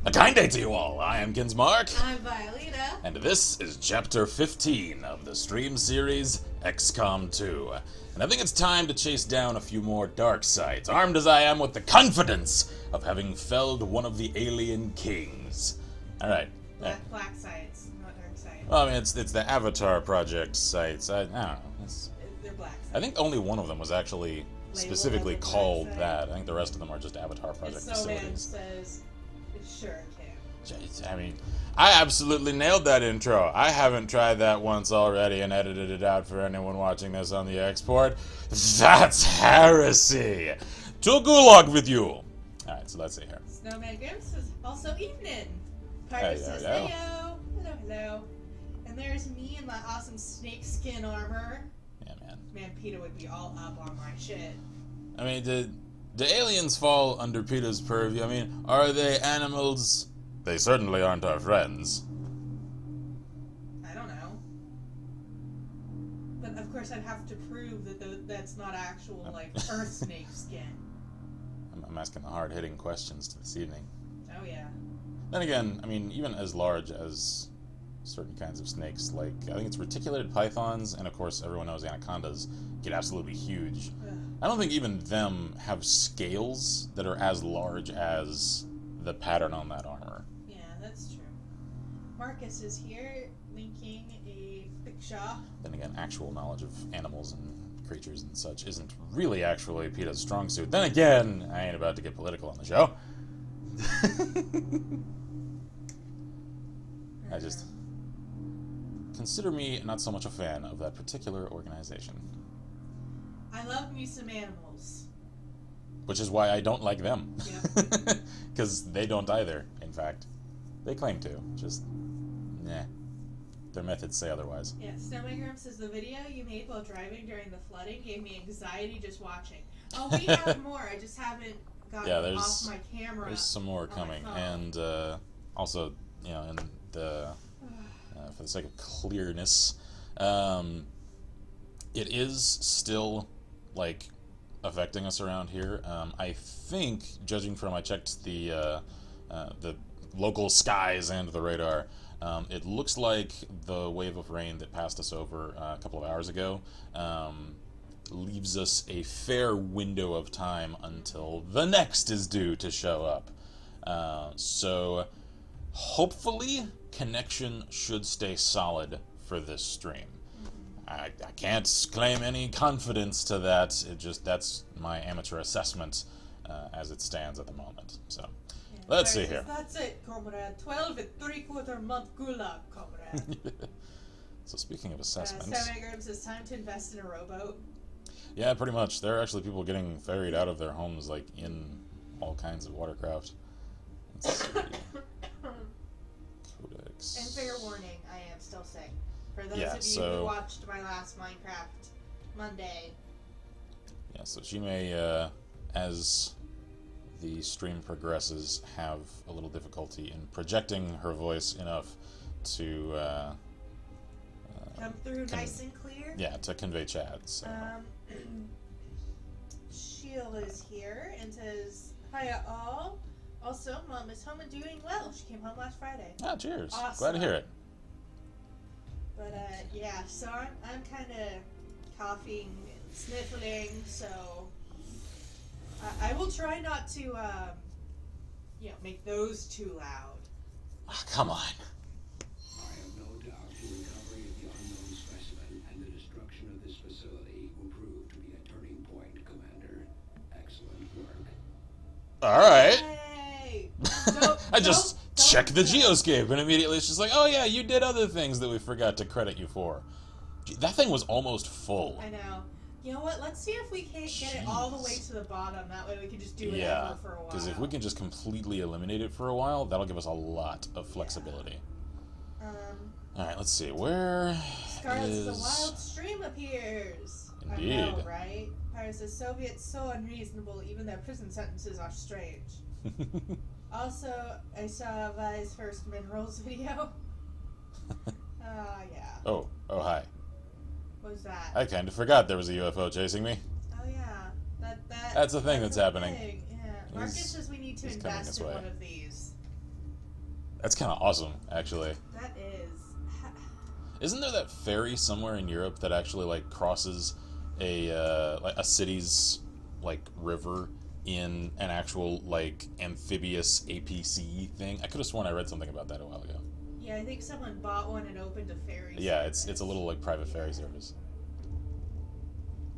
A kind day to you all. I am Ginsmark. I'm Violeta. And this is Chapter 15 of the stream series XCOM 2. And I think it's time to chase down a few more dark sides, armed as I am with the confidence of having felled one of the alien kings. Alright. Black sites, not dark sites. Well, I mean, it's the Avatar Project sites. I don't know. They're black sites. I think only one of them was actually specifically called that. I think the rest of them are just Avatar Project facilities. Says it sure can. I mean, I absolutely nailed that intro. I haven't tried that once already and edited it out for anyone watching this on the export. That's heresy. To Gulag with you. Alright, so let's see here. Snowman Grimps is also evening. Pirate says, heyo. Hello, hello. And there's me in my awesome snakeskin armor. Yeah, man. Man, PETA would be all up on my shit. I mean, did aliens fall under PETA's purview? I mean, are they animals? They certainly aren't our friends. I don't know. But of course I'd have to prove that that's not actual, like, earth snake skin. I'm asking the hard-hitting questions this evening. Oh, yeah. Then again, I mean, even as large as certain kinds of snakes, like, I think it's reticulated pythons, and of course everyone knows anacondas get absolutely huge. Ugh. I don't think even them have scales that are as large as the pattern on that armor. Yeah, that's true. Marcus is here, linking a picture. Then again, actual knowledge of animals and creatures and such isn't really actually PETA's strong suit. Then again, I ain't about to get political on the show. I just consider me not so much a fan of that particular organization. I love me some animals. Which is why I don't like them. Yep. Because they don't either, in fact. They claim to. Just, nah. Their methods say otherwise. Yeah, Snowman Grim says the video you made while driving during the flooding gave me anxiety just watching. Oh, we have more. I just haven't gotten off my camera. There's some more coming. And also, you know, in the, for the sake of clearness, it is still, like, affecting us around here. I think, judging from I checked the local skies and the radar, it looks like the wave of rain that passed us over a couple of hours ago leaves us a fair window of time until the next is due to show up. So hopefully connection should stay solid for this stream. I can't claim any confidence to that. That's my amateur assessment as it stands at the moment. So, yeah, let's see here. That's it, comrade. 12 and 3/4 month gulag, comrade. So speaking of assessments, Grams, it's time to invest in a rowboat. Yeah, pretty much. There are actually people getting ferried out of their homes, like in all kinds of watercraft. Let's see. Codex. And fair warning, I am still sick. For those of you who watched my last Minecraft Monday. Yeah, so she may, as the stream progresses, have a little difficulty in projecting her voice enough to come through nice and clear. Yeah, to convey chat. So. Sheila is here and says, "Hiya all. Also, Mom is home and doing well. She came home last Friday." Ah, cheers. Awesome. Glad to hear it. But yeah, so I'm kind of coughing and sniffling, so I will try not to, make those too loud. Oh, come on. I have no doubt the recovery of the unknown specimen and the destruction of this facility will prove to be a turning point, Commander. Excellent work. All right. Hey! I just checked the geoscape, and immediately it's just like, oh yeah, you did other things that we forgot to credit you for. That thing was almost full. I know. You know what? Let's see if we can't get it all the way to the bottom. That way we can just do whatever for a while. Because if we can just completely eliminate it for a while, that'll give us a lot of flexibility. Alright, let's see. Where Scarlet's the wild stream appears. Indeed. I know, right? Paris says, Soviets so unreasonable, even their prison sentences are strange. Also, I saw Vi's first minerals video. Yeah. Oh, hi. What was that? I kind of forgot there was a UFO chasing me. Oh yeah, that's a thing that's happening. Yeah. Marcus says we need to invest in one of these. That's kind of awesome, actually. That is. Isn't there that ferry somewhere in Europe that actually like crosses a city's like river in an actual like amphibious APC thing? I could have sworn I read something about that a while ago. Yeah, I think someone bought one and opened a ferry. Yeah, service. it's a little like private ferry service.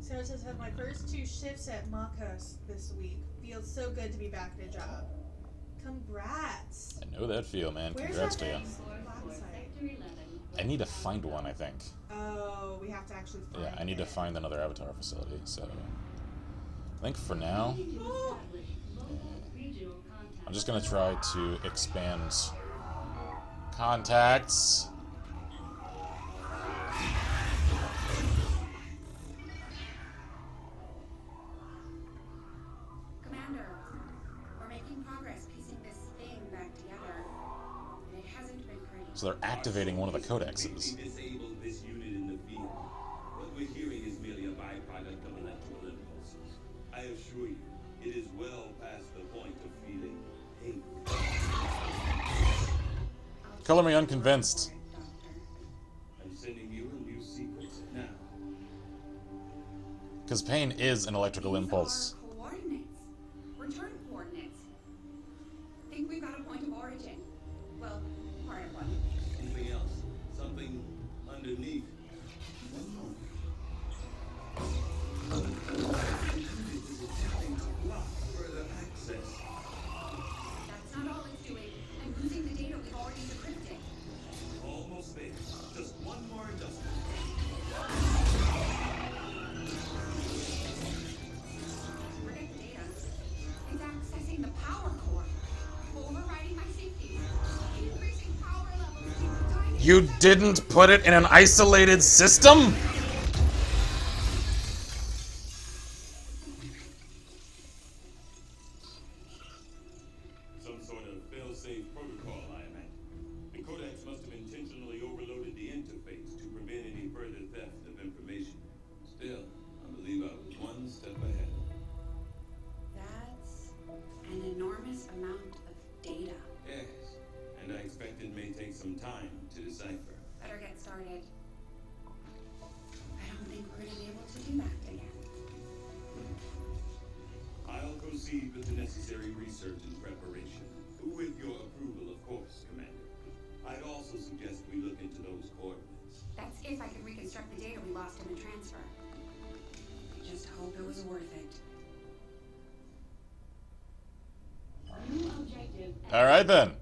So it says, had my first 2 shifts at Makos this week. Feels so good to be back at a job. Congrats. I know that feel, man. Where's Congrats that to you. black site? I need to find one, I think. Oh, we have to actually find Yeah, I need to it. find another avatar facility, so I think for now Oh, I'm just gonna try to expand contacts. Commander, we're making progress piecing this thing back together. And it hasn't been pretty. So they're activating one of the codexes. We disabled this unit in the field. What we're hearing is merely a byproduct of electrical impulses. I assure you, it is well past the point of feeling pain. Color me unconvinced. I'm sending you a new sequence now. Because pain is an electrical impulse. These are coordinates. Return coordinates. Think we've got a point of origin. Well, part of one. Something else. Something underneath. Block further access. That's not all it's doing. I'm losing the data we've already decrypted. Almost there. Just one more adjustment. Forget the data. It's accessing the power core. Overriding my safety. Increasing power levels. You didn't put it in an isolated system? Some sort of fail-safe protocol, I imagine. The codex must have intentionally overloaded the interface to prevent any further theft of information. Still, I believe I was one step ahead. That's an enormous amount of data. Yes, and I expect it may take some time to decipher. Better get started. I don't think we're gonna be able to do that again. I'll proceed with the necessary research and preparation. With your approval, of course, Commander. I'd also suggest we look into those coordinates. That's if I can reconstruct the data we lost in the transfer. I just hope it was worth it. Alright then.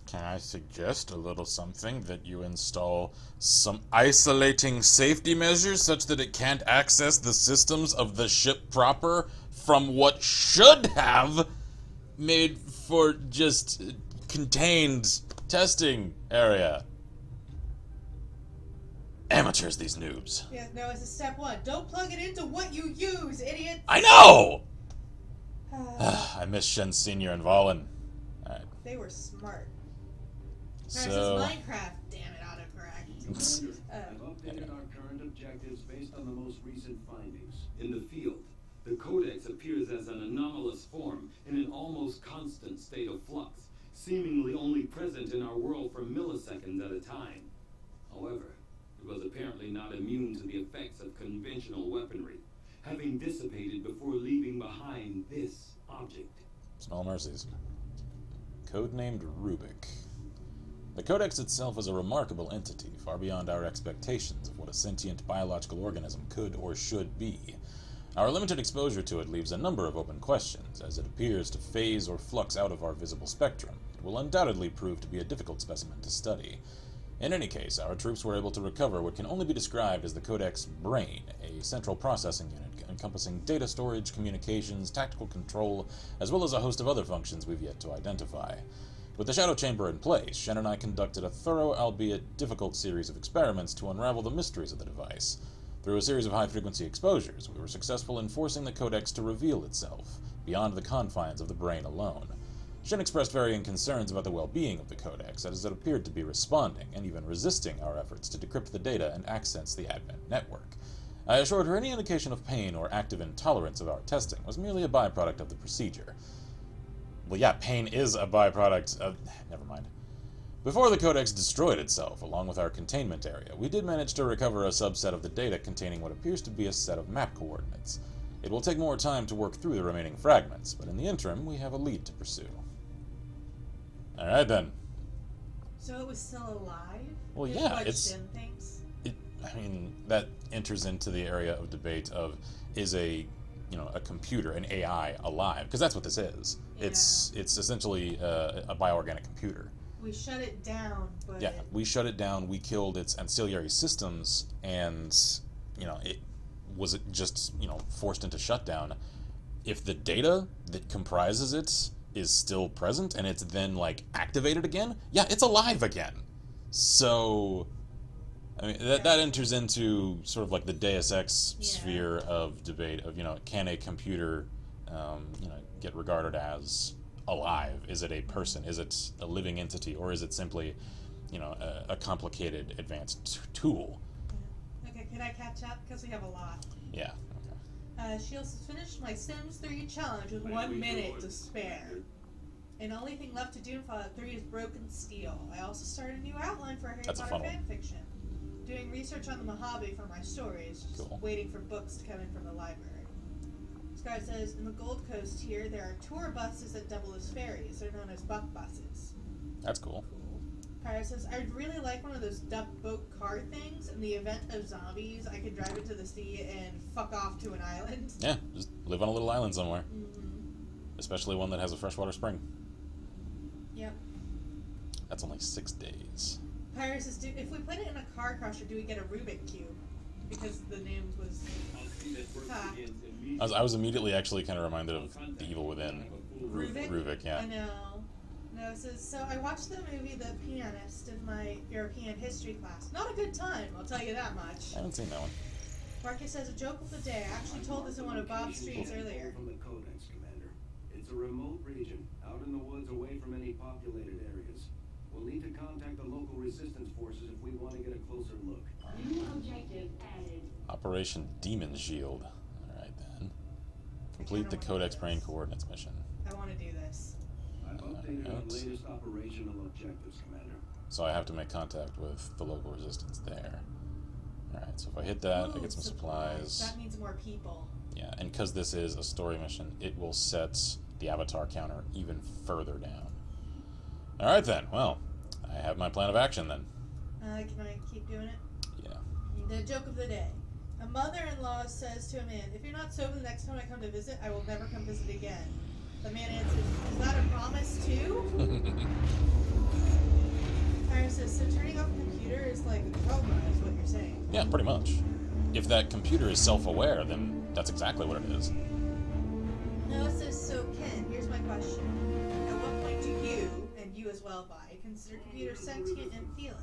Can I suggest a little something that you install some isolating safety measures such that it can't access the systems of the ship proper from what should have made for just contained testing area? Amateurs, these noobs. yeah, no, it's a step 1. Don't plug it into what you use, idiot. I know! I miss Shen Senior and Valen. Alright, They were smart. so... This is Minecraft, damn it, autocorrect. I've updated our current objectives based on the most recent findings. In the field, the codex appears as an anomalous form in an almost constant state of flux, seemingly only present in our world for milliseconds at a time. However, it was apparently not immune to the effects of conventional weaponry, having dissipated before leaving behind this object. Small mercies. Codenamed Rubik. The Codex itself is a remarkable entity, far beyond our expectations of what a sentient biological organism could or should be. Our limited exposure to it leaves a number of open questions, as it appears to phase or flux out of our visible spectrum. It will undoubtedly prove to be a difficult specimen to study. In any case, our troops were able to recover what can only be described as the Codex Brain, a central processing unit encompassing data storage, communications, tactical control, as well as a host of other functions we've yet to identify. With the Shadow Chamber in place, Shen and I conducted a thorough, albeit difficult, series of experiments to unravel the mysteries of the device. Through a series of high-frequency exposures, we were successful in forcing the Codex to reveal itself, beyond the confines of the brain alone. Shen expressed varying concerns about the well-being of the Codex, as it appeared to be responding, and even resisting our efforts to decrypt the data and access the Advent network. I assured her any indication of pain or active intolerance of our testing was merely a byproduct of the procedure. Well, yeah, pain is a byproduct of... Never mind. Before the Codex destroyed itself, along with our containment area, we did manage to recover a subset of the data containing what appears to be a set of map coordinates. It will take more time to work through the remaining fragments, but in the interim, we have a lead to pursue. Alright then. So it was still alive? Well, It yeah, fudged it's... in things? I mean, that enters into the area of debate of, is a computer, an AI, alive? Because that's what this is. Yeah. It's essentially a bioorganic computer. We shut it down, but... Yeah, we shut it down, we killed its ancillary systems, and, it was just, forced into shutdown. If the data that comprises it is still present, and it's then, activated again, yeah, it's alive again. So... I mean, that enters into sort of the Deus Ex sphere of debate of, can a computer, get regarded as alive? Is it a person? Is it a living entity? Or is it simply, a complicated advanced tool? Okay, can I catch up? Because we have a lot. Yeah, okay. She also finished my Sims 3 challenge with 1 minute to spare. And the only thing left to do in Fallout 3 is Broken Steel. I also started a new outline for a Harry Potter fanfiction. Doing research on the Mojave for my stories, just waiting for books to come in from the library. Scar says, in the Gold Coast here, there are tour buses that double as ferries. They're known as buck buses. That's cool. Pyro says, I'd really like one of those duck boat car things. In the event of zombies, I could drive it to the sea and fuck off to an island. Yeah, just live on a little island somewhere. Mm-hmm. Especially one that has a freshwater spring. Yep. That's only 6 days. Pyro says, if we put it in a car crusher, do we get a Rubik Cube? Because the name was... I was immediately actually kind of reminded of The Evil Within. Rubik, yeah. I know. No, it says, so I watched the movie The Pianist in my European history class. Not a good time, I'll tell you that much. I haven't seen that one. Marcus says, a joke of the day. I actually told this in one of Bob's streams earlier. From the Codex, Commander. It's a remote region, out in the woods away from any populated areas. We'll need to contact the local resistance forces if we want to get a closer look. New objective added. Operation Demon Shield. Alright then. Complete the Codex Brain Coordinates mission. I want to do this. I've updated our latest operational objectives, Commander. So I have to make contact with the local resistance there. Alright, so if I hit that, I get some supplies. That means more people. Yeah, and because this is a story mission, it will set the avatar counter even further down. Alright then, well, I have my plan of action then. Can I keep doing it? Yeah. The joke of the day. A mother-in-law says to a man, if you're not sober the next time I come to visit, I will never come visit again. The man answers, is that a promise too? Tyra says, so turning off a computer is like a coma, is what you're saying. Yeah, pretty much. If that computer is self-aware, then that's exactly what it is. No, it says, so Ken, here's my question. At what point do you, and you as well, Vi, consider computers sentient and feeling?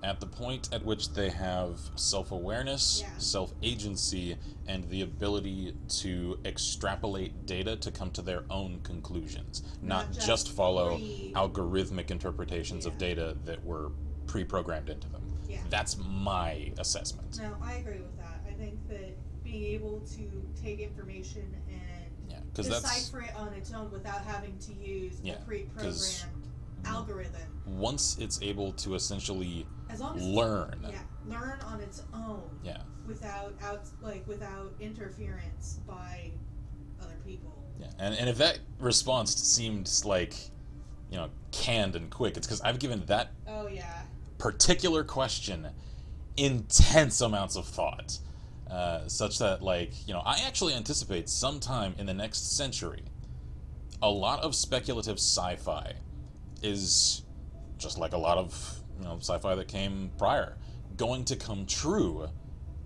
At the point at which they have self-awareness, self-agency, and the ability to extrapolate data to come to their own conclusions, not just follow algorithmic interpretations of data that were pre-programmed into them. Yeah. That's my assessment. No, I agree with that. I think that being able to take information and decipher it on its own without having to use a pre-programmed algorithm. Once it's able to essentially learn on its own, without interference by other people. Yeah, and if that response seemed like, canned and quick, it's because I've given that particular question intense amounts of thought, such that I actually anticipate sometime in the next century, a lot of speculative sci-fi is just like a lot of sci-fi that came prior, going to come true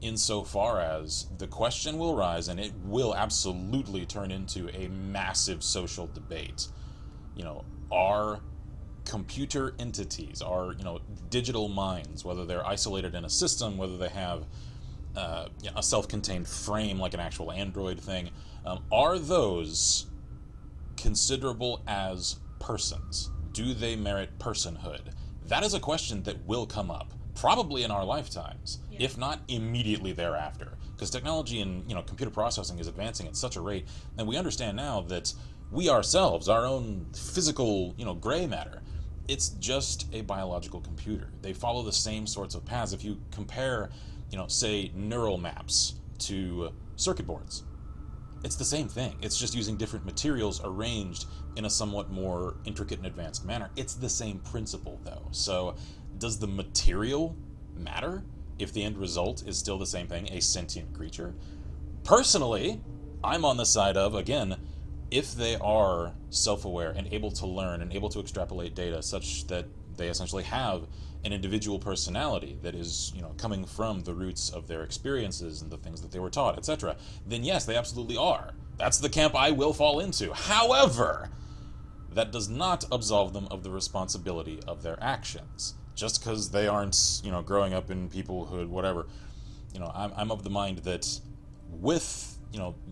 insofar as the question will rise and it will absolutely turn into a massive social debate. Are computer entities, are digital minds, whether they're isolated in a system, whether they have a self-contained frame like an actual Android thing, are those considerable as persons? Do they merit personhood? That is a question that will come up, probably in our lifetimes, if not immediately thereafter. Because technology and computer processing is advancing at such a rate, and we understand now that we ourselves, our own physical gray matter, it's just a biological computer. They follow the same sorts of paths. If you compare, say neural maps to circuit boards, it's the same thing. It's just using different materials arranged in a somewhat more intricate and advanced manner. It's the same principle, though. So does the material matter if the end result is still the same thing, a sentient creature? Personally, I'm on the side of, again, if they are self-aware and able to learn and able to extrapolate data such that they essentially have an individual personality that is, coming from the roots of their experiences and the things that they were taught, etc., then yes, they absolutely are. That's the camp I will fall into. However, that does not absolve them of the responsibility of their actions. Just because they aren't, growing up in peoplehood, whatever, I'm of the mind that with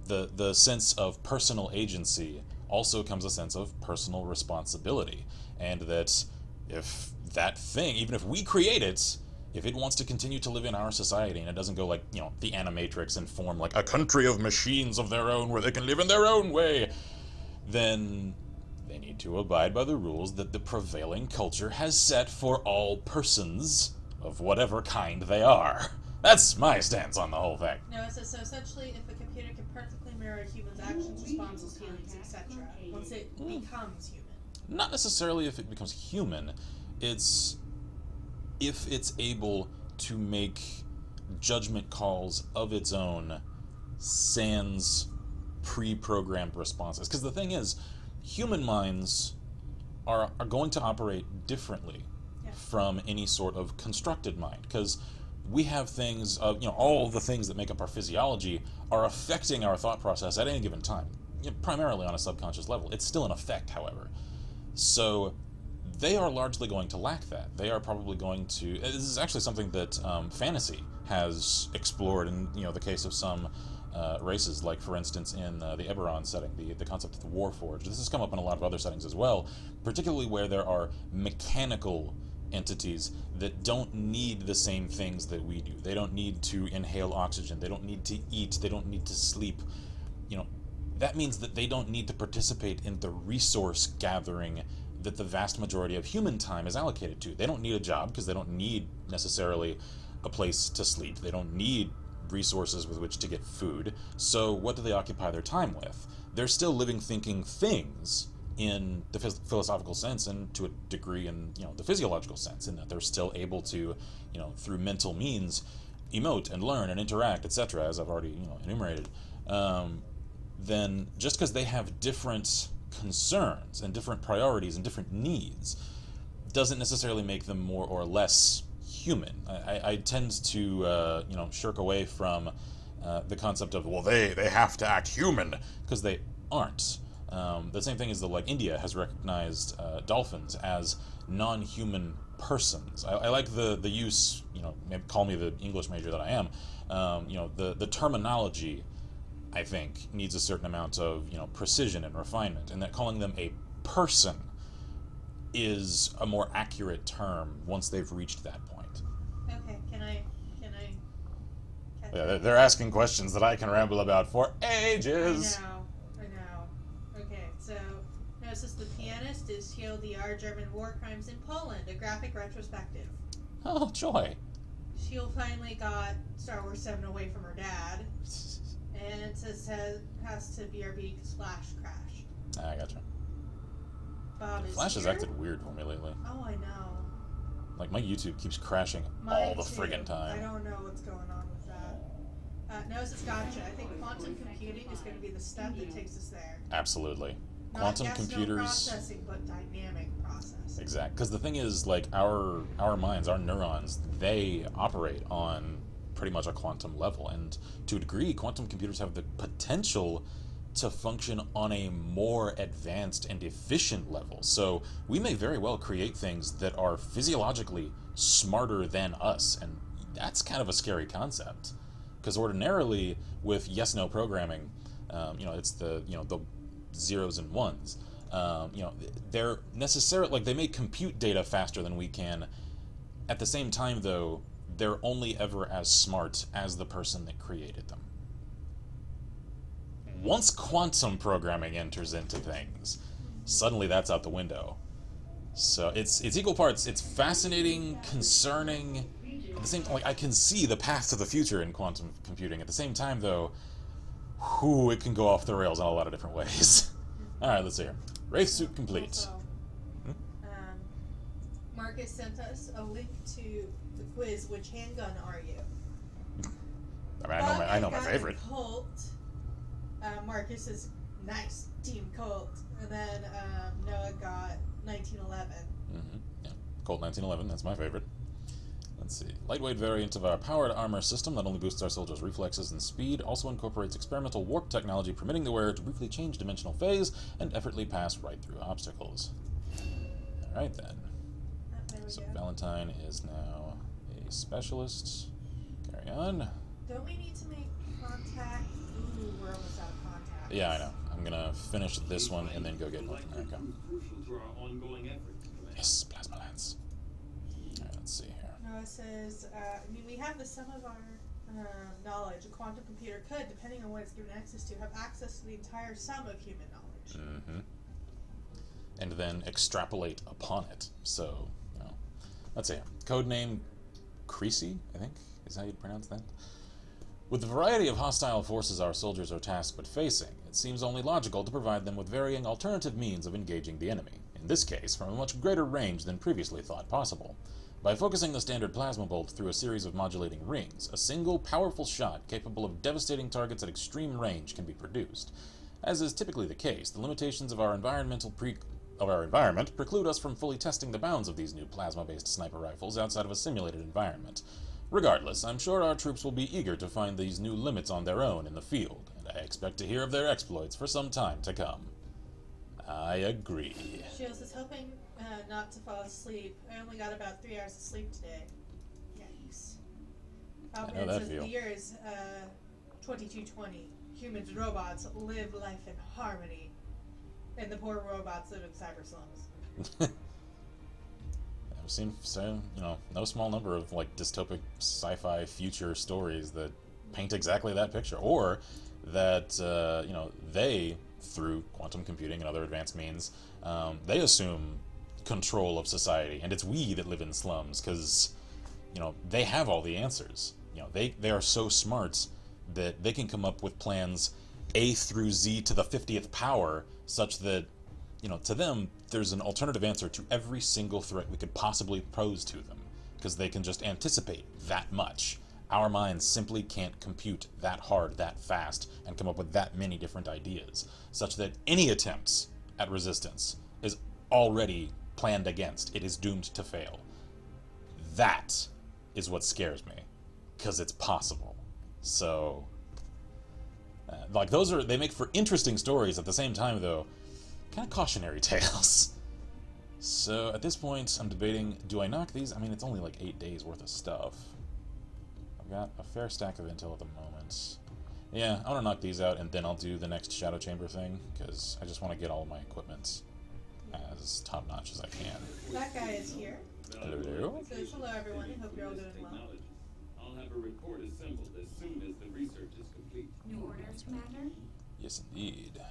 the sense of personal agency also comes a sense of personal responsibility, and that if that thing, even if we create it, if it wants to continue to live in our society and it doesn't go like, the Animatrix and form like a country of machines of their own where they can live in their own way, then they need to abide by the rules that the prevailing culture has set for all persons of whatever kind they are. That's my stance on the whole thing. No, so essentially, if a computer can perfectly mirror a human's actions, responses, feelings, etc., once it becomes human. Not necessarily if it becomes human. It's if it's able to make judgment calls of its own sans pre-programmed responses. Because the thing is, human minds are going to operate differently from any sort of constructed mind. Because we have things of, all the things that make up our physiology are affecting our thought process at any given time, primarily on a subconscious level. It's still an effect, however. So they are largely going to lack that. They are probably going to... This is actually something that fantasy has explored in, the case of some races, like, for instance, in the Eberron setting, the concept of the Warforged. This has come up in a lot of other settings as well, particularly where there are mechanical entities that don't need the same things that we do. They don't need to inhale oxygen. They don't need to eat. They don't need to sleep. That means that they don't need to participate in the resource gathering that the vast majority of human time is allocated to. They don't need a job because they don't need necessarily a place to sleep. They don't need resources with which to get food. So what do they occupy their time with? They're still living, thinking things in the philosophical sense, and to a degree in the physiological sense, in that they're still able to, through mental means, emote and learn and interact, etc., as I've already enumerated. Then just because they have different concerns and different priorities and different needs doesn't necessarily make them more or less human. I tend to shirk away from the concept of, well, they have to act human, because they aren't. The same thing is that, like, India has recognized dolphins as non-human persons. I like the use, maybe call me the English major that I am, the terminology, I think, needs a certain amount of, precision and refinement, and that calling them a person is a more accurate term once they've reached that point. Okay, can I catch Yeah, they're asking questions that I can ramble about for ages. I know. Okay, so notice the pianist is TLDR German war crimes in Poland, a graphic retrospective. Oh, joy. She finally got Star Wars 7 away from her dad. And it says has to BRB because Flash crashed. I gotcha. Bob is Flash has here? acted weird for me lately. Oh, I know. Like, my YouTube keeps crashing Mine all the too. friggin' time. I don't know what's going on with that. No, it's gotcha. I think quantum computing is going to be the step that takes us there. Absolutely. Not Quantum yes, computers... No processing, but dynamic processing. Exactly. Because the thing is, like, our minds, our neurons, they operate on pretty much a quantum level, and to a degree, quantum computers have the potential to function on a more advanced and efficient level. So we may very well create things that are physiologically smarter than us, and that's kind of a scary concept. Because ordinarily, with yes/no programming, it's the zeros and ones. They're necessarily, like, they may compute data faster than we can. At the same time, though, they're only ever as smart as the person that created them. Once quantum programming enters into things, suddenly that's out the window. So it's equal parts. It's fascinating, concerning. At the same time, like I can see the path to the future in quantum computing. At the same time, though, it can go off the rails in a lot of different ways. All right, let's see here. Wraith suit complete. Also, Marcus sent us a link to the quiz. Which handgun are you? I mean, I know my favorite. Colt. Marcus is nice Team Colt, and then Noah got 1911. Yeah, Colt 1911. That's my favorite. Let's see. Lightweight variant of our powered armor system that only boosts our soldiers' reflexes and speed, also incorporates experimental warp technology, permitting the wearer to briefly change dimensional phase and effortlessly pass right through obstacles. All right then. So Valentine is now a specialist. Carry on. Don't we need to make contact? Ooh, we're almost out of contact. Yeah, I know. I'm gonna finish this one and then go get North America. Yes, plasma lance. All right, let's see here. Noah says, we have the sum of our knowledge. A quantum computer could, depending on what it's given access to, have access to the entire sum of human knowledge. And then extrapolate upon it. So, let's see. Codename Creasy, I think, is how you'd pronounce that. With the variety of hostile forces our soldiers are tasked with facing, it seems only logical to provide them with varying alternative means of engaging the enemy, in this case from a much greater range than previously thought possible. By focusing the standard plasma bolt through a series of modulating rings, a single powerful shot capable of devastating targets at extreme range can be produced. As is typically the case, the limitations of our environment preclude us from fully testing the bounds of these new plasma-based sniper rifles outside of a simulated environment. Regardless, I'm sure our troops will be eager to find these new limits on their own in the field, and I expect to hear of their exploits for some time to come. I agree. Shields is hoping not to fall asleep. I only got about 3 hours of sleep today. Yikes. I know that feel. The year is 2220. Humans and robots live life in harmony. And the poor robots live in cyber slums. I've seen, no small number of dystopic sci-fi future stories that paint exactly that picture, or that they, through quantum computing and other advanced means, they assume control of society, and it's we that live in slums because they have all the answers. They are so smart that they can come up with plans A through Z to the 50th power, such that to them, there's an alternative answer to every single threat we could possibly pose to them, because they can just anticipate that much. Our minds simply can't compute that hard, that fast, and come up with that many different ideas, such that any attempts at resistance is already planned against. It is doomed to fail. That is what scares me, because it's possible. So, they make for interesting stories. At the same time, though, kind of cautionary tales. So at this point, I'm debating, do I knock these? I mean, it's only 8 days worth of stuff. I've got a fair stack of intel at the moment. Yeah, I want to knock these out, and then I'll do the next Shadow Chamber thing, because I just want to get all of my equipment as top-notch as I can. That guy is here. Hello. Says hello, everyone. I hope you're all doing well. I'll have a report assembled as soon as the research is complete. New orders, Commander? Yes, indeed.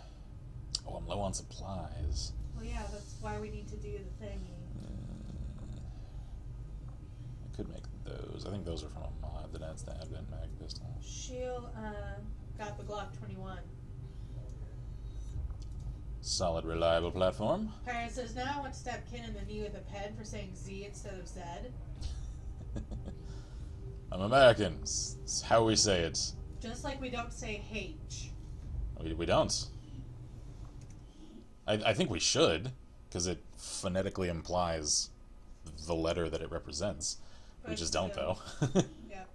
Oh, I'm low on supplies. Well, yeah, that's why we need to do the thingy. I could make those. I think those are from a mod that adds the Advent Mag pistol. She'll got the Glock 21. Solid, reliable platform. Pirate says, now I want to stab Ken in the knee with a pen for saying Z instead of Z. I'm American. It's how we say it. Just like we don't say H. We don't. I think we should, because it phonetically implies the letter that it represents. But We just don't, though. Yep.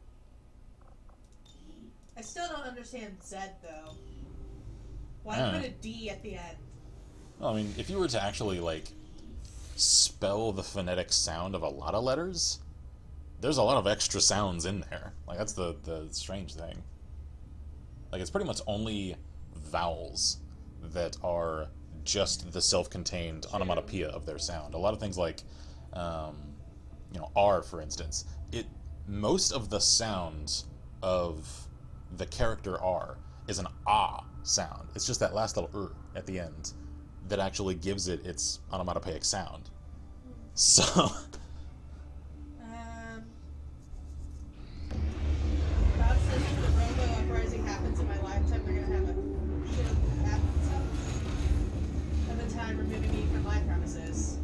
I still don't understand Z, though. Why put a D at the end? Well, I mean, if you were to actually, spell the phonetic sound of a lot of letters, there's a lot of extra sounds in there. That's the strange thing. It's pretty much only vowels that are just the self-contained onomatopoeia of their sound. A lot of things R, for instance, most of the sound of the character R is an ah sound. It's just that last little at the end that actually gives it its onomatopoeic sound. So. Bob says if the Robo uprising happens in my lifetime, they're gonna have a shit at the time removing me from my premises.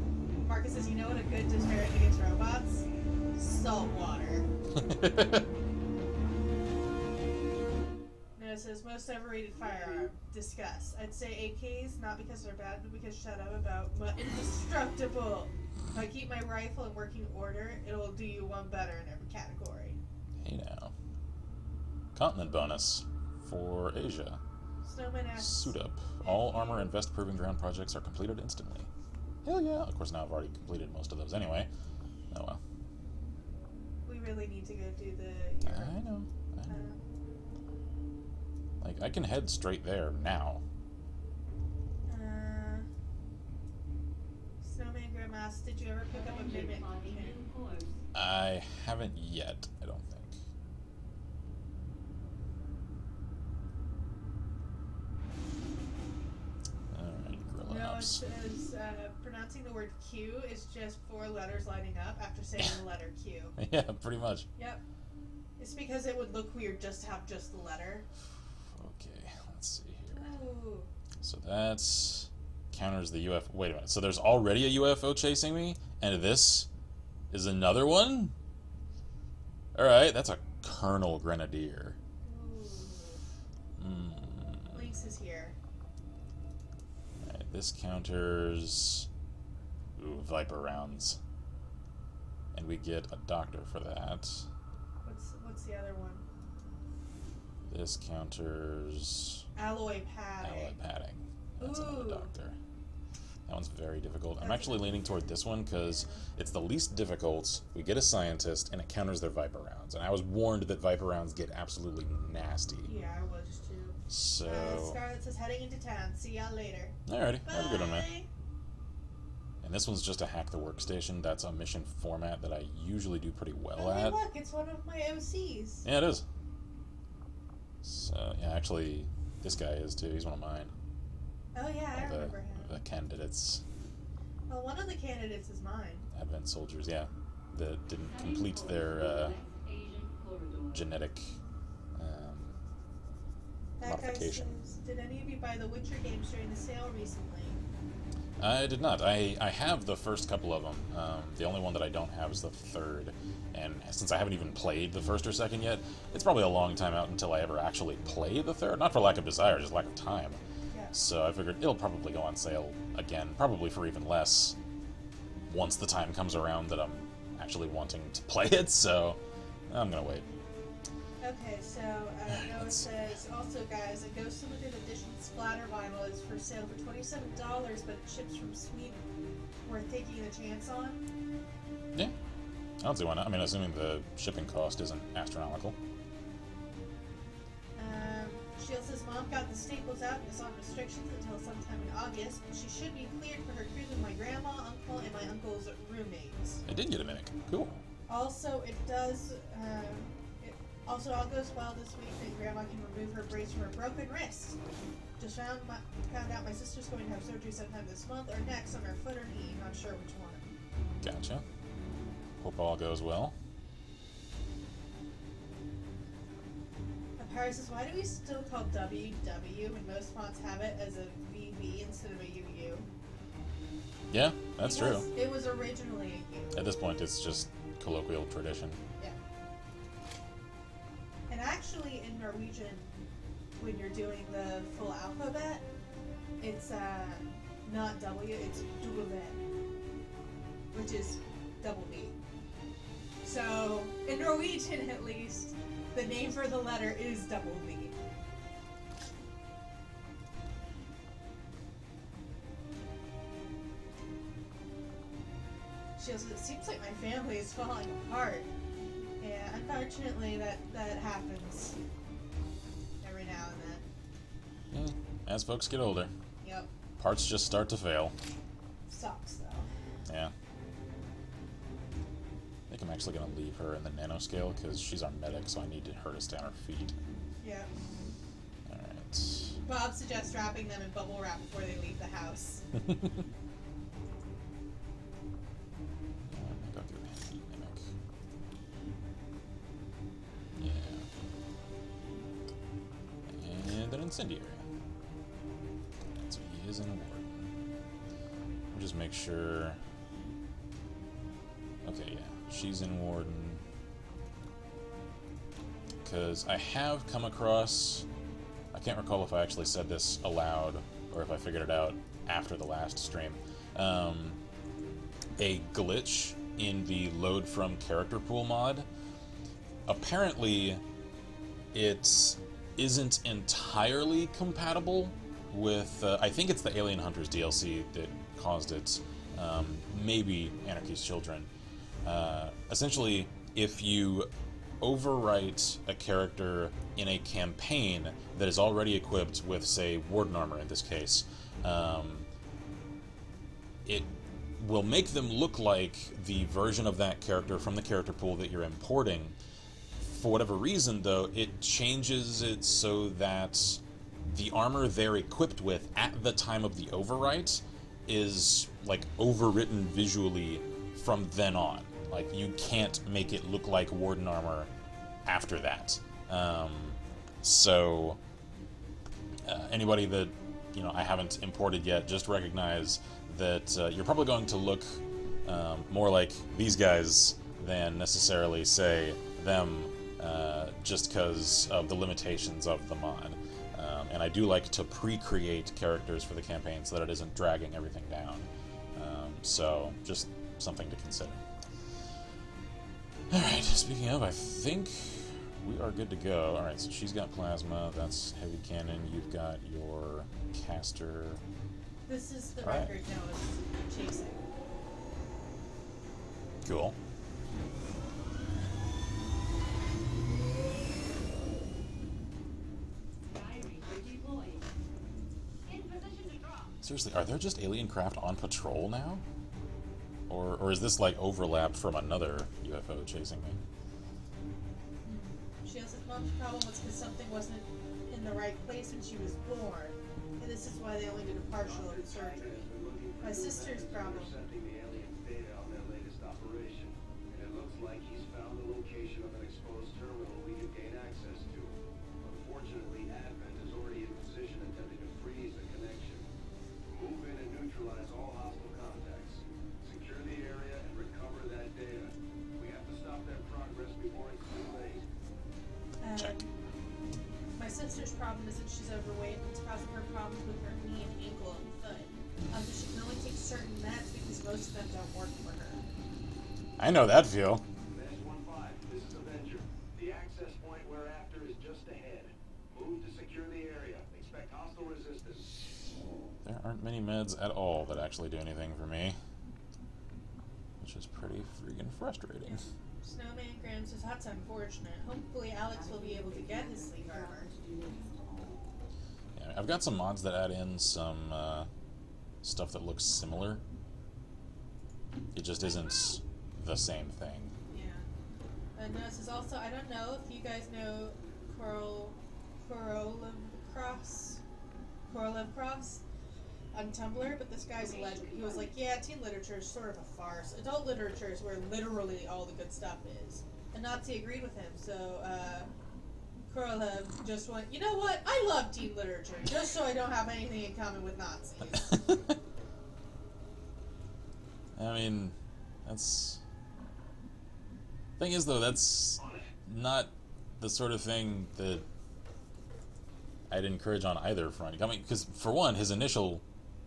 Marcus says, you know what a good deterrent against robots? Salt water. No, it says most overrated firearm. Discuss. I'd say AKs, not because they're bad, but because shut up about indestructible. If I keep my rifle in working order, it'll do you one better in every category. Hey now. Continent bonus for Asia. Snowman asks. Suit up. All armor and vest proving ground projects are completed instantly. Hell yeah. Of course, now I've already completed most of those anyway. Oh well. We really need to go do the... I know. Like, I can head straight there now. Snowman Grimace, did you ever pick up a mimic? I haven't yet, I don't think. Alright, Gorilla No, it Ups. says pronouncing the word Q is just 4 letters lining up after saying the letter Q. Yeah, pretty much. Yep. It's because it would look weird just to have just the letter. Okay, let's see here. Ooh. So that's counters the UFO. Wait a minute. So there's already a UFO chasing me, and this is another one? Alright, that's a Colonel Grenadier. Ooh. Lynx is here. Alright, this counters Viper rounds. And we get a doctor for that. What's the other one? This counters Alloy padding. alloy padding. That's another Ooh. doctor. That one's very difficult. I'm That's actually leaning toward this one because it's the least difficult. We get a scientist, and it counters their Viper rounds. And I was warned that Viper rounds get absolutely nasty. Yeah, I was too. So, Scarlet says heading into town. See y'all later. alrighty, have a good one, man. Bye. And this one's just a hack the workstation. That's a mission format that I usually do pretty well Oh, hey, at. look, it's one of my OCs. Yeah, it is. So, yeah, actually, this guy is too. He's one of mine. Oh yeah, I Of the, remember him. of the candidates, Well, one of the candidates is mine. Advent soldiers, yeah, that didn't complete their genetic That guy modification. says, did any of you buy the Witcher games during the sale recently? I did not. I have the first couple of them. The only one that I don't have is the third. And since I haven't even played the first or second yet, it's probably a long time out until I ever actually play the third. Not for lack of desire, just lack of time. Yeah. So I figured it'll probably go on sale again, probably for even less, once the time comes around that I'm actually wanting to play it. So I'm gonna wait. Okay, so Noah says, also guys, a Ghost Limited Edition Splatter Vinyl is for sale for $27, but it ships from Sweden. Worth taking a chance on? Yeah, I don't see why not. I mean, assuming the shipping cost isn't astronomical. Shield says, Mom got the staples out and is on restrictions until sometime in August, but she should be cleared for her cruise with my grandma, uncle, and my uncle's roommates. I did get a mimic. Cool. Also, it does, also all goes well this week and Grandma can remove her brace from her broken wrist. Just found out my sister's going to have surgery sometime this month or next on her foot or knee, not sure which one. Gotcha. Hope all goes well. Paris says, why do we still call WW when most fonts have it as a VV instead of a UU? Yeah, that's true. It was originally a U. At this point, it's just colloquial tradition. Yeah. And actually, in Norwegian, when you're doing the full alphabet, it's not W, it's double V, which is double B. So, in Norwegian at least, the name for the letter is double V. She goes, it seems like my family is falling apart. Yeah, unfortunately that happens every now and then. As folks get older, Yep. parts just start to fail. Sucks though. Yeah. I think I'm actually going to leave her in the nanoscale because she's our medic, so I need her to stay on her feet. Yep. Alright. Bob suggests wrapping them in bubble wrap before they leave the house. Incendiary. So he is in Warden. We'll just make sure... Okay, yeah. She's in Warden. Because I have come across... I can't recall if I actually said this aloud, or if I figured it out after the last stream. A glitch in the load from character pool mod. Apparently, it isn't entirely compatible with... I think it's the Alien Hunters DLC that caused it. Maybe Anarchy's Children. Essentially, if you overwrite a character in a campaign that is already equipped with, say, Warden Armor in this case, it will make them look like the version of that character from the character pool that you're importing. For whatever reason, though, it changes it so that the armor they're equipped with at the time of the overwrite is, like, overwritten visually from then on. Like, you can't make it look like Warden Armor after that. Anybody that, you know, I haven't imported yet, just recognize that you're probably going to look more like these guys than necessarily, say, them, just because of the limitations of the mod. And I do like to pre-create characters for the campaign so that it isn't dragging everything down. So, just something to consider. Alright, speaking of, I think we are good to go. Alright, so she's got plasma, that's heavy cannon, you've got your caster. This is the record now of chasing. Cool. Seriously, are there just alien craft on patrol now? Or is this like overlap from another UFO chasing me? She has a problem was because something wasn't in the right place when she was born. And this is why they only did a partial surgery. My sister's problem. Unfortunately, Advent is already in position attempting to freeze the connection. Move in and neutralize all hostile contacts. Secure the area and recover that data. We have to stop their progress before it's too late. Check. My sister's problem is that she's overweight and it's causing her problems with her knee and ankle and foot. She can only take certain meds because most of them don't work for her. I know that feel. Mesh-15, this is Avenger. The access point we're after is just ahead. Move to secure the area. Expect hostile resistance. There aren't many meds at all that actually do anything for me. Which is pretty freaking frustrating. Snowman Graham says, that's unfortunate. Hopefully Alex will be able to get his sleep armor. Yeah, I've got some mods that add in some stuff that looks similar. It just isn't the same thing. Yeah. And this is also, I don't know if you guys know Korolev Cross on Tumblr, but this guy's a legend. He was like, yeah, teen literature is sort of a farce. Adult literature is where literally all the good stuff is. And Nazi agreed with him, so Korolev just went, you know what? I love teen literature, just so I don't have anything in common with Nazis. I mean, that's... Thing is, though, that's not the sort of thing that I'd encourage on either front. I mean, because, for one, his initial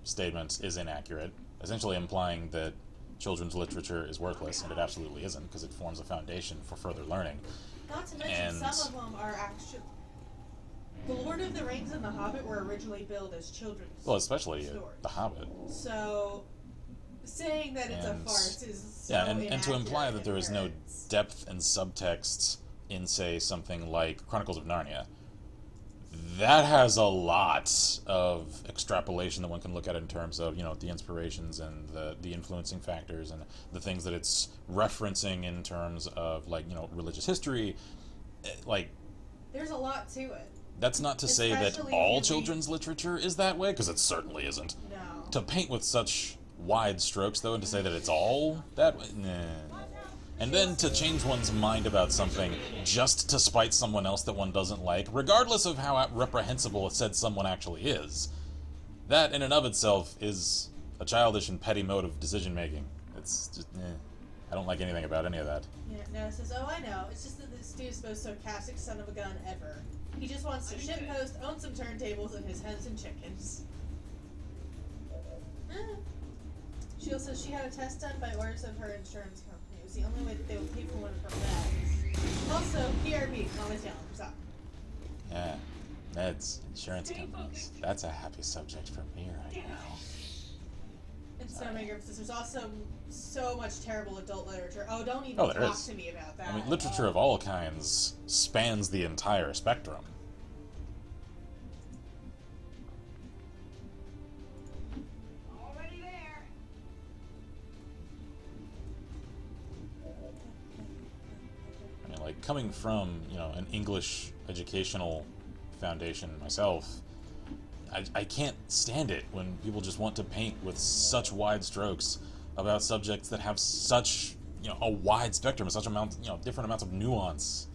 statement is inaccurate, essentially implying that children's literature is worthless, and it absolutely isn't, because it forms a foundation for further learning. Not to mention, some of them are actually... The Lord of the Rings and The Hobbit were originally billed as children's Well, especially stories. The Hobbit. So, saying that it's a farce is so yeah, and to imply inaccurate that there is no words. depth and subtext in, say, something like Chronicles of Narnia, that has a lot of extrapolation that one can look at in terms of, you know, the inspirations and the influencing factors and the things that it's referencing in terms of, like, you know, religious history. Like, there's a lot to it. that's not to say that Especially all if you children's literature is that way, because it certainly isn't. No. To paint with such wide strokes, though, and to say that it's all that way, nah. And then to change one's mind about something just to spite someone else that one doesn't like, regardless of how reprehensible said someone actually is, that in and of itself is a childish and petty mode of decision-making. It's just, I don't like anything about any of that. Yeah, no, it says, oh, I know. It's just that this dude's the most sarcastic son of a gun ever. He just wants to shitpost, own some turntables, and his hens and chickens. She also says she had a test done by orders of her insurance company. It was the only way that they would pay for one of her meds. Also, PRP, always down for something. Yeah, meds, insurance companies. That's a happy subject for me right now. And so many groups. There's also so much terrible adult literature. Oh, don't even there talk is. to me about that. I mean, literature of all kinds spans the entire spectrum. Already there. I mean, like, coming from, you know, an English educational foundation myself, I can't stand it when people just want to paint with such wide strokes about subjects that have such, you know, a wide spectrum, such amount, you know, different amounts of nuance.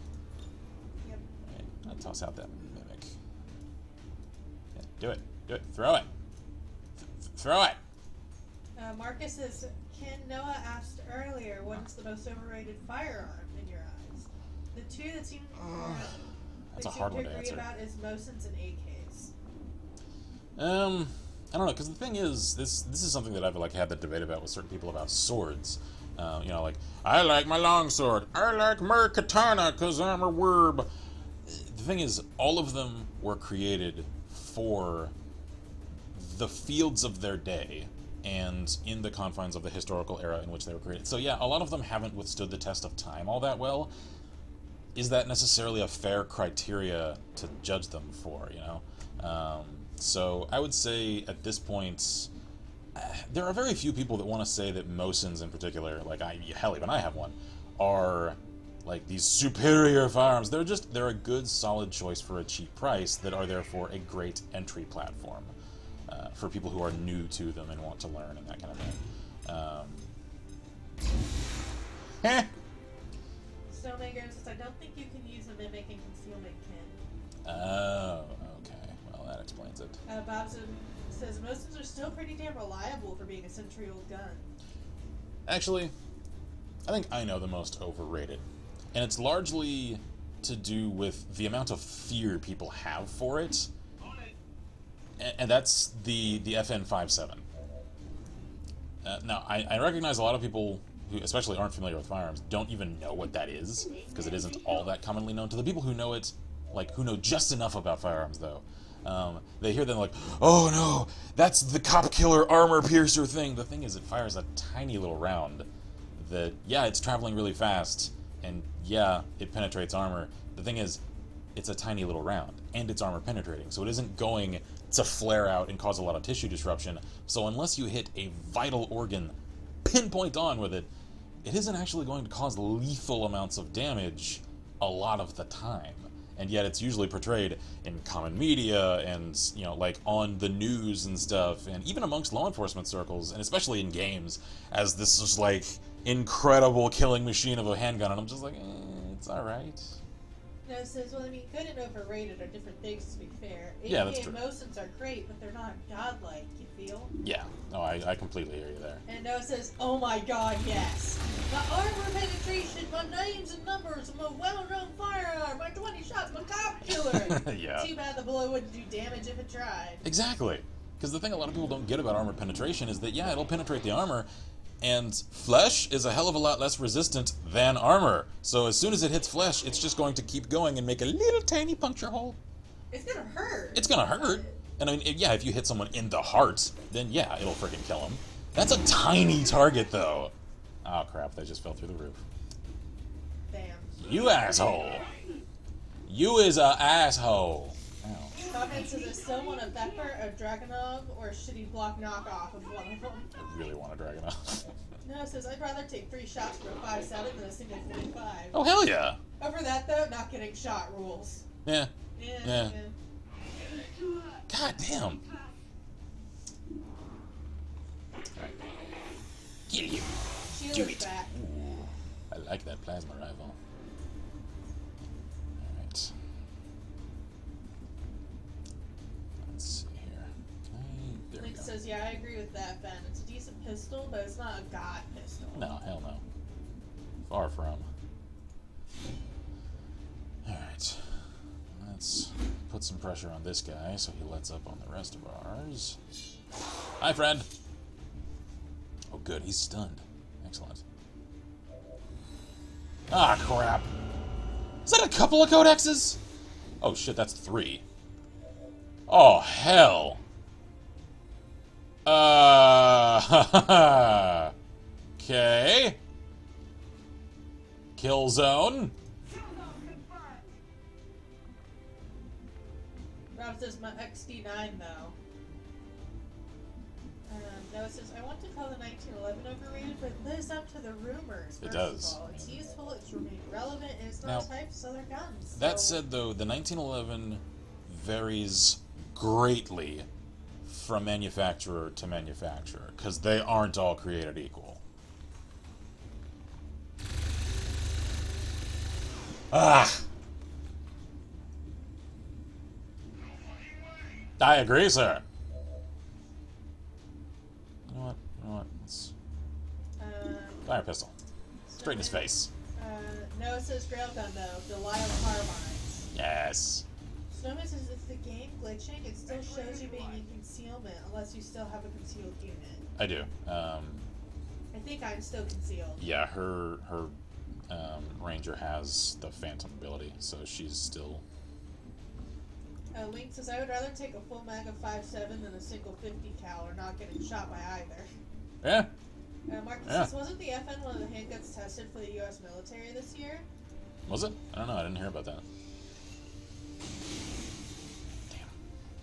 Yep. Right, I'll toss out that mimic. Yeah, do it, throw it, throw it. Marcus says, Ken Noah asked earlier, what's the most overrated firearm in your eyes? The two that seem That's a hard one to agree answer. about is Mosins and AKs. I don't know, because the thing is, this is something that I've like had that debate about with certain people about swords. You know, like, I like my longsword. I like my katana because I'm a werb. The thing is, all of them were created for the fields of their day and in the confines of the historical era in which they were created. So yeah, a lot of them haven't withstood the test of time all that well. Is that necessarily a fair criteria to judge them for, you know? So I would say at this point, there are very few people that want to say that Mosins in particular, like hell, even I have one, are like these superior firearms. They're a good, solid choice for a cheap price that are therefore a great entry platform for people who are new to them and want to learn and that kind of thing. Snowmaker says, I don't think you can use a mimic in concealment, Ken. Oh, okay. Well, that explains it. Bob says, Mosins are still pretty damn reliable for being a century-old gun. Actually, I think I know the most overrated. And it's largely to do with the amount of fear people have for it. And that's the FN57. Now, I recognize a lot of people who especially aren't familiar with firearms don't even know what that is, because it isn't all that commonly known. To the people who know it, like, who know just enough about firearms, though, they hear them like, oh no, that's the cop killer armor piercer thing. The thing is, it fires a tiny little round that, yeah, it's traveling really fast, and yeah, it penetrates armor. The thing is, it's a tiny little round, and it's armor penetrating, so it isn't going to flare out and cause a lot of tissue disruption. So unless you hit a vital organ pinpoint on with it, it isn't actually going to cause lethal amounts of damage a lot of the time. And yet it's usually portrayed in common media and, you know, like on the news and stuff, and even amongst law enforcement circles, and especially in games, as this is like incredible killing machine of a handgun, and I'm just like, it's alright. No, it says, well, I mean, good and overrated are different things, to be fair. Yeah, that's AK true. Mosins are great, but they're not godlike, you feel? Yeah, no, I completely hear you there. And Noah says, oh my god, yes. My armor penetration, my names and numbers, my well-known firearm, my 20 shots, my cop killer. Yeah. Too bad the bullet wouldn't do damage if it tried. Exactly. Because the thing a lot of people don't get about armor penetration is that, yeah, it'll penetrate the armor, and flesh is a hell of a lot less resistant than armor. So as soon as it hits flesh, it's just going to keep going and make a little tiny puncture hole. It's gonna hurt. It's gonna hurt. And I mean, yeah, if you hit someone in the heart, then yeah, it'll freaking kill them. That's a tiny target, though. Oh crap, that just fell through the roof. Damn. You asshole. You is a asshole. Ow. Comment says, I still want a Vepr, a Dragunov, or a shitty block knockoff of one of them. I really want to drag it off. No, it says, I'd rather take 3 shots for a 5.7 than a single 45. Oh, hell yeah. Over that, though, not getting shot rules. Yeah. Yeah. God damn. Alright. Get you. She Do looks it. back. Ooh, I I like that plasma rifle. Alright. Let's see here. Okay, there we Link go. says, yeah, I agree with that, Ben. It's a decent pistol, but it's not a god pistol. No, hell no. Far from. Alright. Let's put some pressure on this guy so he lets up on the rest of ours. Hi, friend! Oh, good. He's stunned. Excellent. Ah, crap. Is that a couple of codexes? Oh, shit, that's 3. Oh, hell. Okay. Kill zone. Rob says my XD9 though. Noah says I want to call the 1911 overrated, but it lives up to the rumors. It does. Of all. It's useful, it's remained relevant, and it's Now, not typed as other guns. That so- said, though, the 1911 varies greatly from manufacturer to manufacturer, because they aren't all created equal. Ah! I agree, sir. You know what? Let's fire a pistol. Straight in his face. Noah says Railgun though, Delisle carbines. Yes. Snowman says if the game glitching, it still shows you being in concealment unless you still have a concealed unit. I do. I think I'm still concealed. Yeah, her ranger has the phantom ability, so she's still. Link says I would rather take a full mag of 5.7 than a single 50 cal or not getting shot by either. Yeah. Marcus Yeah. says wasn't the FN one of the handguns tested for the U.S. military this year? Was it? I don't know. I didn't hear about that.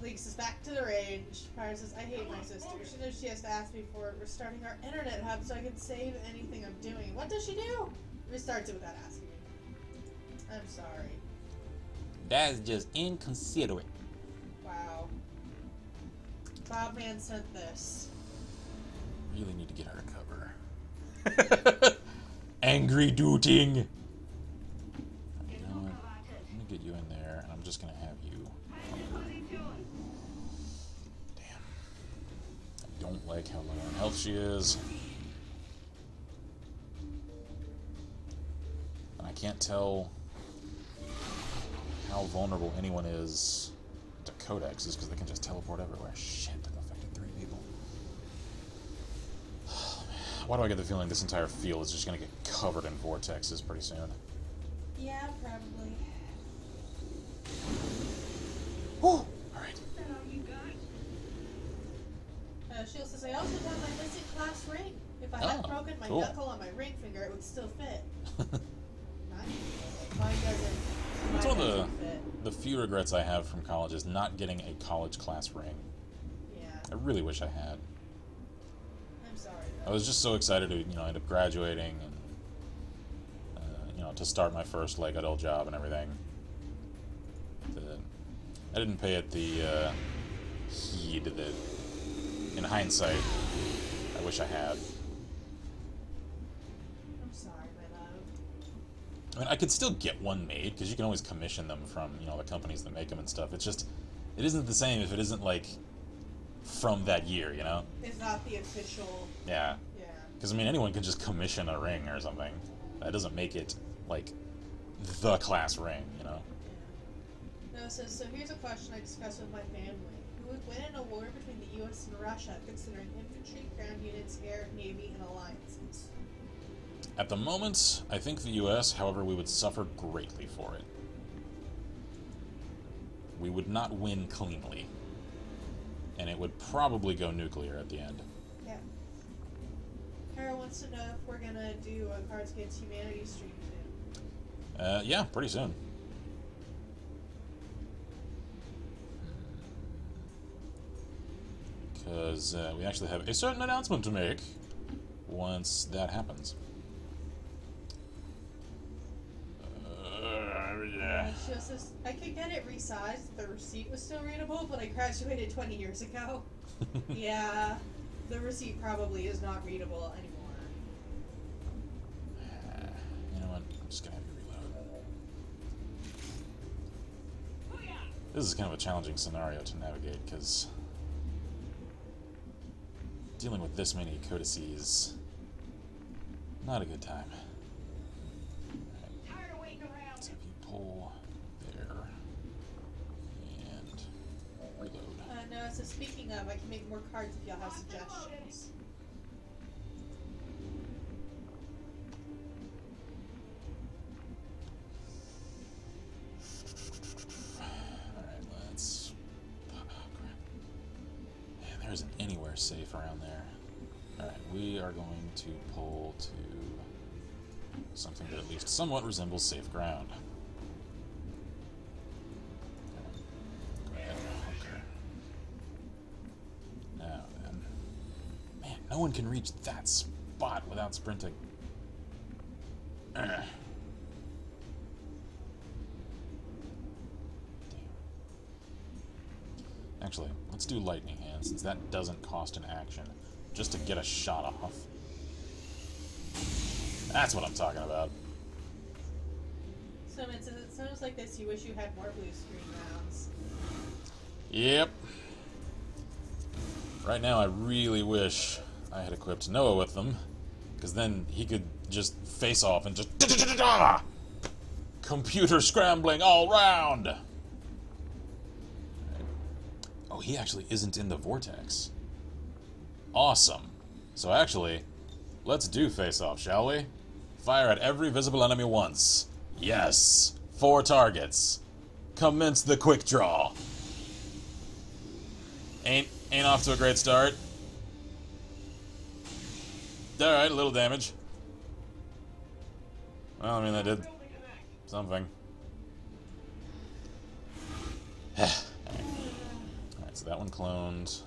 Link says back to the range. Fire says I hate my sister. She knows she has to ask me for restarting our internet hub so I can save anything I'm doing. What does she do? Restarts it without asking me. I'm sorry. That is just inconsiderate. Wow. Bobman sent this. Really need to get her to cover. Angry dooting. You know what? I'm gonna get you in there, and I'm just gonna have you. Damn. I don't like how low on health she is. And I can't tell how vulnerable anyone is to codexes because they can just teleport everywhere. Shit, that affected 3 people. Why do I get the feeling this entire field is just gonna get covered in vortexes pretty soon? Yeah, probably. Whew! Alright. Shield says I also got my missing class ring. If I had broken my cool. knuckle on my ring finger, it would still fit. Mine doesn't. That's one of doesn't fit. the few regrets I have from college is not getting a college class ring. Yeah. I really wish I had. I'm sorry. I was just so excited to, end up graduating and, to start my first adult job and everything. I didn't pay it the heed that, in hindsight, I wish I had. I'm sorry, my love. I mean, I could still get one made, because you can always commission them from, the companies that make them and stuff. It's just, it isn't the same if it isn't, from that year, It's not the official. Yeah. Yeah. Because, anyone can just commission a ring or something. That doesn't make it, the class ring, Yeah. No, so here's a question I discussed with my family. Who would win in a war between the U.S. and Russia, considering infantry, ground units, air, navy, and alliances? At the moment, I think the U.S., however, we would suffer greatly for it. We would not win cleanly. And it would probably go nuclear at the end. Yeah. Kara wants to know if we're gonna do a Cards Against Humanity stream soon. Yeah, pretty soon. Because we actually have a certain announcement to make once that happens. Yeah. She says, I could get it resized if the receipt was still readable, but I graduated 20 years ago. Yeah, the receipt probably is not readable anymore. This is kind of a challenging scenario to navigate, because dealing with this many codices, not a good time. Right. So if you pull there, and reload. No, so speaking of, I can make more cards if y'all have suggestions. There isn't anywhere safe around there. Alright, we are going to pull to something that at least somewhat resembles safe ground. Go ahead. Okay. Now then. Man, no one can reach that spot without sprinting. Damn. Actually, let's do Lightning Hand, since that doesn't cost an action, just to get a shot off. That's what I'm talking about. So it sounds like this. You wish you had more blue screen rounds. Yep. Right now, I really wish I had equipped Noah with them, because then he could just face off and just computer scrambling all round. Oh, he actually isn't in the vortex. Awesome. So actually, let's do face-off, shall we? Fire at every visible enemy once. Yes. 4 targets. Commence the quick draw. Ain't off to a great start. Alright, a little damage. Well, I mean, that did something. So that one cloned.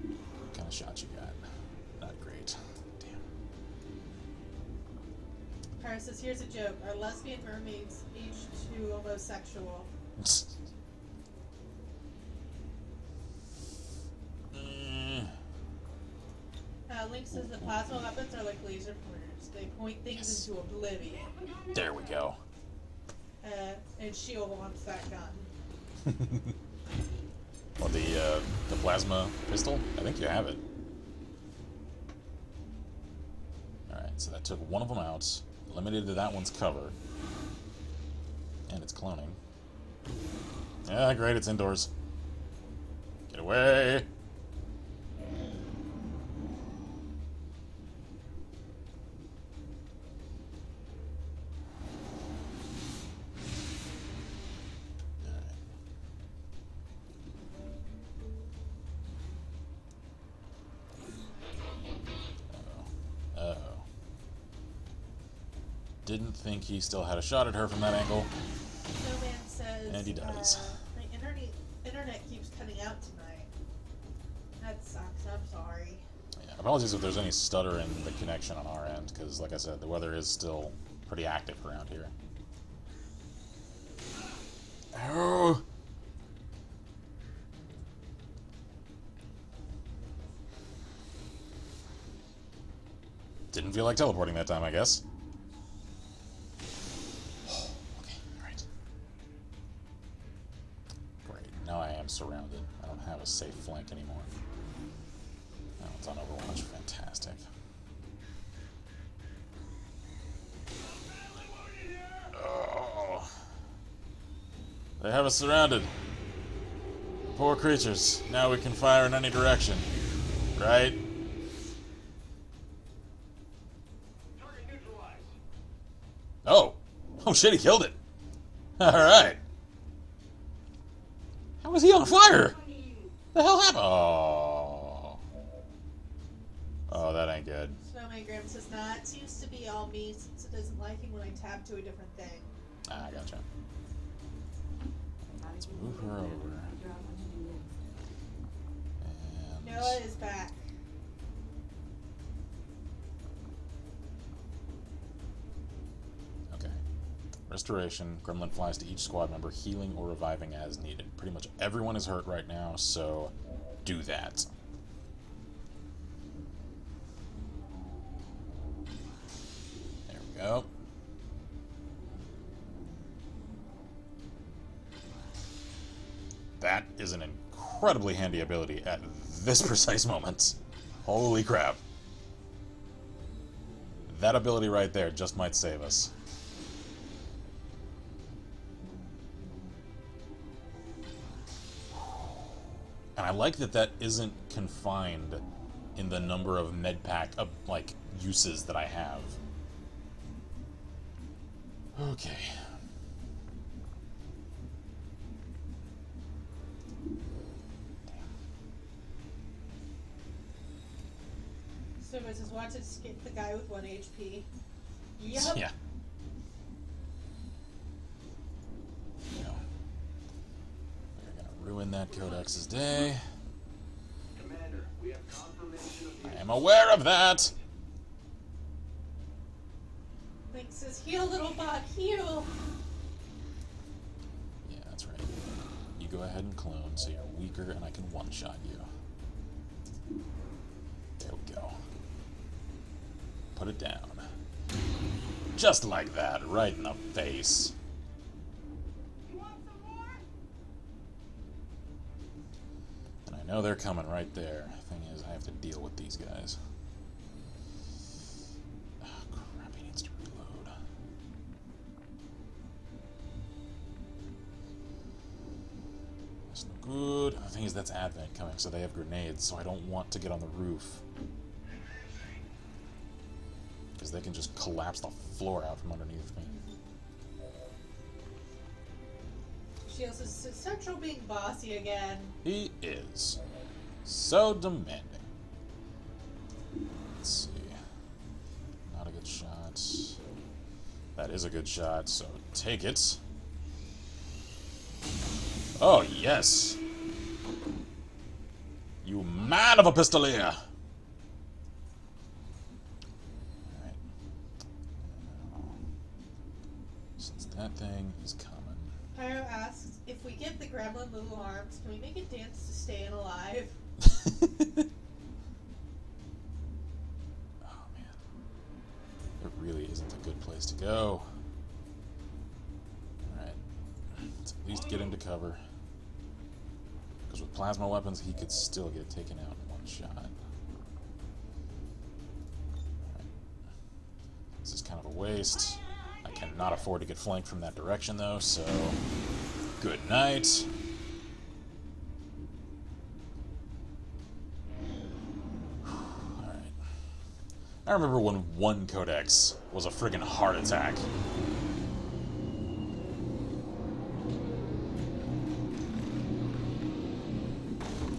What kind of shot you got? Not great. Damn. Paris says, here's a joke. Are lesbian mermaids H2 homosexual? Link says the plasma weapons are like laser pointers. They point things into oblivion. There we go. And Shield wants that gun. Well, the plasma pistol? I think you have it. Alright, so that took one of them out, eliminated that one's cover, and it's cloning. Yeah, great, it's indoors. Get away! Didn't think he still had a shot at her from that angle. No Man says, and he does. The internet keeps cutting out tonight. That sucks. I'm sorry. Yeah, apologies if there's any stutter in the connection on our end, because, like I said, the weather is still pretty active around here. Oh! Didn't feel like teleporting that time, I guess. Now I am surrounded. I don't have a safe flank anymore. Now it's on Overwatch. Fantastic. Oh. They have us surrounded. Poor creatures. Now we can fire in any direction. Right? Oh! Oh shit, he killed it! Alright. How was he on fire? The hell happened? Oh. Oh, that ain't good. Snowman Graham says, nah, it seems to be all me since it isn't liking when I tab to a different thing. Ah, I gotcha. Let's move her over. And Noah is back. okay. Restoration. Gremlin flies to each squad member, healing or reviving as needed. Pretty much everyone is hurt right now, so do that. There we go. that is an incredibly handy ability at this precise moment. Holy crap. That ability right there just might save us. And I like that that isn't confined in the number of medpack like uses that I have. Okay. So I just want to skip the guy with 1 HP. Yep. Yeah. We're gonna ruin that Codex's day. Commander, we have confirmation of the I am aware of that. Link says, heal, little bot, heal. Yeah, that's right. You go ahead and clone so you're weaker and I can one-shot you. There we go. Put it down. Just like that, right in the face. You want some more? And I know they're coming right there. Thing is, I have to deal with these guys. Oh, crap, he needs to reload. That's no good. The thing is, that's Advent coming, so they have grenades, so I don't want to get on the roof. Because they can just collapse the floor out from underneath me. She also says, Central being bossy again. He is. So demanding. Let's see. Not a good shot. That is a good shot, so take it. Oh, yes. You man of a pistolier. Alright. Since that thing is coming. Pyro asks, if we get the gremlin little arms, can we make it dance to staying alive? Oh, man. It really isn't a good place to go. Alright. Let's at least get him to cover. Because with plasma weapons, he could still get taken out in one shot. Alright. This is kind of a waste. I cannot afford to get flanked from that direction, though, so... Good night. Alright. I remember when one Codex was a friggin' heart attack.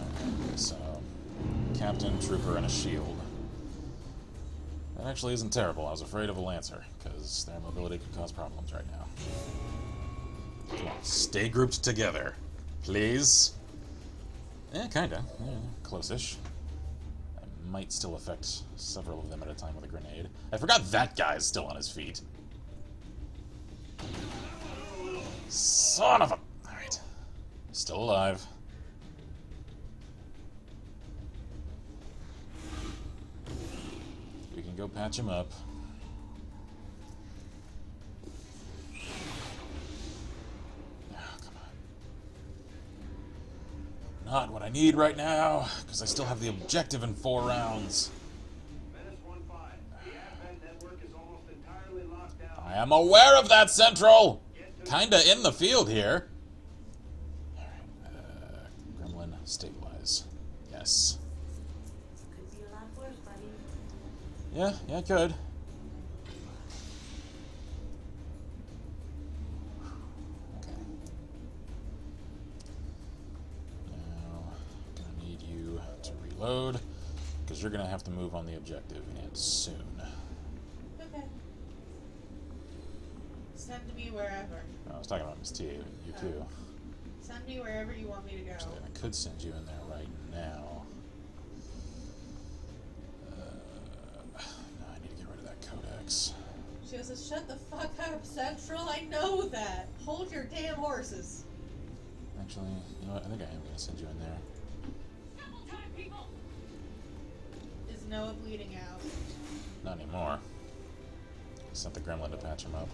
Okay, so... Captain, Trooper, and a shield. That actually isn't terrible. I was afraid of a Lancer, because their mobility could cause problems right now. Come on, stay grouped together, please. Kinda. Yeah, close-ish. I might still affect several of them at a time with a grenade. I forgot that guy's still on his feet. Son of a... Alright. Still alive. We can go patch him up. Not what I need right now, because I still have the objective in 4 rounds. Menace 1-5. The Advent network is almost entirely locked down. I am aware of that, Central! Kinda in the field here. Alright, Gremlin, stabilize. Yes. Could be a lot worse, buddy. Yeah, it could. Okay. Now, gonna need you to reload, because you're gonna have to move on the objective, and soon. Okay. Send me wherever. I was talking about Miss T, you too. Send me wherever you want me to go. Actually, I could send you in there right now. No, I need to get rid of that Codex. She says, shut the fuck up, Central. I know that. Hold your damn horses. Actually, you know what? I think I am going to send you in there. Double time, people! Is Noah bleeding out? Not anymore. I sent the Gremlin to patch him up.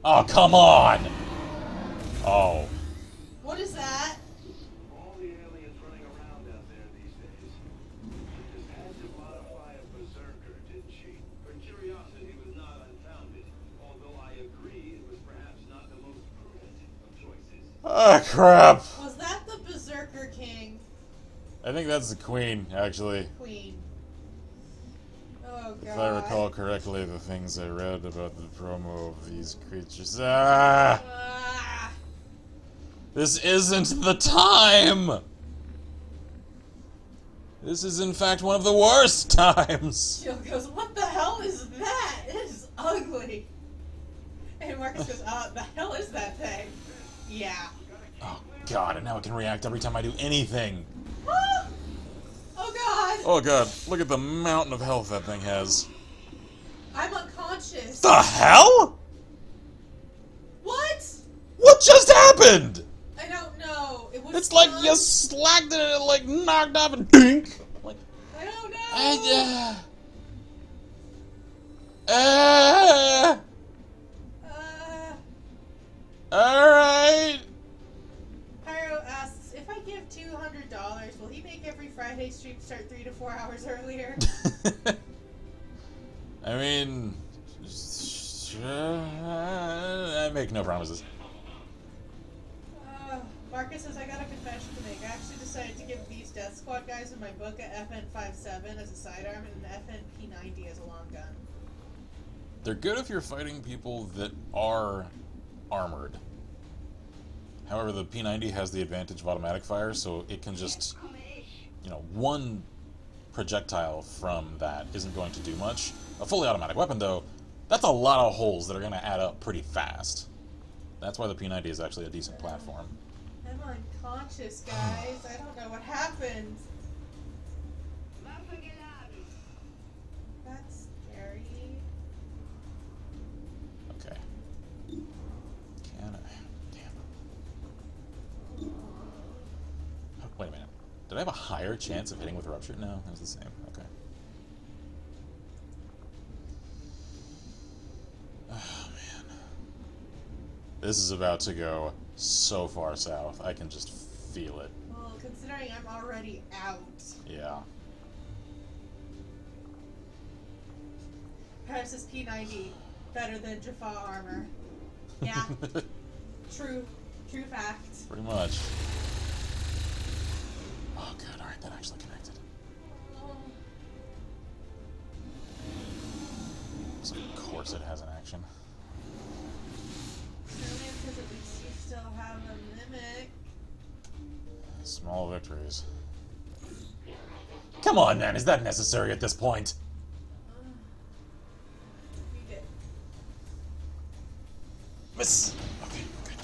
Oh, come on! Oh. What is that? Ah, crap! Was that the Berserker King? I think that's the queen, actually. Queen. Oh, God. If I recall correctly, the things I read about the promo of these creatures. Ah! Ah. This isn't the time! This is, in fact, one of the worst times! Jill goes, what the hell is that? It is ugly. And Marcus goes, the hell is that thing? Yeah. Oh, God, and now it can react every time I do anything. Oh, God. Oh, God, look at the mountain of health that thing has. I'm unconscious. The hell? What? What just happened? I don't know. It was It's like you slacked it and it, like, knocked off and dink. Like, I don't know. Alright. Pyro asks, if I give $200, will he make every Friday stream start 3 to 4 hours earlier? I mean, I make no promises. Marcus says, I got a confession to make. I actually decided to give these Death Squad guys in my book a FN-57 as a sidearm and an FN-P90 as a long gun. They're good if you're fighting people that are armored. However, the P90 has the advantage of automatic fire, so it can just, you know, one projectile from that isn't going to do much. A fully automatic weapon, though, that's a lot of holes that are going to add up pretty fast. That's why the P90 is actually a decent platform. I'm unconscious, guys. I don't know what happened. That's scary. Okay. Can I? Damn. Oh, wait a minute. Did I have a higher chance of hitting with Rupture? No, it was the same. Okay. Oh, man. This is about to go so far south. I can just feel it. Well, considering I'm already out. Yeah. Perhaps this P90 better than Jaffa armor. Yeah. True fact. Pretty much. Oh, good. Alright, that actually connected. So of course it has an action. Because at least you still have a mimic. Small victories. Come on, man. Is that necessary at this point? You did. Miss. Okay, good.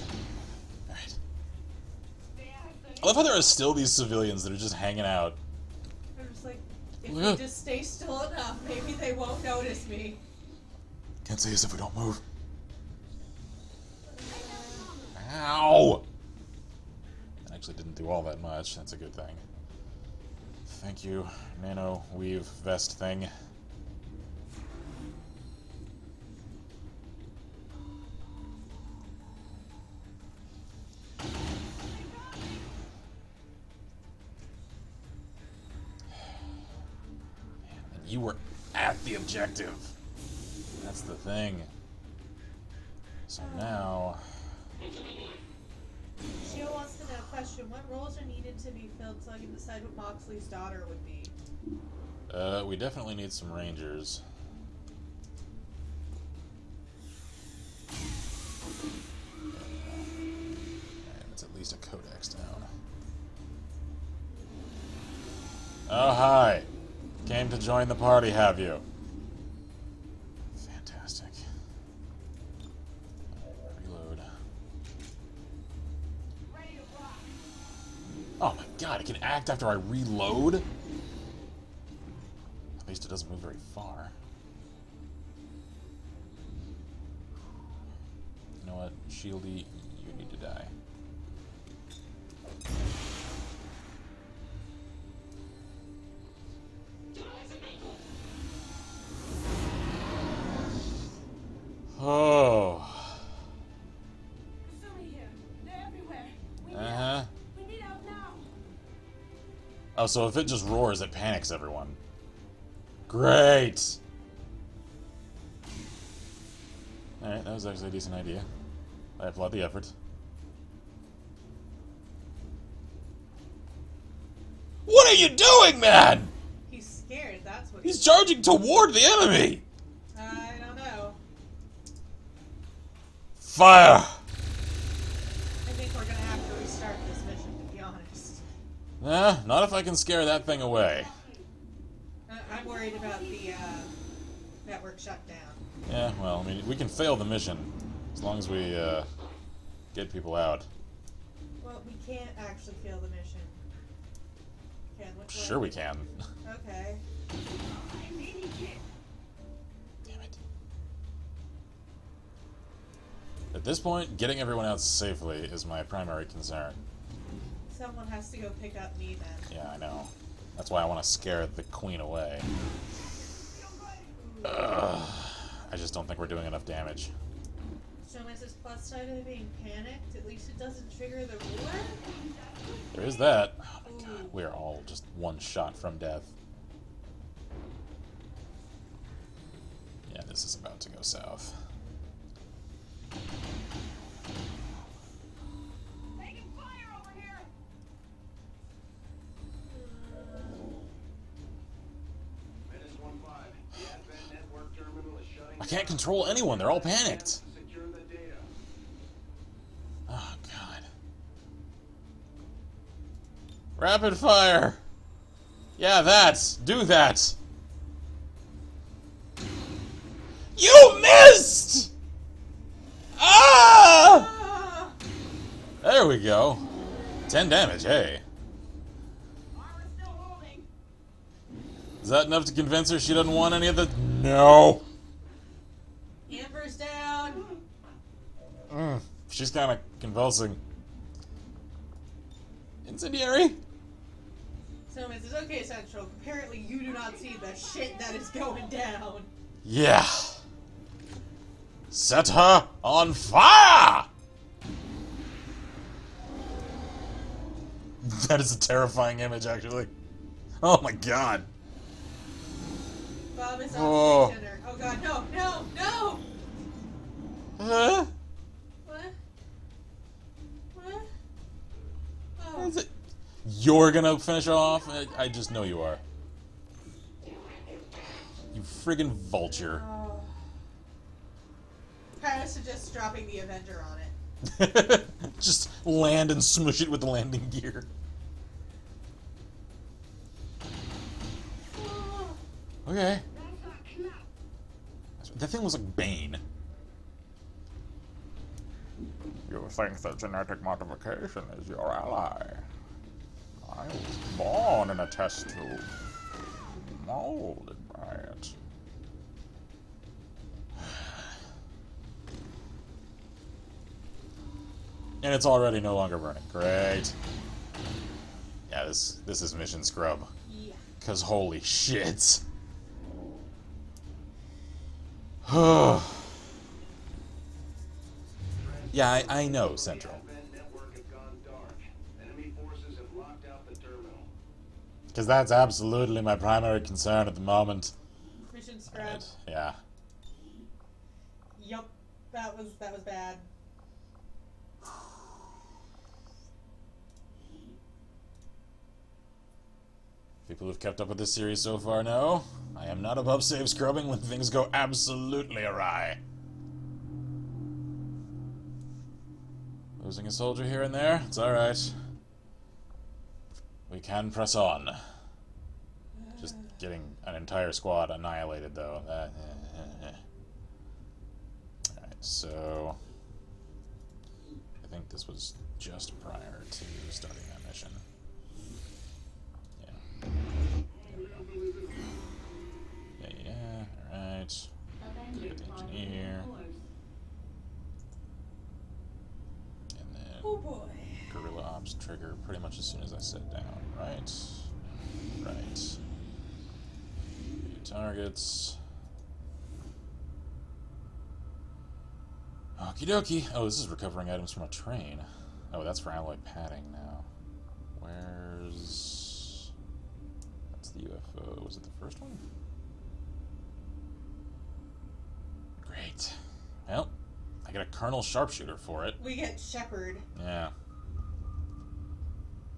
Alright. I love how there are still these civilians that are just hanging out. I'm just like, if we just stay still enough, maybe they won't notice me. Can't say as if we don't move. Ow! That actually didn't do all that much. That's a good thing. Thank you, nano weave vest thing. And you were at the objective. That's the thing. So now... Shio wants to know, question, what roles are needed to be filled so I can decide what Moxley's daughter would be? We definitely need some rangers. And it's at least a codex down. Oh, hi. Came to join the party, have you? Fantastic. Reload. Oh my god, it can act after I reload? At least it doesn't move very far. You know what? Shieldy, you need to die. Oh. Uh-huh. Oh, so if it just roars, it panics everyone. Great! Alright, that was actually a decent idea. I applaud the effort. What are you doing, man? He's scared, that's what He's charging toward the enemy! I don't know. Fire! I think we're gonna have to restart this mission, to be honest. Not if I can scare that thing away. I'm worried about the network shutdown. Yeah, well, I mean, we can fail the mission as long as we get people out. Well, we can't actually fail the mission. Can we? Sure we can. Okay. Damn it. At this point, getting everyone out safely is my primary concern. Someone has to go pick up me then. Yeah, I know. That's why I want to scare the queen away. I just don't think we're doing enough damage. So is this plus side of being panicked? At least it doesn't trigger the ruler? There is that. Oh my god, we are all just one shot from death. Yeah, this is about to go south. Taking fire over here. -15. The Advent network terminal is shutting. I can't control anyone, they're all panicked. Secure the data. Oh god. Rapid fire! Yeah, do that! You missed! Ah! Ah! There we go. 10 damage, hey. Armor's still holding. Is that enough to convince her she doesn't want any of the... No! Amber's down. She's kind of convulsing. Incendiary? So it's okay, Central. Apparently you do not see the shit that is going down. Yeah. Set her on fire! That is a terrifying image, actually. Oh my god. Bob is Oh. on dinner. Oh god, no, no, no! Huh? What? What? What Oh. is it? You're gonna finish her off? I just know you are. You friggin' vulture. Oh. Paris is just dropping the Avenger on it. Just land and smush it with the landing gear. Oh. Okay. That thing was like Bane. You think that genetic modification is your ally? I was born in a test tube, molded by it. And it's already no longer burning. Great. Yeah, this is mission scrub. Yeah. Cause holy shit. Yeah, I know, Central. Advent network has gone dark. Enemy forces have locked out the terminal. Because that's absolutely my primary concern at the moment. Mission scrub. Right, yeah. Yup. That was bad. People who've kept up with this series so far know I am not above save scrubbing when things go absolutely awry. Losing a soldier here and there, it's alright. We can press on. Just getting an entire squad annihilated, though. Alright, so... I think this was just prior to starting that mission. Yeah, alright. Get the engineer. And then Oh boy. guerrilla ops trigger pretty much as soon as I sit down, right? Right. New targets. Okie dokie. Oh, this is recovering items from a train. Oh, that's for alloy padding now. Where's... That's the UFO. Was it the first one? Great. Well, I get a Colonel Sharpshooter for it. We get Shepard. Yeah.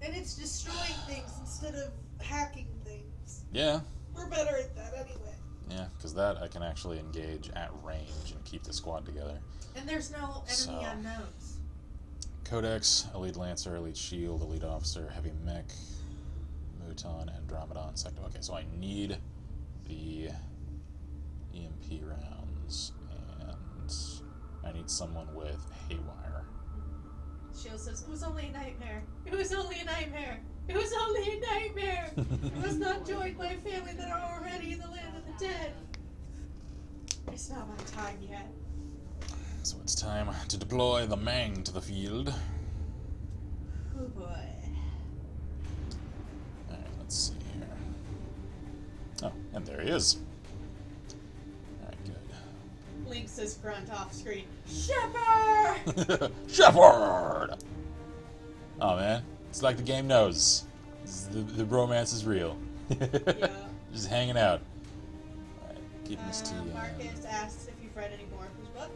Eh, And it's destroying things instead of hacking things. Yeah. We're better at that anyway. Yeah, because that I can actually engage at range and keep the squad together. And there's no enemy unknowns. Codex, Elite Lancer, Elite Shield, Elite Officer, Heavy Mech, Muton, Andromedon, Sector. Okay, so I need the EMP rounds, and I need someone with Haywire. Shield says, it was only a nightmare. It was only a nightmare. It was only a nightmare. I must not join my family that are already in the land of the dead. It's not my time yet. So it's time to deploy the Mang to the field. Oh boy. Alright, let's see here. Oh, and there he is. Alright, good. Link says grunt off screen. Shepard! Shepard! Oh man, it's like the game knows. The bromance is real. Yeah. Just hanging out. Alright, keeping this to Marcus asks if you've read any more of his book.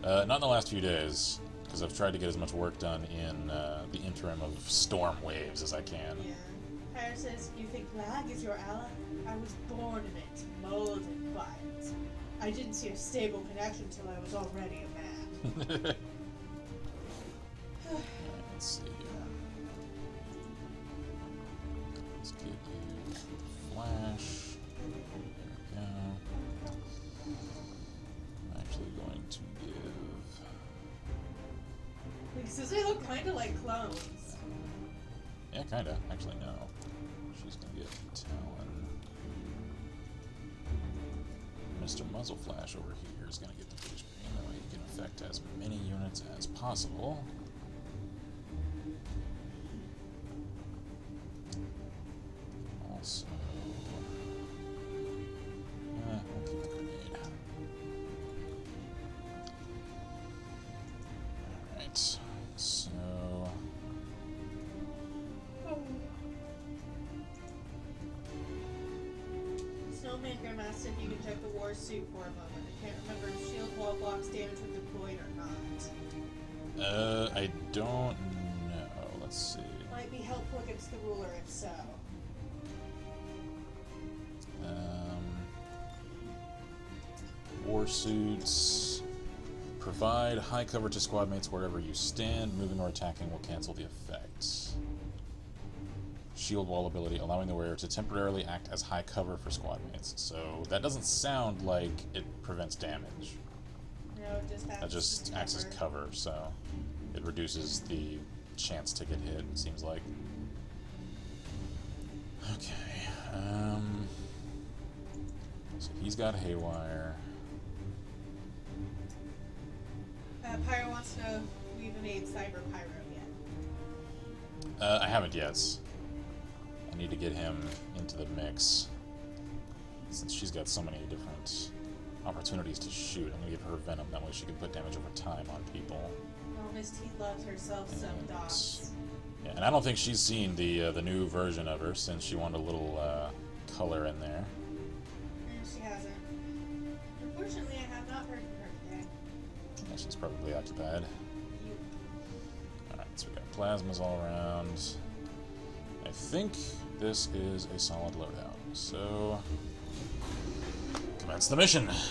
not in the last few days, because I've tried to get as much work done in the interim of storm waves as I can. Yeah. Hera says, you think lag is your ally? I was born in it, molded by it. I didn't see a stable connection till I was already a man. Alright, let's see here. Let's get you Flash. There we go. I'm actually going to give... He says they look kind of like clones. Yeah, kinda. Actually, no. She's gonna get Talon. Mr. Muzzleflash over here is gonna get the boost green. That way he can affect as many units as possible. Also... we'll keep the grenade. Alright, so... Snowmaker asked if you can check the war suit for a moment. I can't remember if shield wall blocks damage when deployed or not. I don't know. Let's see. Might be helpful against the ruler if so. War suits provide high cover to squad mates wherever you stand. Moving or attacking will cancel the effect. Shield wall ability, allowing the wearer to temporarily act as high cover for squad mates. So that doesn't sound like it prevents damage. No, it just acts That just acts as cover, so it reduces the chance to get hit, it seems like. Okay. So he's got Haywire. Pyro wants to know if we've made Cyber Pyro yet. I haven't yet. I need to get him into the mix. Since she's got so many different opportunities to shoot, I'm gonna give her Venom, that way she can put damage over time on people. Oh, Miss T loves herself some dogs. Yeah, and I don't think she's seen the new version of her, since she wanted a little color in there. And she hasn't. Unfortunately, I have not heard from her today. Yeah, she's probably occupied. Alright, so we got plasmas all around. I think this is a solid loadout. So, commence the mission. Sky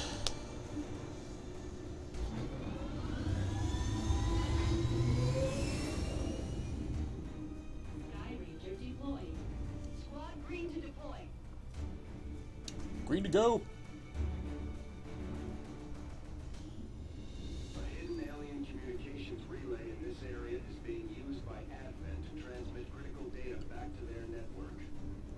Ranger deployed. Squad green to deploy. Green to go. A hidden alien communications relay in this area is being used by Advent to transmit critical data back to their network.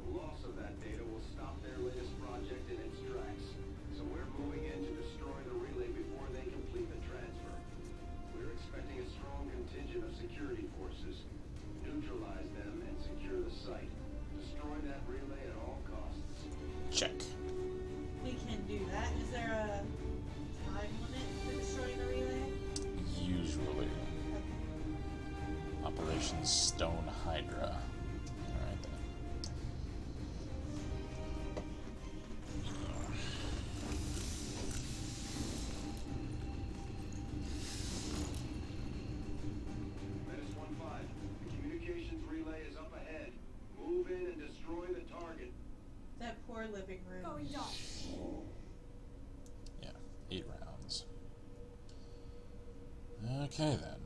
The loss of that data will stop their latest project in its tracks, so we're moving in to destroy the relay before they complete the transfer. We're expecting a strong contingent of security forces. Neutralize them and secure the site. Destroy that relay at all costs. Check. We can do that. Is there a time limit for destroying the relay? Usually. Okay. Operation Stone Hydra. Alright then. Menace 1-5. The communications relay is Okay then.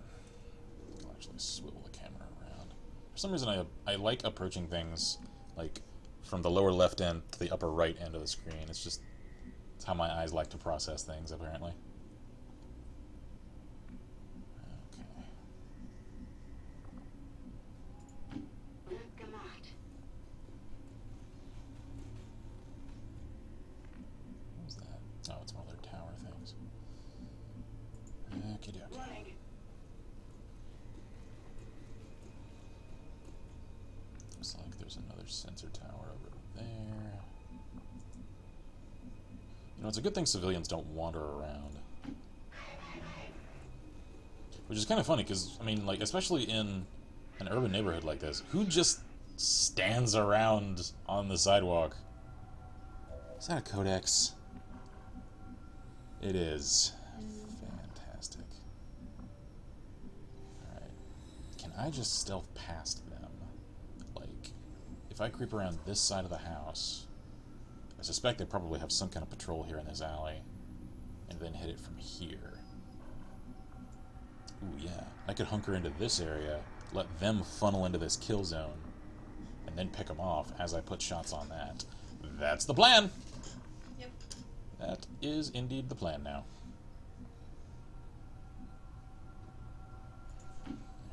I'll actually swivel the camera around. For some reason I like approaching things like from the lower left end to the upper right end of the screen. It's how my eyes like to process things, apparently. Okay. What was that? Oh, it's one of their tower things. Okie dokie. Looks like there's another sensor tower over there. You know, it's a good thing civilians don't wander around. Which is kind of funny, because, I mean, like, especially in an urban neighborhood like this, who just stands around on the sidewalk? Is that a codex? It is. Fantastic. Alright. Can I just stealth past them? Like, if I creep around this side of the house, I suspect they probably have some kind of patrol here in this alley, and then hit it from here. Ooh, yeah. I could hunker into this area, let them funnel into this kill zone, and then pick them off as I put shots on that. That's the plan! Yep. That is indeed the plan now.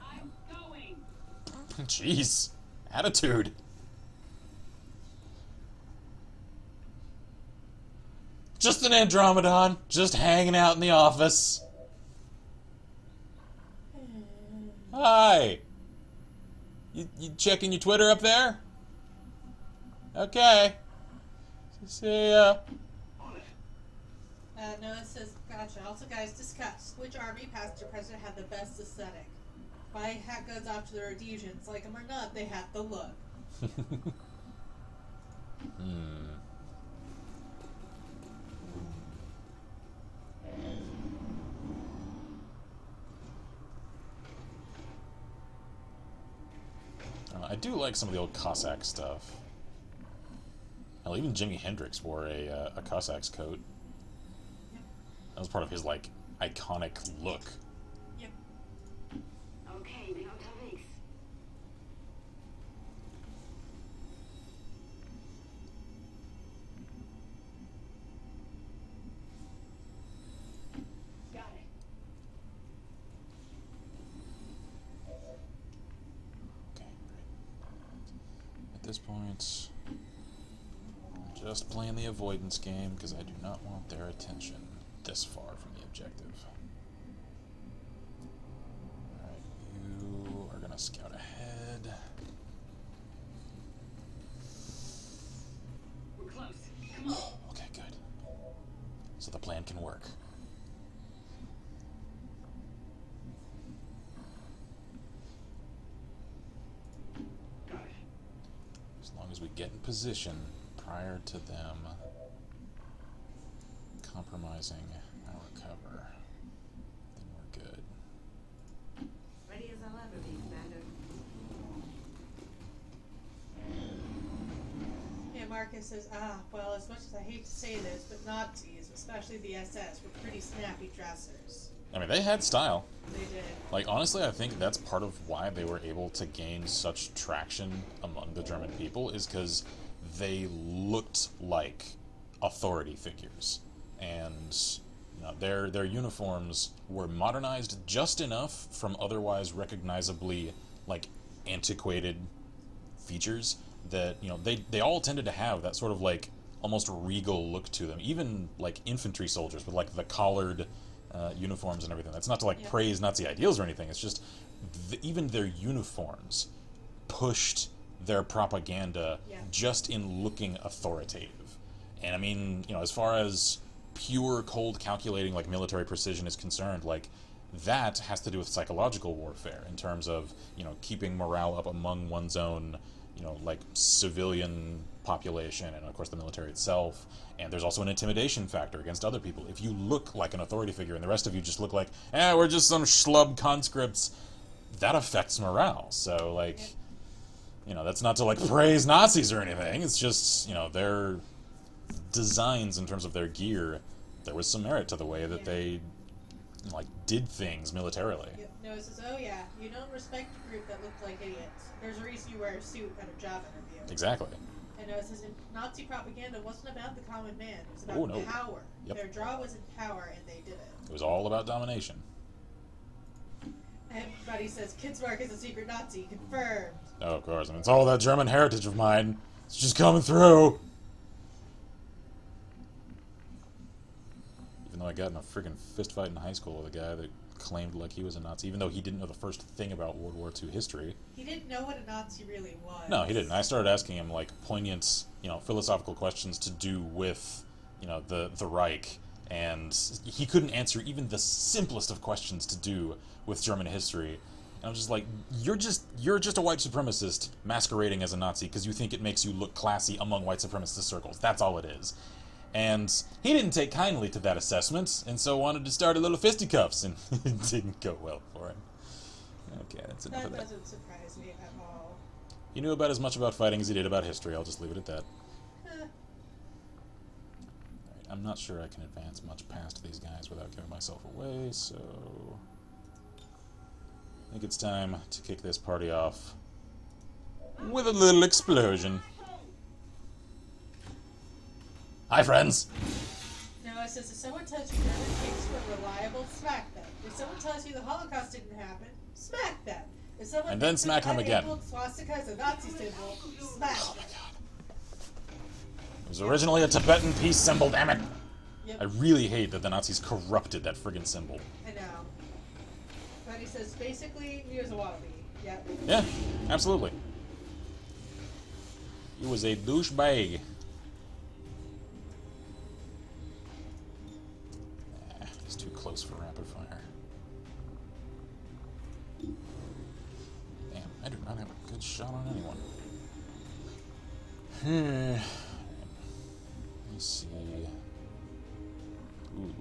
I'm going. Jeez. Attitude. Just an Andromedon, just hanging out in the office. Hi. You checking your Twitter up there? Okay. See ya. Noah says, gotcha. Also, guys, discuss which army passenger president had the best aesthetic. My hat goes off to the Rhodesians. Like them or not, they have the look. I do like some of the old Cossack stuff. Hell, even Jimi Hendrix wore a Cossack's coat. Yep. That was part of his, like, iconic look. Yep. Okay, wir unterwegs. Got it. Okay, great. At this point, I'm just playing the avoidance game because I do not want their attention this far from the objective. Alright, you are gonna scout ahead. We're close. Come on. Okay, good. So the plan can work. Got it. As long as we get in position prior to them compromising our cover, then we're good. Ready as I'll ever be, Commander. Yeah, Marcus says, well, as much as I hate to say this, but Nazis, especially the SS, were pretty snappy dressers. I mean, they had style. They did. Like, honestly, I think that's part of why they were able to gain such traction among the German people, is because they looked like authority figures. And you know, their uniforms were modernized just enough from otherwise recognizably, like, antiquated features that, you know, they all tended to have that sort of, like, almost regal look to them. Even, like, infantry soldiers with, like, the collared uniforms and everything. That's not to, like, praise Nazi ideals or anything. It's just even their uniforms pushed their propaganda just in looking authoritative. And I mean, you know, as far as pure, cold, calculating, like, military precision is concerned, like, that has to do with psychological warfare in terms of, you know, keeping morale up among one's own, you know, like, civilian population, and of course the military itself. And there's also an intimidation factor against other people. If you look like an authority figure and the rest of you just look like, we're just some schlub conscripts, that affects morale. So, like, you know, that's not to, like, praise Nazis or anything. It's just, you know, their designs in terms of their gear, there was some merit to the way that they like, did things militarily. No, it says, oh yeah, you don't respect a group that looked like idiots. There's a reason you wear a suit at a job interview. Exactly. And it says, Nazi propaganda wasn't about the common man. It was about power. Yep. Their draw was in power, and they did it. It was all about domination. Everybody says, Kidsmark is a secret Nazi. Confirmed. Oh, of course. I mean, it's all that German heritage of mine. It's just coming through. Even though I got in a freaking fist fight in high school with a guy that claimed like he was a Nazi, even though he didn't know the first thing about World War II history. He didn't know what a Nazi really was. No, he didn't. I started asking him like poignant, philosophical questions to do with, the Reich, and he couldn't answer even the simplest of questions to do with German history. And I'm just like, you're just a white supremacist masquerading as a Nazi because you think it makes you look classy among white supremacist circles. That's all it is. And he didn't take kindly to that assessment, and so wanted to start a little fisticuffs, and it didn't go well for him. Okay, that's enough of that. That doesn't surprise me at all. He knew about as much about fighting as he did about history. I'll just leave it at that. Alright, I'm not sure I can advance much past these guys without giving myself away, so I think it's time to kick this party off with a little explosion. Hi, friends! No, it says, if someone tells you German tanks were reliable, smack them. If someone tells you the Holocaust didn't happen, smack them. If someone And then smack them again. swastika is a Nazi symbol, smack Oh my them. god. It was originally a Tibetan peace symbol, damn it! Yep. I really hate that the Nazis corrupted that friggin' symbol. I know. But he says, basically, he was a wallaby. Yep. Yeah, absolutely. He was a douchebag. He's too close for rapid fire. Damn, I do not have a good shot on anyone. Let me see. Ooh.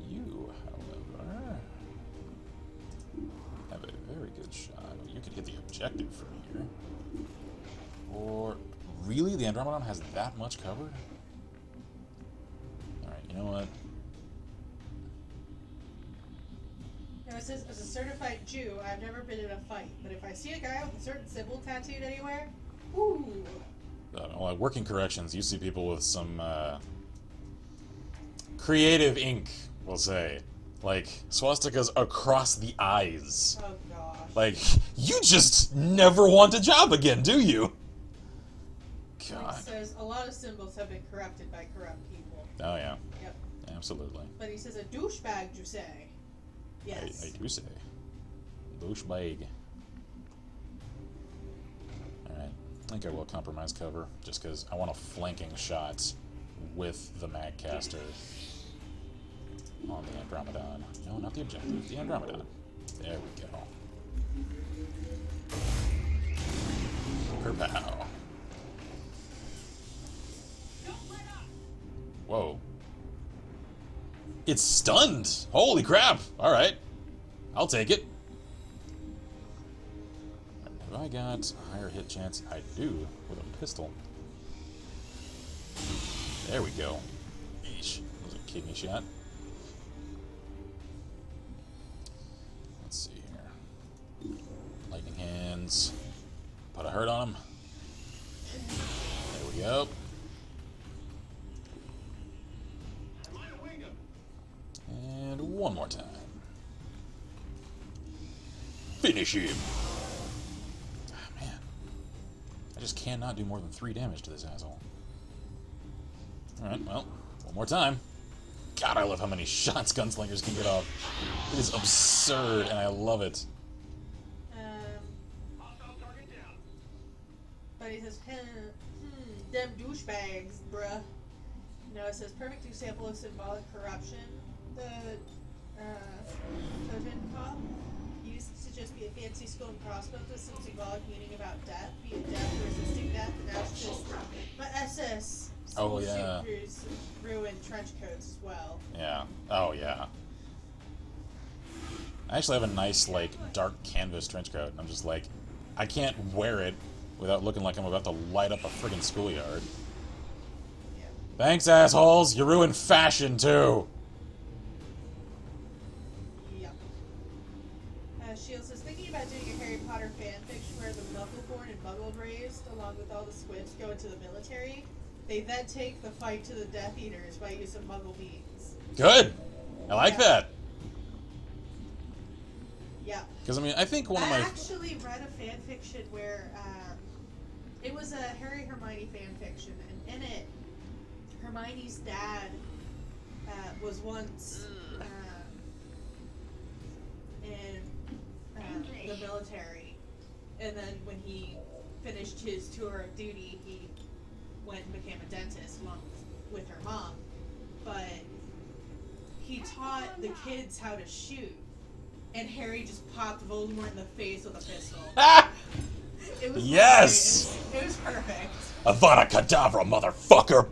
You, however, have a very good shot. You could hit the objective from here. Or, really? The Andromedon has that much cover? Alright, you know what? Now it says, as a certified Jew, I've never been in a fight, but if I see a guy with a certain symbol tattooed anywhere, ooh. Like working corrections, you see people with some creative ink, we'll say. Like, swastikas across the eyes. Oh gosh. Like, you just never want a job again, do you? God. It says, a lot of symbols have been corrupted by corrupt people. Oh, yeah. Yep. Absolutely. But he says, a douchebag, you say. Yes. I do say. Douchebag. Alright. I think I will compromise cover, just because I want a flanking shot with the Magcaster on the Andromedon. No, not the objective. The Andromedon. There we go. Kerpow. Whoa. It's stunned! Holy crap! Alright. I'll take it. Have I got a higher hit chance? I do, with a pistol. There we go. Eesh. That was a kidney shot. Let's see here. Lightning hands. Put a hurt on him. There we go. And one more time. Finish him. Ah, man. I just cannot do more than 3 damage to this asshole. Alright, well, one more time. God, I love how many shots gunslingers can get off. It is absurd, and I love it. But he says, them douchebags, bruh. No, it says, perfect example of symbolic corruption. The Totenkopf used to just be a fancy skull and crossbones with some symbolic meaning about death, be it death or resisting death, and now it's just my SS troopers ruined trench coats as well. Yeah. Oh, yeah. I actually have a nice, like, dark canvas trench coat. I'm just like, I can't wear it without looking like I'm about to light up a friggin' schoolyard. Yeah. Thanks, assholes! You ruined fashion, too! along with all the squids, go into the military. They then take the fight to the Death Eaters by use of Muggle beings. Good. I like that. Yeah. Because I mean, I think one of my. I actually read a fan fiction where it was a Harry Hermione fan fiction, and in it, Hermione's dad was once in the military, and then when he finished his tour of duty, he went and became a dentist along with her mom. But he taught the kids how to shoot, and Harry just popped Voldemort in the face with a pistol. It was Yes! It was perfect. Avada Kedavra, motherfucker!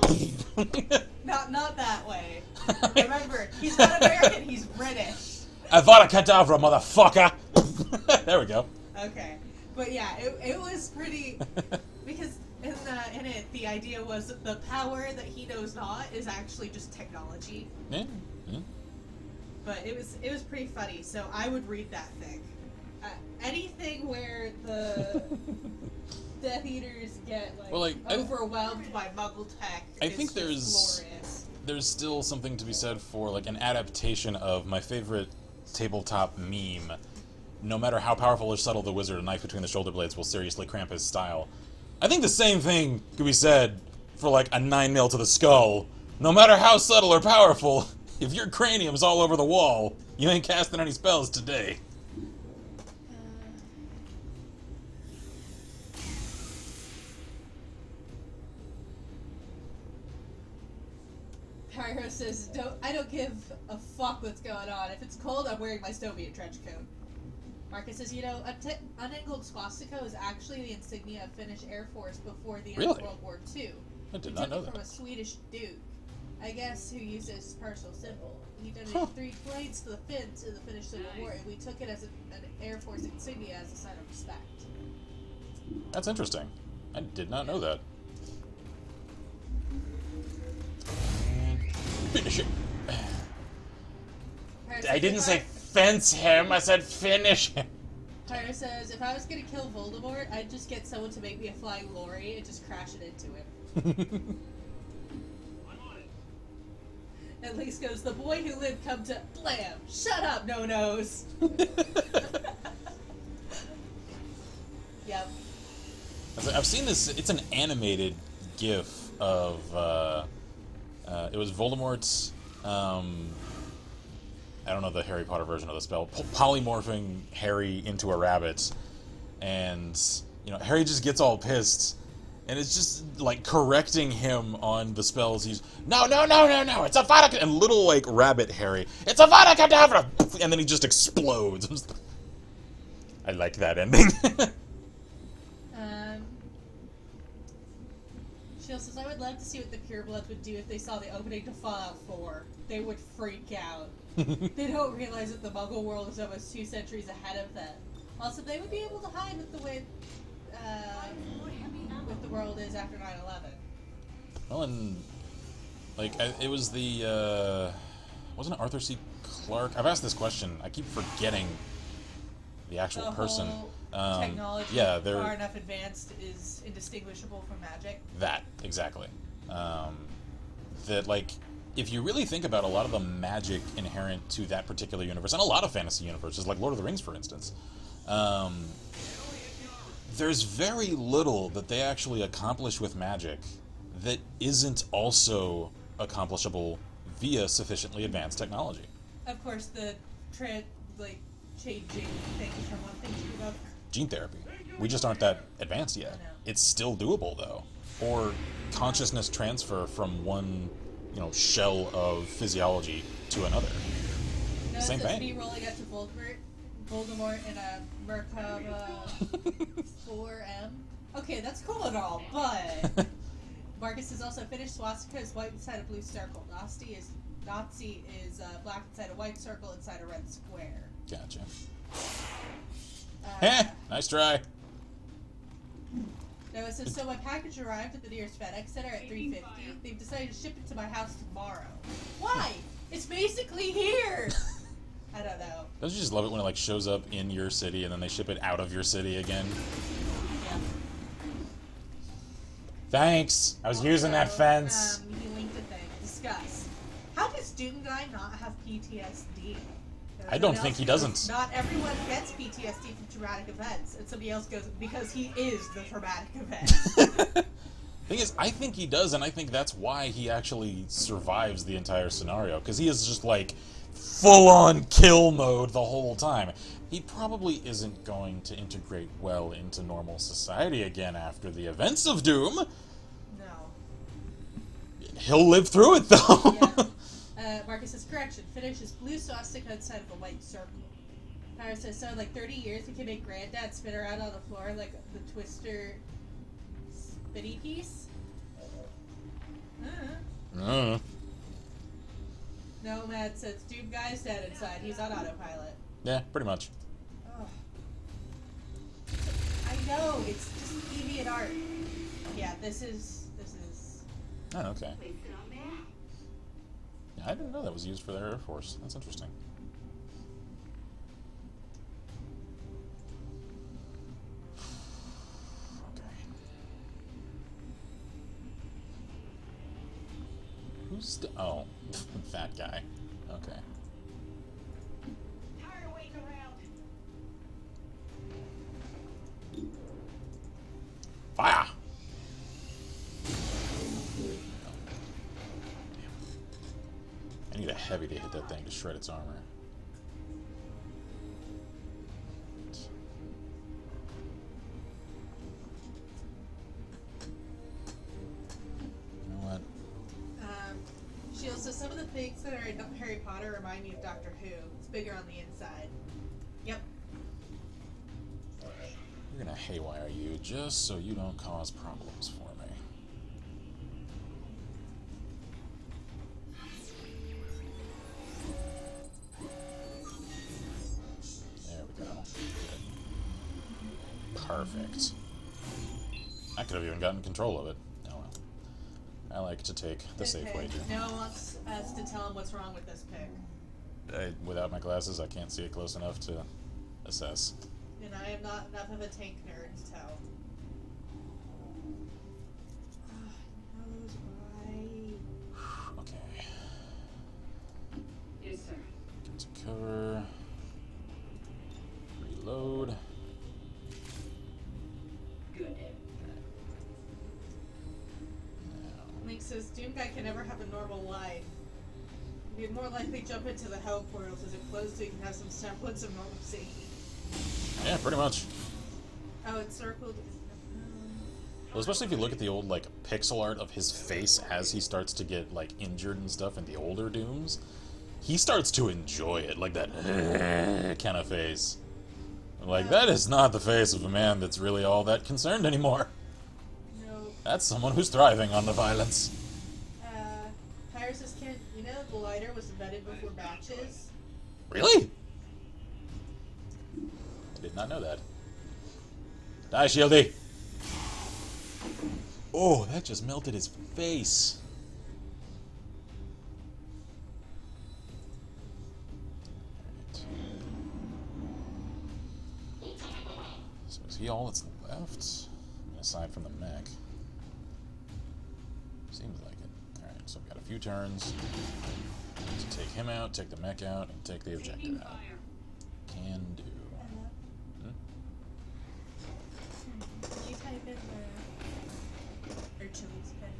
Not that way. Remember, he's not American, he's British. Avada Kedavra, motherfucker! There we go. Okay. But yeah, it was pretty... Because in it, the idea was that the power that he knows not is actually just technology. Yeah. Yeah. But it was pretty funny, so I would read that thing. Anything where the Death Eaters get overwhelmed by Muggle tech. I think there's still something to be said for like an adaptation of my favorite tabletop meme. No matter how powerful or subtle the wizard, a knife between the shoulder blades will seriously cramp his style. I think the same thing could be said for like a 9mm to the skull. No matter how subtle or powerful, if your cranium's all over the wall, you ain't casting any spells today. Pyro says, I don't give a fuck what's going on. If it's cold, I'm wearing my Soviet trench coat. Marcus says, unangled swastika was actually the insignia of Finnish Air Force before the end of World War II. I did not know that. From a Swedish duke, I guess, who used it as his personal symbol. He donated 3 planes to the Finns in the Finnish Civil War, and we took it as an Air Force insignia as a sign of respect. That's interesting. I did not know that. Finish it. I didn't say fence him, I said finish him. Tyler says, if I was gonna kill Voldemort, I'd just get someone to make me a flying lorry and just crash it into him. At least goes, the boy who lived come to blam. Shut up, no-nos. Yep. I've seen this, it's an animated GIF of, it was Voldemort's, I don't know the Harry Potter version of the spell, polymorphing Harry into a rabbit, and, Harry just gets all pissed, and it's just, like, correcting him on the spells he's, no, it's Avada Kedavra, and little, like, rabbit Harry, it's Avada Kedavra, and then he just explodes. I like that ending. Shield says, I would love to see what the Purebloods would do if they saw the opening to Fallout 4. They would freak out. They don't realize that the Muggle world is almost 2 centuries ahead of them. Also, they would be able to hide with the way what the world is after 9/11. Well, and it was the wasn't it Arthur C. Clarke? I've asked this question. I keep forgetting the actual person. Technology far enough advanced is indistinguishable from magic. That exactly. That if you really think about a lot of the magic inherent to that particular universe, and a lot of fantasy universes, like Lord of the Rings, for instance, there's very little that they actually accomplish with magic that isn't also accomplishable via sufficiently advanced technology. Of course, the changing things from one thing to another. Gene therapy. We just aren't that advanced yet. It's still doable, though. Or consciousness transfer from one, shell of physiology to another. Same thing. Me rolling up to Voldemort in a Merkaba 4M. Okay, that's cool and all, but Marcus is also finished. Swastika is white inside a blue circle. Nazi is black inside a white circle inside a red square. Gotcha. Nice try. No, it says, so my package arrived at the nearest FedEx Center at 3:50. They've decided to ship it to my house tomorrow. Why? It's basically here! I don't know. Don't you just love it when it shows up in your city and then they ship it out of your city again? Yeah. Thanks. I was using that fence. He linked a thing. Discuss. How does Doom Guy not have PTSD? I don't think he doesn't. Not everyone gets PTSD from traumatic events, and somebody else goes because he is the traumatic event. Thing is, I think he does, and I think that's why he actually survives the entire scenario, because he is just like full-on kill mode the whole time. He probably isn't going to integrate well into normal society again after the events of Doom. No. He'll live through it, though. Yeah. Marcus says, correction, finish is blue swastika outside of a white circle. Tyra says, so in like 30 years we can make Granddad spin around on the floor like the Twister spitty piece? Nomad says, Doom Guy's dead inside. He's on autopilot. Yeah, pretty much. Oh. I know, it's just deviant art. Yeah, this is... Oh, okay. Yeah, I didn't know that was used for their Air Force. That's interesting. Okay. Who's the... Oh, that guy. Okay. Tired of waiting around. Fire! I need a heavy to hit that thing to shred its armor. You know what? Shield says, some of the things that are in Harry Potter remind me of Doctor Who. It's bigger on the inside. Yep. You're gonna haywire you just so you don't cause problems for me. Perfect. I could have even gotten control of it. Oh well. I like to take the safe way here. No one wants us to tell him what's wrong with this pick. Without my glasses, I can't see it close enough to assess. And I am not enough of a tank nerd to tell. Okay. Yes, sir. Get to cover. Reload. Good. Link says, Doom Guy can never have a normal life. He'd more likely jump into the hell portals as it closed so he can have some semblance of normalcy. Yeah, pretty much. Oh, it's circled. Well, especially if you look at the old, like, pixel art of his face as he starts to get, like, injured and stuff in the older Dooms, he starts to enjoy it, like that kind of face. Like, that is not the face of a man that's really all that concerned anymore. No. That's someone who's thriving on the violence. Tyra says, Kent, you know the lighter was invented before matches? Really? I did not know that. Die, Shieldy! Oh, that just melted his face. So is he all that's left? Aside from the mech. Seems like it. Alright, so we've got a few turns to take him out, take the mech out, and take the objective out. Can do. Can you type in the Chili's pin?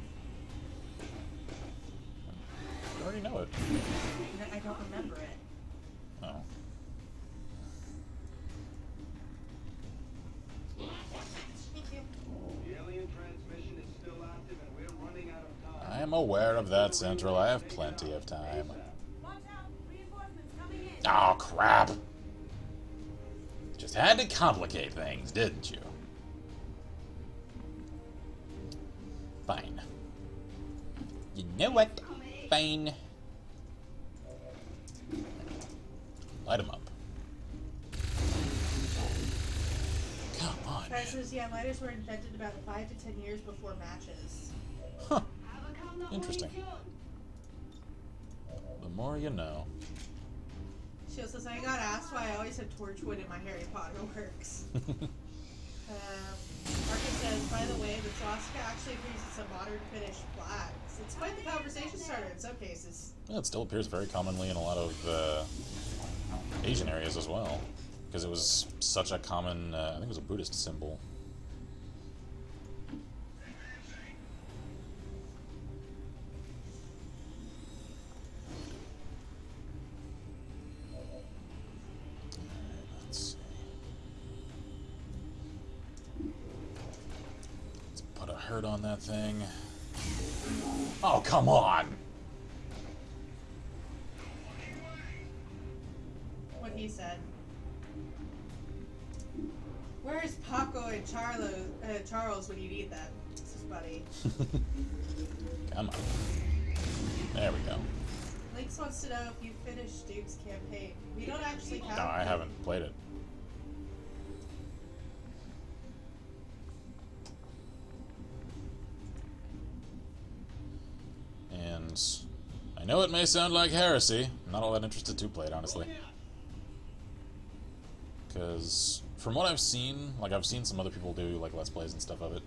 You already know it. I don't remember it. Oh. Thank you. The alien transmission is still active and we're running out of time. I am aware of that, Central. I have plenty of time. Watch out! Reinforcements coming in! Oh, crap. Just had to complicate things, didn't you? Fine. You know what? Fine. Light him up. Come on, Tyra man. says, yeah, lighters were invented about 5 to 10 years before matches. Huh. Interesting. The more you know. She also says, I got asked why I always have Torchwood in my Harry Potter works. Marcus says, says, by the way, the swastika actually appears in some modern Finnish flags. It's quite the conversation starter in some cases. Yeah, it still appears very commonly in a lot of Asian areas as well, because it was such a common, I think it was a Buddhist symbol. Hurt on that thing. Oh, come on! What he said. Where's Paco and Charles when you need them? This is buddy. Come on. There we go. Links wants to know if you finished Duke's campaign. We don't actually have No, I haven't played it. And I know it may sound like heresy. I'm not all that interested to play it, honestly. Because from what I've seen, like I've seen some other people do like Let's Plays and stuff of it,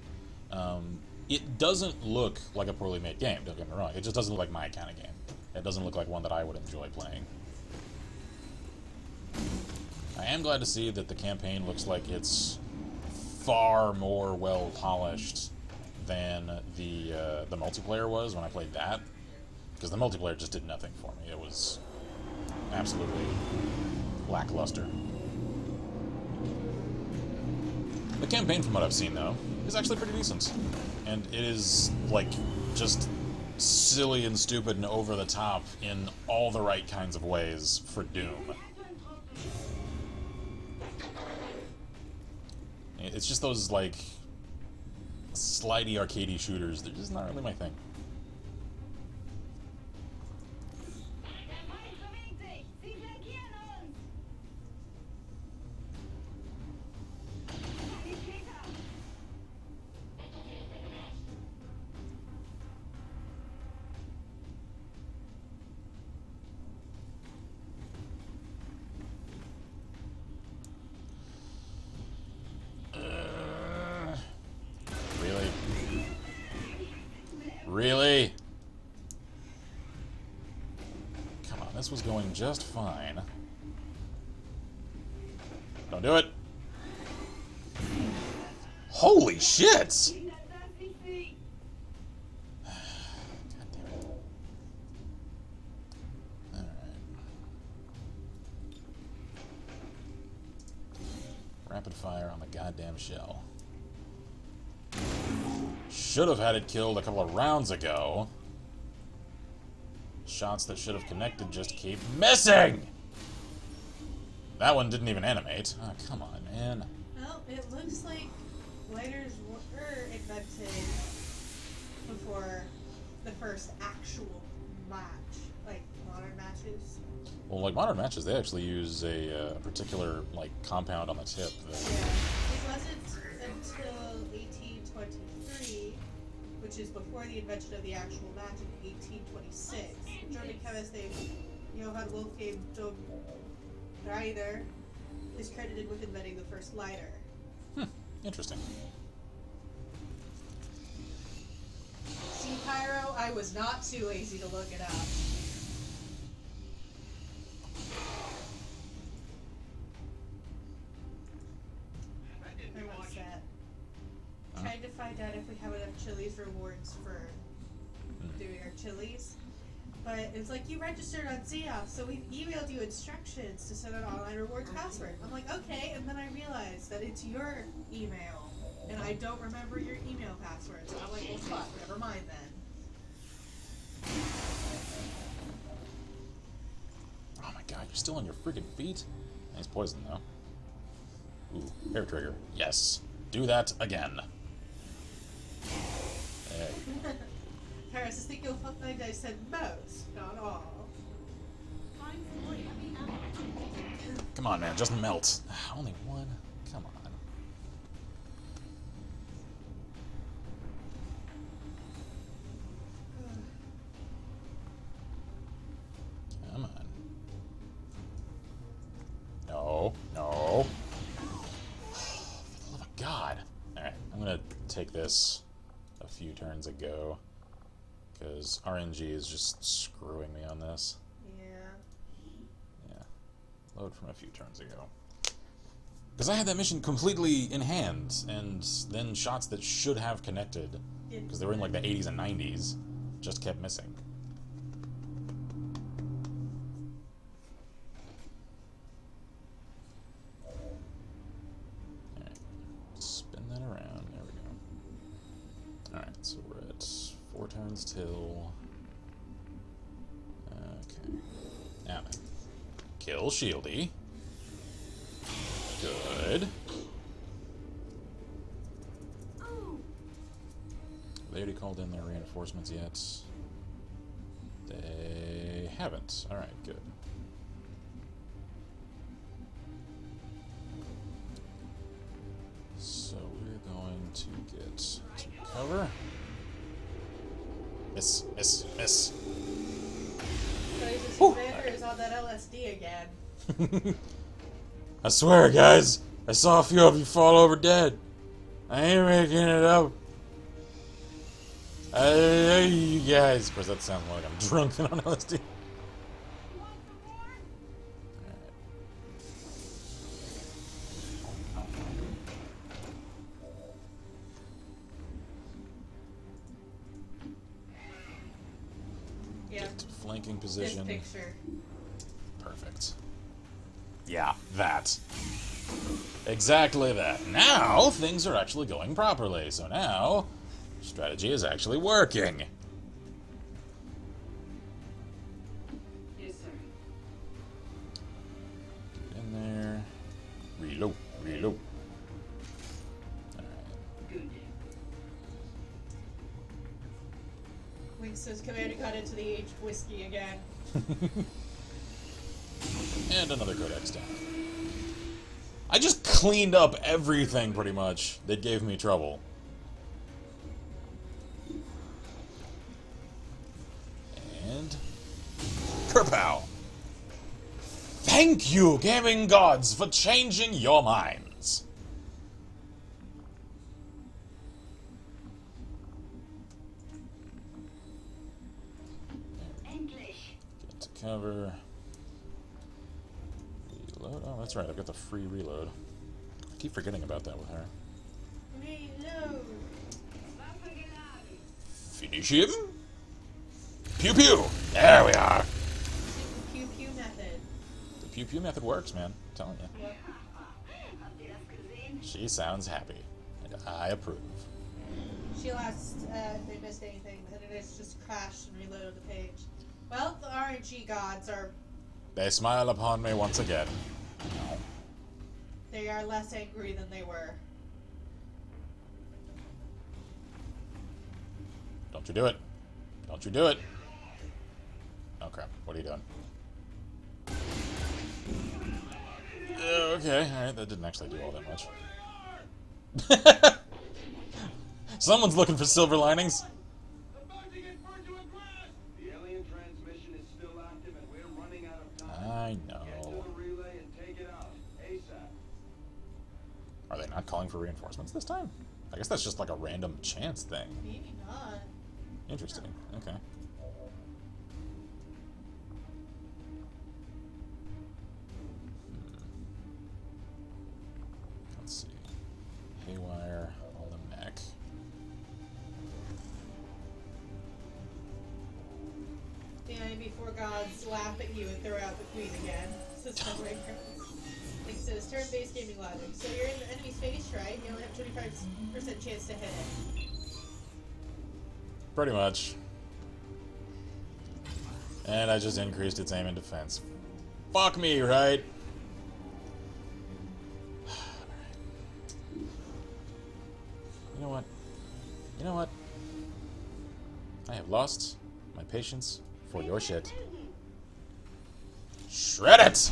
it doesn't look like a poorly made game, don't get me wrong. It just doesn't look like my kind of game. It doesn't look like one that I would enjoy playing. I am glad to see that the campaign looks like it's far more well polished than the multiplayer was when I played that, because the multiplayer just did nothing for me. It was absolutely lackluster. The campaign, from what I've seen, though, is actually pretty decent, and it is like just silly and stupid and over the top in all the right kinds of ways for Doom. It's just those like slidey arcadey shooters. They're just not really my thing. Really? Come on, this was going just fine. Don't do it. Holy shit! God damn it. Alright. Rapid fire on the goddamn shell. Should have had it killed a couple of rounds ago. Shots that should have connected just keep missing! That one didn't even animate. Oh, come on, man. Well, it looks like lighters were invented before the first actual match, like modern matches. Well, like modern matches, they actually use a particular like compound on the tip. That... Yeah, it wasn't until 1823, which is before the invention of the actual match in 1826. German chemist named Johann Wolfgang Reiner is credited with inventing the first lighter. Interesting. See, Pyro, I was not too lazy to look it up. Everyone's sad. Trying to find out if we have enough Chili's rewards for doing our Chili's. But it's like, you registered on Zia, so we've emailed you instructions to set an online rewards password. I'm like, okay, and then I realized that it's your email, and I don't remember your email password, so I'm like, well, fuck, never mind then. Oh my god, you're still on your freaking feet? Nice poison, though. Ooh, hair trigger. Yes. Do that again. There you go. Paris, I think you'll find I said most, not all. Come on, man, just melt. Only one? Come on. Come on. No, no. For the love of God. Alright, I'm gonna take this a few turns ago, because RNG is just screwing me on this. Yeah. Load from a few turns ago. Because I had that mission completely in hand, and then shots that should have connected, because they were in like the 80s and 90s, just kept missing. Alright, spin that around, there we go. Alright, so we're at 4 turns till... Okay. Now then. Kill Shieldy. Good. They already called in their reinforcements yet? They haven't. Alright, good. So we're going to get to cover. Miss, miss, miss. So Commander is on that LSD again. I swear, guys, I saw a few of you fall over dead. I ain't making it up. You guys. Of course, that sounds more like I'm drunk than on LSD. Yeah. Get to flanking position. This picture. Perfect. Yeah, that. Exactly that. Now, things are actually going properly. So now, strategy is actually working. Yes, sir. Get in there. Reload. Reload. Alright. Good. Wink says Commander got into the aged whiskey again. And another codex down. I just cleaned up everything, pretty much, that gave me trouble. And... Kerpow! Thank you, gaming gods, for changing your minds! English. Get to cover. Reload. Oh, that's right, I've got the free reload. I keep forgetting about that with her. Reload. Finish him? Pew pew! There we are! Pew pew method. The pew pew method works, man. I'm telling you. Yep. She sounds happy. And I approve. She'll ask if they missed anything, and it is just crashed and reloaded the page. Well, the RNG gods are... They smile upon me once again. They are less angry than they were. Don't you do it. Don't you do it. Oh crap, what are you doing? Okay, alright, that didn't actually do all that much. Someone's looking for silver linings. The alien transmission is still active and we're running out of time. I Get to know. the relay and take it out. ASAP. Are they not calling for reinforcements this time? I guess that's just like a random chance thing. Maybe not. Interesting. Okay. Let's see. Haywire on the mech. The before gods laugh at you and throw out the queen again. Says Like says, turn-based gaming logic. So you're in the enemy's face, right? You only have 25% chance to hit it. Pretty much. And I just increased its aim and defense. Fuck me, right? You know what? You know what? I have lost my patience for your shit. Shred it!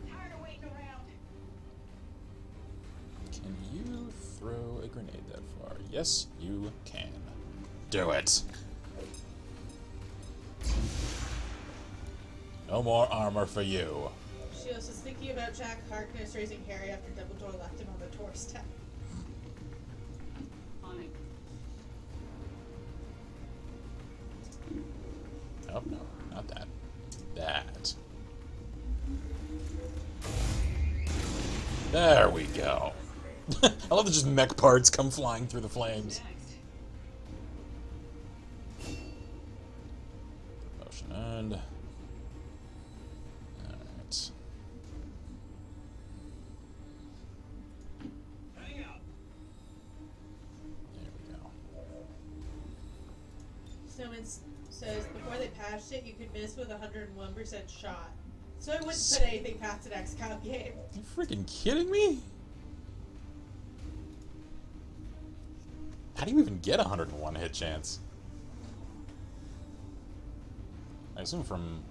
Tired of waiting around. Can you throw a grenade that far? Yes, you can. Do it. No more armor for you. She was just thinking about Jack Harkness raising Harry after Dumbledore left him on the tour step. On it. Oh, no, not that. That. There we go. I love that just mech parts come flying through the flames. Motion earned. Alright. Hang out. There we go. Snowman says before they patched it, you could miss with 101% shot. So I wouldn't put anything past an XCOM game. You freaking kidding me? How do you even get 101 hit chance? I assume from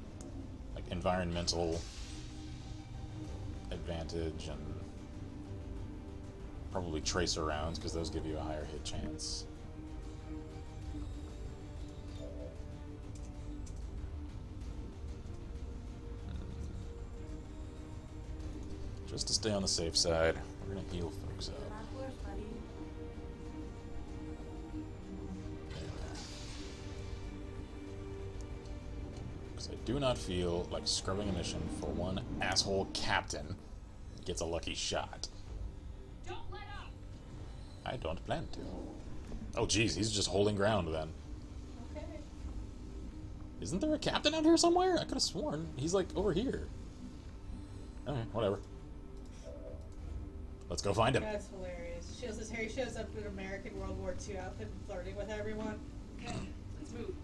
like environmental advantage and probably tracer rounds because those give you a higher hit chance. Just to stay on the safe side, we're gonna heal folks up. Because I do not feel like scrubbing a mission for one asshole captain who gets a lucky shot. Don't let up. I don't plan to. Oh geez, he's just holding ground then. Okay. Isn't there a captain out here somewhere? I could have sworn he's like over here. Okay, whatever. Let's go find him. That's hilarious. She says Harry shows up in an American World War II outfit and flirting with everyone. Okay, let's move.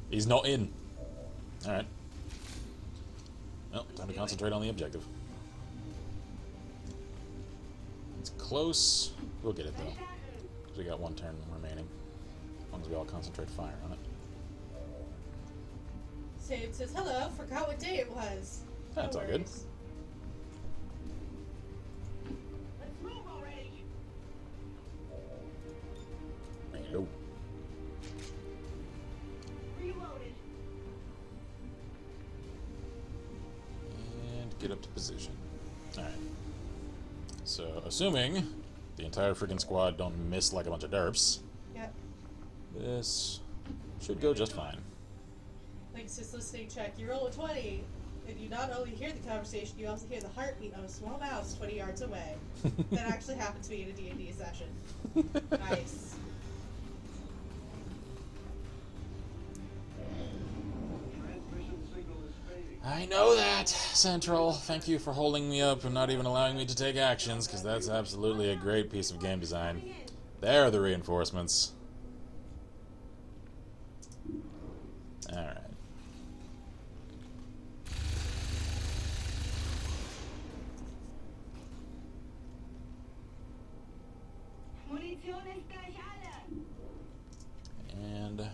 He's not in. Alright. Well, time to concentrate on the objective. It's close. We'll get it though. 'Cause we got one turn remaining. As long as we all concentrate fire on it. Sade says, hello, forgot what day it was. That's No all good. worries. Let's move already. Reload. Reloaded. And get up to position. Alright. So, assuming the entire freaking squad don't miss like a bunch of derps, Yep. this should go just fine. Like, says listening check, you roll a 20, and you not only hear the conversation, you also hear the heartbeat of a small mouse 20 yards away. That actually happened to me in a D&D session. Nice. Transmission signal is fading. I know that, Central. Thank you for holding me up and not even allowing me to take actions, because that's absolutely a great piece of game design. There are the reinforcements. Alright. Municiones calladas. And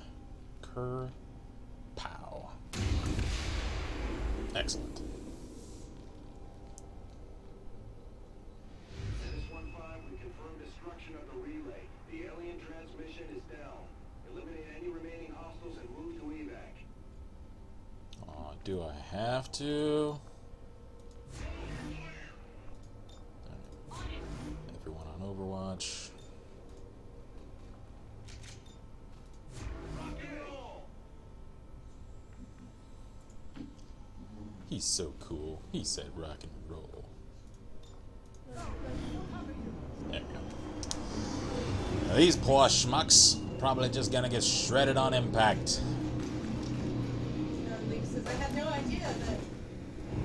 Pow. Excellent. Ch.15, we confirm destruction of the relay. The alien transmission is down. Eliminate any remaining hostiles and move to evac. Aw, do I have to? Everyone on Overwatch. Rock and roll! He's so cool. He said rock and roll. There we go. Now these poor schmucks probably just gonna get shredded on impact. Link says, I had no idea that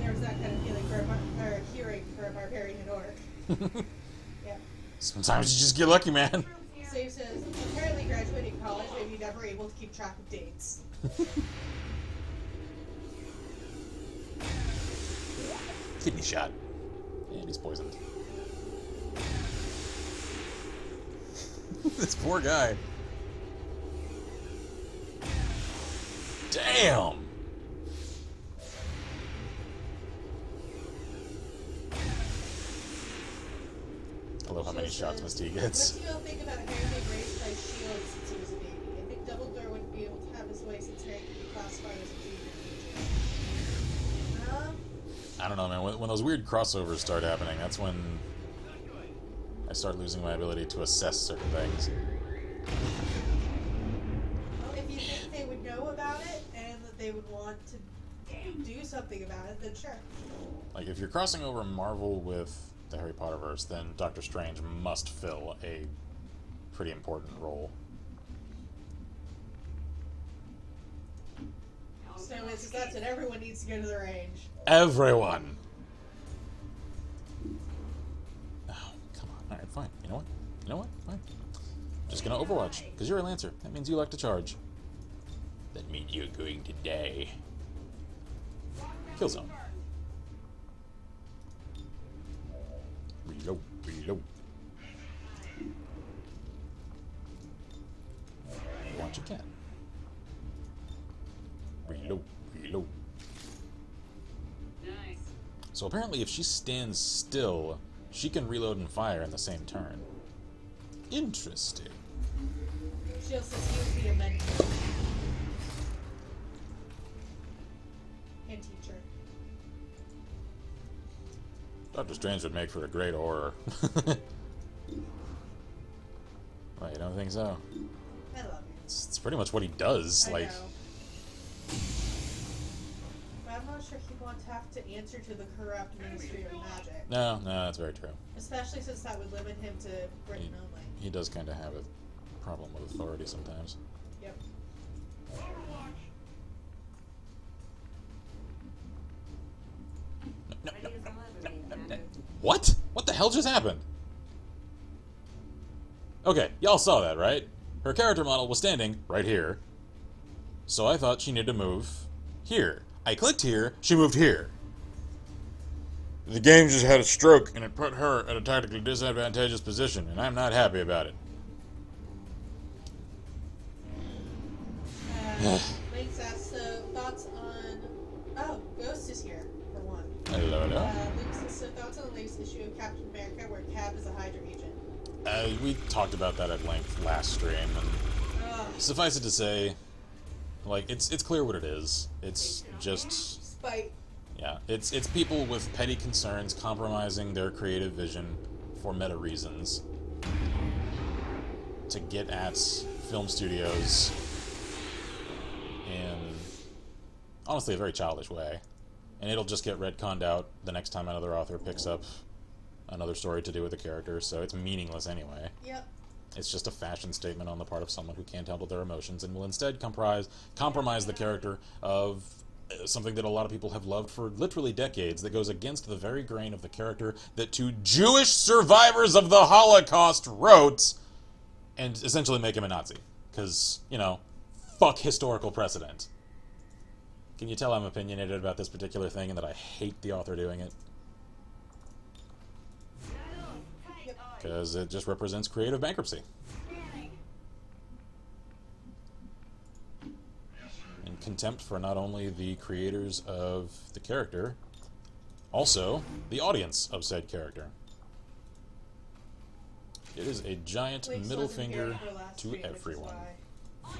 there was that kind of feeling for or hearing for a barbarian orc. Yeah. Sometimes you just get lucky, man. Save says, apparently graduating college made me never able to keep track of dates. Kidney shot. And he's poisoned. This poor guy. Damn! I love how many shots Mystique What gets. do you all think about Harry being raised by shields since he was a baby? military can be classified as a junior. I don't know, man. When those weird crossovers start happening, that's when I start losing my ability to assess certain things. Well, if you think they would know about it and that they would want to do something about it, then sure. Like, if you're crossing over Marvel with the Harry Potterverse, then Doctor Strange must fill a pretty important role. So that's it. Everyone needs to go to the range. Everyone! Oh, come on. Alright, fine. You know what? You know what? Fine. Just gonna Overwatch, because you're a Lancer. That means you like to charge. That means you're going to die. Killzone. Reload, reload. Watch you can. Reload, reload. Nice. So apparently if she stands still, she can reload and fire in the same turn. Interesting. She also seems to be a mentor. And teacher. Doctor Strange would make for a great horror. Well, you don't think so? I love you. It's pretty much what he does. I Like, know. But I'm not sure he'd want to have to answer to the corrupt Ministry of Magic. no, that's very true. Especially since that would limit him to Britain only. He does kind of have a problem with authority sometimes. Yep. No, Ready as I'll ever be, Commander. What? What the hell just happened? Okay, y'all saw that, right? Her character model was standing right here. So I thought she needed to move here. I clicked here, she moved here. The game just had a stroke and it put her at a tactically disadvantageous position, and I'm not happy about it. Links asks, so thoughts on... Oh, Ghost is here, for one. Hello, hello. Links says, so thoughts on the latest issue of Captain America where Cap is a Hydra agent. We talked about that at length last stream, and Ugh. suffice it to say, like, it's clear what it is. It's just... Spite. Yeah, it's people with petty concerns compromising their creative vision for meta reasons to get at film studios in, honestly, a very childish way. And it'll just get retconned out the next time another author picks up another story to do with the character, so it's meaningless anyway. Yep. It's just a fashion statement on the part of someone who can't handle their emotions and will instead compromise the character of something that a lot of people have loved for literally decades, that goes against the very grain of the character that two Jewish survivors of the Holocaust wrote, and essentially make him a Nazi. Because, you know, fuck historical precedent. Can you tell I'm opinionated about this particular thing and that I hate the author doing it? Because it just represents creative bankruptcy. And contempt for not only the creators of the character, also the audience of said character. It is a giant Links middle wasn't here finger for last to stream, which is everyone. why.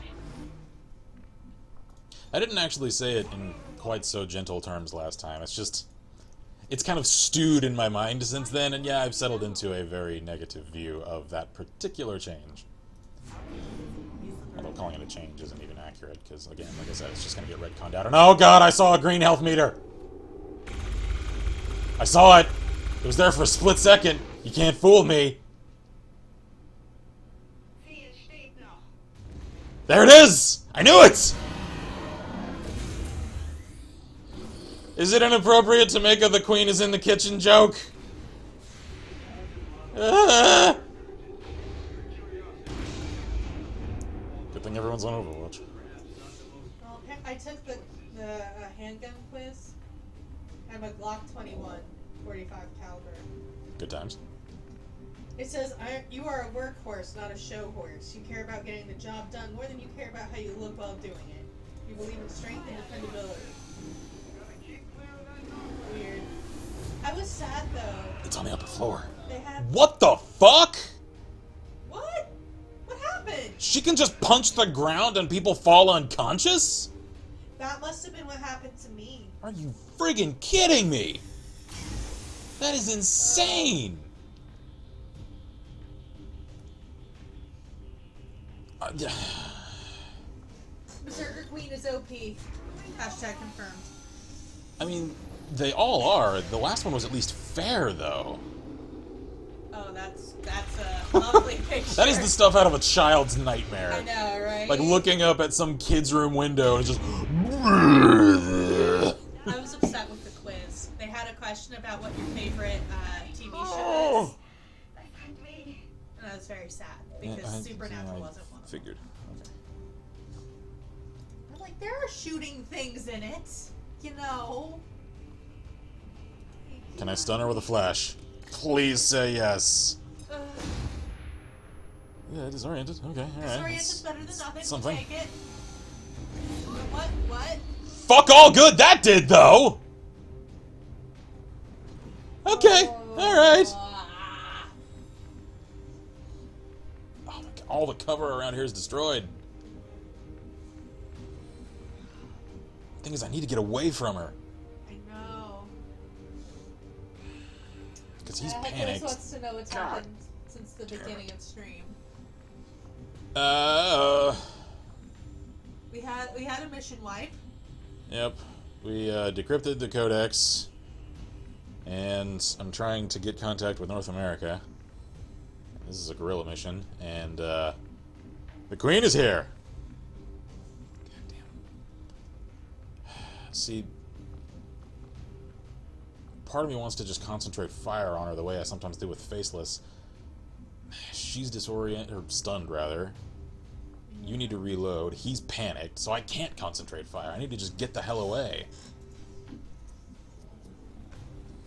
I didn't actually say it in quite so gentle terms last time. It's just... it's kind of stewed in my mind since then, and yeah, I've settled into a very negative view of that particular change. Although calling it a change isn't even accurate, because, again, like I said, it's just going to get retconned out. And oh god, I saw a green health meter! I saw it! It was there for a split second! You can't fool me! There it is! I knew it! Is it inappropriate to make a "the queen is in the kitchen" joke? Ah! Good thing everyone's on Overwatch. Well, I took the handgun quiz. I'm a Glock 21, 45 caliber. Good times. It says, you are a workhorse, not a show horse. You care about getting the job done more than you care about how you look while doing it. You believe in strength and dependability. Weird. I was sad, though. It's on the upper floor. They had... What the fuck? What? What happened? She can just punch the ground and people fall unconscious? That must have been what happened to me. Are you friggin' kidding me? That is insane! Berserker Queen is OP. Hashtag confirmed. I mean, they all are. The last one was at least fair, though. Oh, that's a lovely picture. That is the stuff out of a child's nightmare. I know, right? Like looking up at some kid's room window and just... I was upset with the quiz. They had a question about what your favorite TV show is. And I was very sad because Supernatural wasn't one of them. Figured. Okay. I'm like, there are shooting things in it, you know. Can I stun her with a flash? Please say yes. Yeah, disoriented. Okay, alright. Disoriented's better than nothing. Something. We'll take it. What? Fuck all good that did, though! Okay, alright. Oh my god, all the cover around here is destroyed. Thing is, I need to get away from her. I know. Because he's Chris panicked. wants to know what's happened since the beginning of stream. We had a mission wipe. Yep. We decrypted the codex, and I'm trying to get contact with North America. This is a guerrilla mission, and the Queen is here. Goddamn. See, part of me wants to just concentrate fire on her the way I sometimes do with Faceless. She's disoriented, or stunned rather. You need to reload. He's panicked, so I can't concentrate fire. I need to just get the hell away.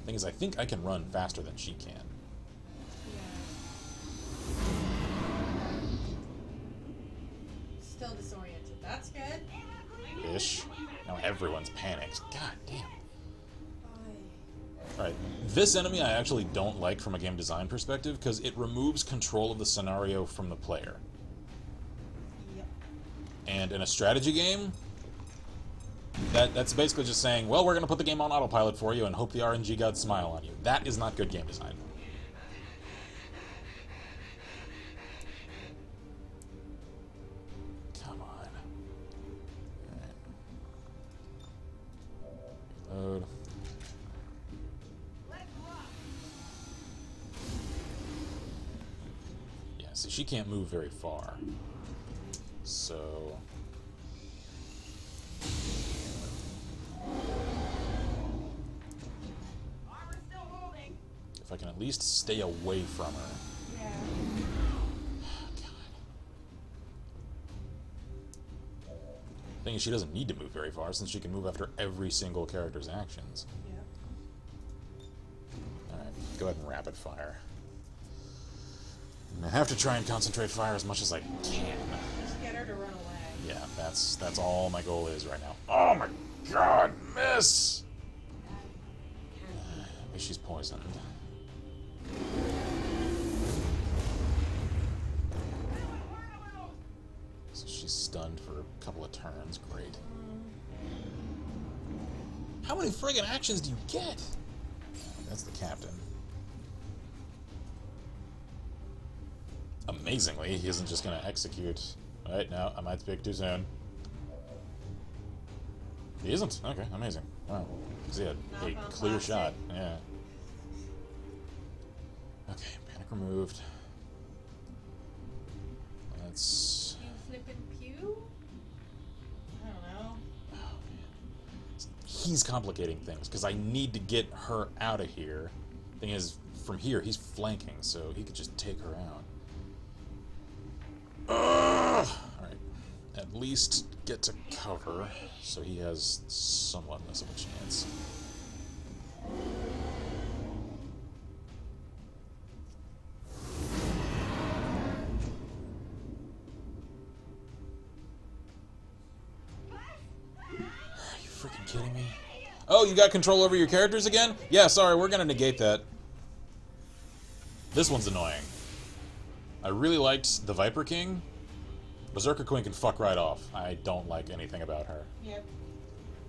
Thing is, I think I can run faster than she can. Yeah. Still disoriented. That's good. Ish. Now everyone's panicked. God damn. Alright, this enemy I actually don't like from a game design perspective because it removes control of the scenario from the player. Yep. And in a strategy game, that's basically just saying, well, we're going to put the game on autopilot for you and hope the RNG gods smile on you. That is not good game design. Come on. Alright. Reload. Yeah, see, she can't move very far. So... if I can at least stay away from her. Yeah. God. Thing is, she doesn't need to move very far since she can move after every single character's actions. Yep. Alright, go ahead and rapid fire. And I have to try and concentrate fire as much as I can. Just get her to run away. Yeah, that's all my goal is right now. Oh my god, miss! Maybe she's poisoned. So she's stunned for a couple of turns. Great. How many friggin' actions do you get? That's the captain. Amazingly, he isn't just gonna execute. Right, no, I might speak too soon. He isn't? Okay, amazing. Wow. Because he had a clear shot. Yeah. Okay, panic removed. Let's... You flippin' pew? I don't know. Oh, man. He's complicating things, because I need to get her out of here. Thing is, from here, he's flanking, so he could just take her out. Alright. At least get to cover, so he has somewhat less of a chance. Freaking kidding me? Oh, you got control over your characters again? Yeah, sorry, we're gonna negate that. This one's annoying. I really liked the Viper King. Berserker Queen can fuck right off. I don't like anything about her. Yep.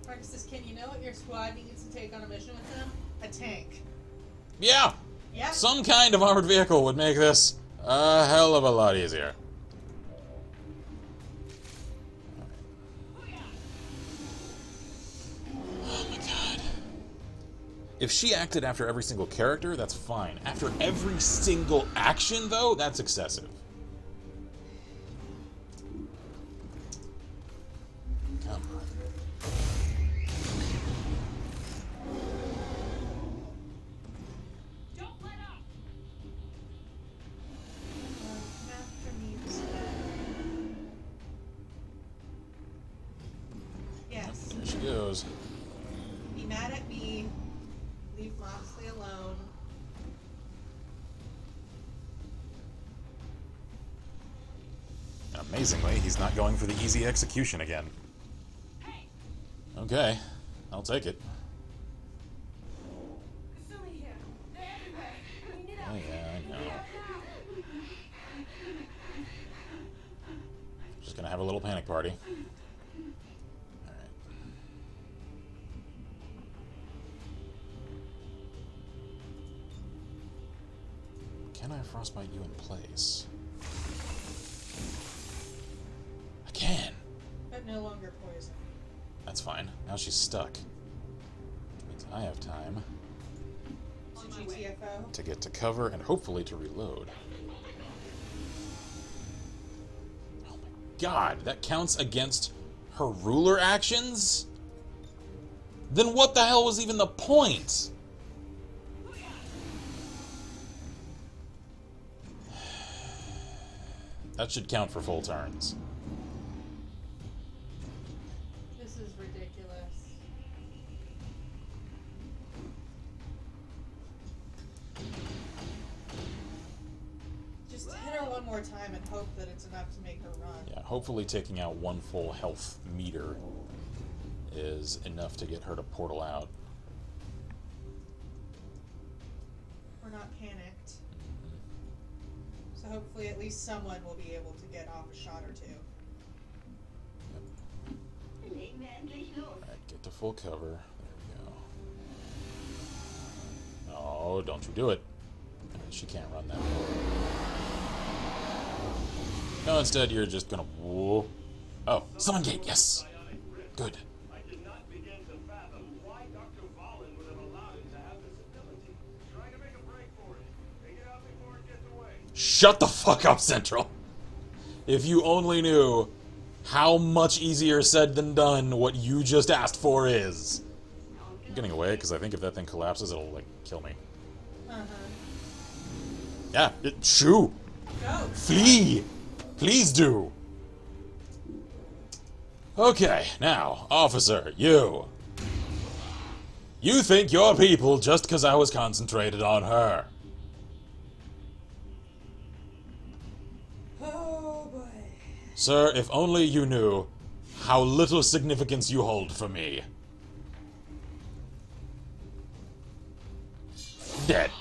Marcus says, Ken, you know what your squad needs to take on a mission with them? A tank. Yeah! Yep. Some kind of armored vehicle would make this a hell of a lot easier. Oh my god. If she acted after every single character, that's fine. After every single action, though, that's excessive. Come on. Don't let up. After me, yes. There she goes. Be mad at me. Leave Moxley alone. And amazingly, he's not going for the easy execution again. Hey, Okay, I'll take it. Kasumi here. They're everywhere. We need Oh help. yeah, I We know. need help now. Just gonna have a little panic party. Alright. Can I frostbite you in place? I can! But no longer poison. That's fine. Now she's stuck. Which means I have time To GTFO. to get to cover and hopefully to reload. Oh my god, that counts against her ruler actions? Then what the hell was even the point? That should count for full turns. This is ridiculous. Just hit her one more time and hope that it's enough to make her run. Yeah, hopefully taking out one full health meter is enough to get her to portal out. We're not panicked. So hopefully at least someone will be able to get off a shot or two. Legen wir endlich los. Alright, get to full cover. There we go. Oh, don't you do it. She can't run that far. No, instead you're just gonna... Whoa. Oh, summon gate, yes! Good. I did not begin to fathom why Dr. Valen would have allowed him to have this ability. Trying to make a break for it. Take it out before it gets away. Shut the fuck up, Central! If you only knew how much easier said than done what you just asked for is. I'm getting away, because I think if that thing collapses, it'll, like, kill me. Uh-huh. Yeah, shoo! Go! Flee! Please do! Okay, now, officer, you. You think you're people just because I was concentrated on her. Oh boy. Sir, if only you knew how little significance you hold for me. Dead.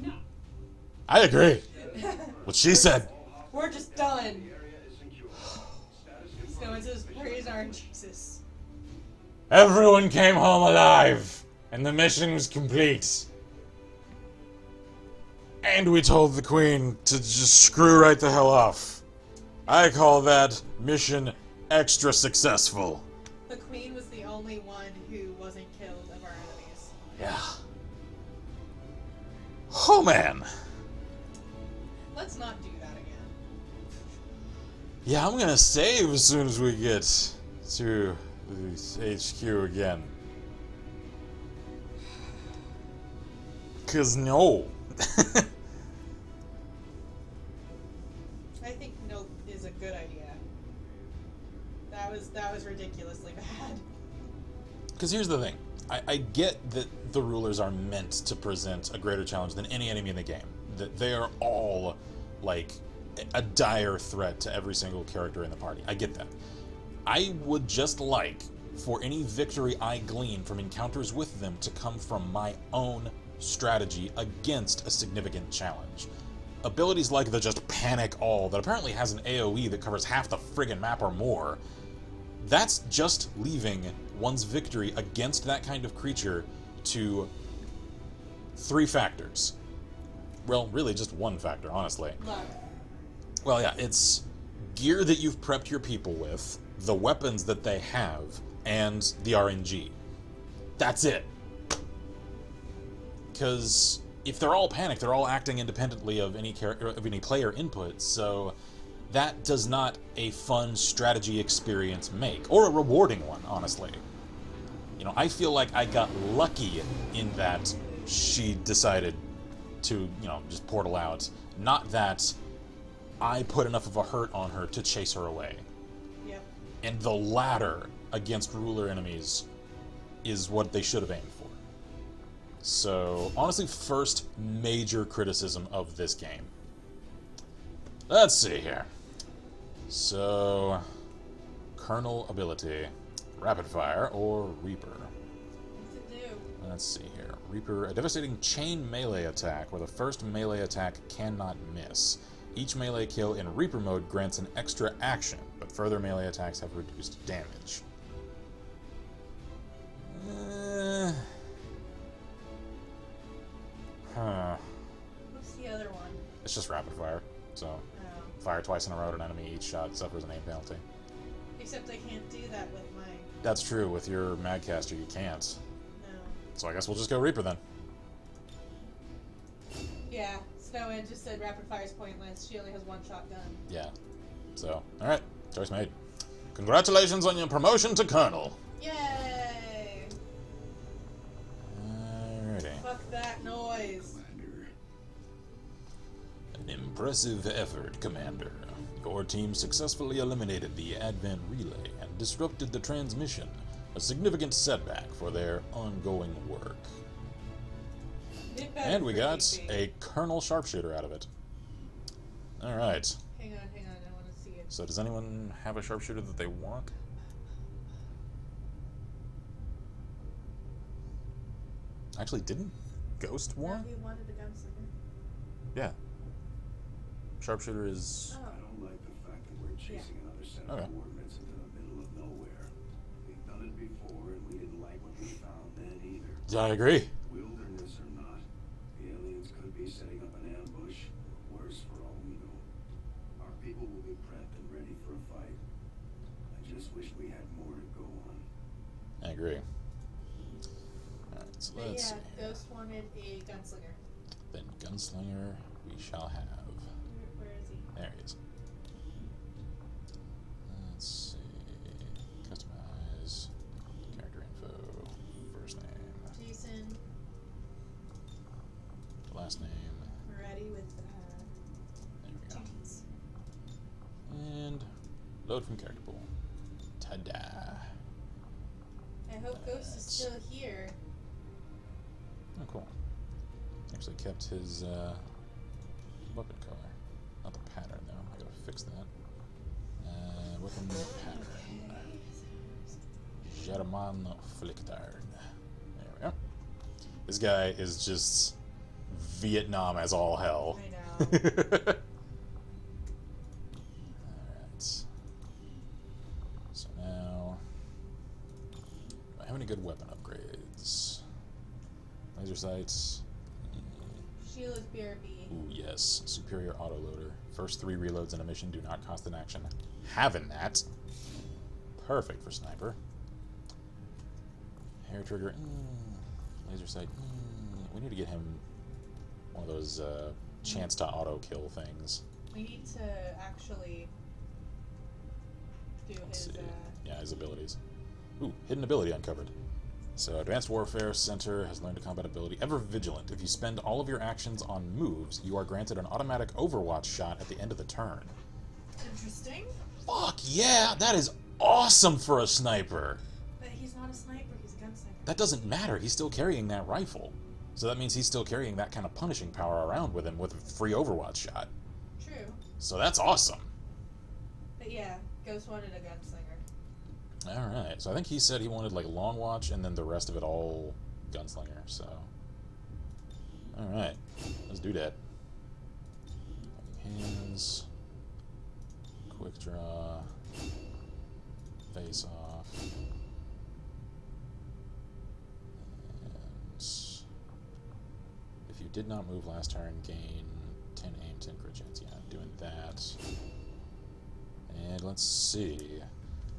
Enough. I agree. What she said. We're just done. The area is secure. Status confirmed. So it says, praise our Jesus. Everyone came home alive, and the mission was complete. And we told the Queen to just screw right the hell off. I call that mission extra successful. The Queen was the only one who wasn't killed of our enemies. Yeah. Oh man. Let's not do that again. Yeah, I'm gonna save as soon as we get to the HQ again. 'Cause no. I think nope is a good idea. That was ridiculously bad. Because here's the thing. I get that the rulers are meant to present a greater challenge than any enemy in the game. That they are all, like, a dire threat to every single character in the party. I get that. I would just like for any victory I glean from encounters with them to come from my own strategy against a significant challenge. abilities like the just panic all, that apparently has an AoE that covers half the friggin' map or more, that's just leaving one's victory against that kind of creature to 3 factors. Well, really just 1 factor, honestly. Luck. Well, yeah, it's gear that you've prepped your people with, the weapons that they have, and the RNG. That's it. Because if they're all panicked, they're all acting independently of any player input, so that does not a fun strategy experience make, or a rewarding one, honestly. You know, I feel like I got lucky in that she decided to, you know, just portal out, not that I put enough of a hurt on her to chase her away. Yep. And the latter against ruler enemies is what they should have aimed for. So, honestly, first major criticism of this game. Let's see here. So, Colonel ability, Rapid Fire or Reaper? What's it do? Let's see here. Reaper, a devastating chain melee attack where the first melee attack cannot miss. Each melee kill in Reaper mode grants an extra action, but further melee attacks have reduced damage. What's the other one? It's just Rapid Fire, so Oh. fire twice in a row at an enemy, each shot suffers an aim penalty. Except I can't do that with my... That's true, with your Magcaster you can't. No. So I guess we'll just go Reaper then. Yeah, Snowman just said rapid fire is pointless. She only has 1 shotgun. Yeah. So, alright, choice made. Congratulations on your promotion to Colonel. Yay! Alrighty. Fuck that noise. An impressive effort, Commander. Your team successfully eliminated the Advent Relay and disrupted the transmission, a significant setback for their ongoing work. And we got a Colonel Sharpshooter out of it. Alright. Hang on, I want to see it. So does anyone have a Sharpshooter that they want? Actually, didn't Ghost No, want? he wanted a gunslinger. Yeah. Sharpshooter is... Oh. I don't like the fact that we're chasing another set of Okay. coordinates into the middle of nowhere. We've done it before, and we didn't like what we found then either. I agree. Wilderness or not, the aliens could be setting up an ambush, or worse for all we know. Our people will be prepped and ready for a fight. I just wish we had more to go on. I agree. Alright, so But let's yeah, see here. Ghost wanted a gunslinger. Then Gunslinger we shall have. Where is he? There he is. Let's see. Customize. Character info. First name. Jason Last name. Moretti with There we 2 go. T's. And load from character pool. Ta-da. I hope Ghost is That's- still here. Oh, cool. Actually kept his weapon color. Not the pattern, though. I gotta fix that. Weapon pattern. German Flicktard. There we go. This guy is just Vietnam as all hell. I know. Alright. So now, do I have any good weapon upgrades? Laser sights. Sheila's BRB. Ooh, yes. Superior autoloader. First 3 reloads in a mission do not cost an action. Having that. Perfect for sniper. Hair trigger. Laser sight. We need to get him one of those chance to auto kill things. We need to actually do Let's his, see. Yeah, his abilities. Ooh, hidden ability uncovered. So, Advanced Warfare Center has learned a combat ability, Ever Vigilant. If you spend all of your actions on moves, you are granted an automatic Overwatch shot at the end of the turn. Interesting. Fuck yeah! That is awesome for a sniper! But he's not a sniper, he's a gunslinger. That doesn't matter, he's still carrying that rifle. So that means he's still carrying that kind of punishing power around with him with a free Overwatch shot. True. So that's awesome. But yeah, Ghost wanted a gunslinger. Alright, so I think he said he wanted like Long Watch and then the rest of it all Gunslinger, so... Alright, let's do that. hands. Quick draw. Face off. And if you did not move last turn, gain 10 aim, 10 crit chance. Yeah, I'm doing that. And let's see.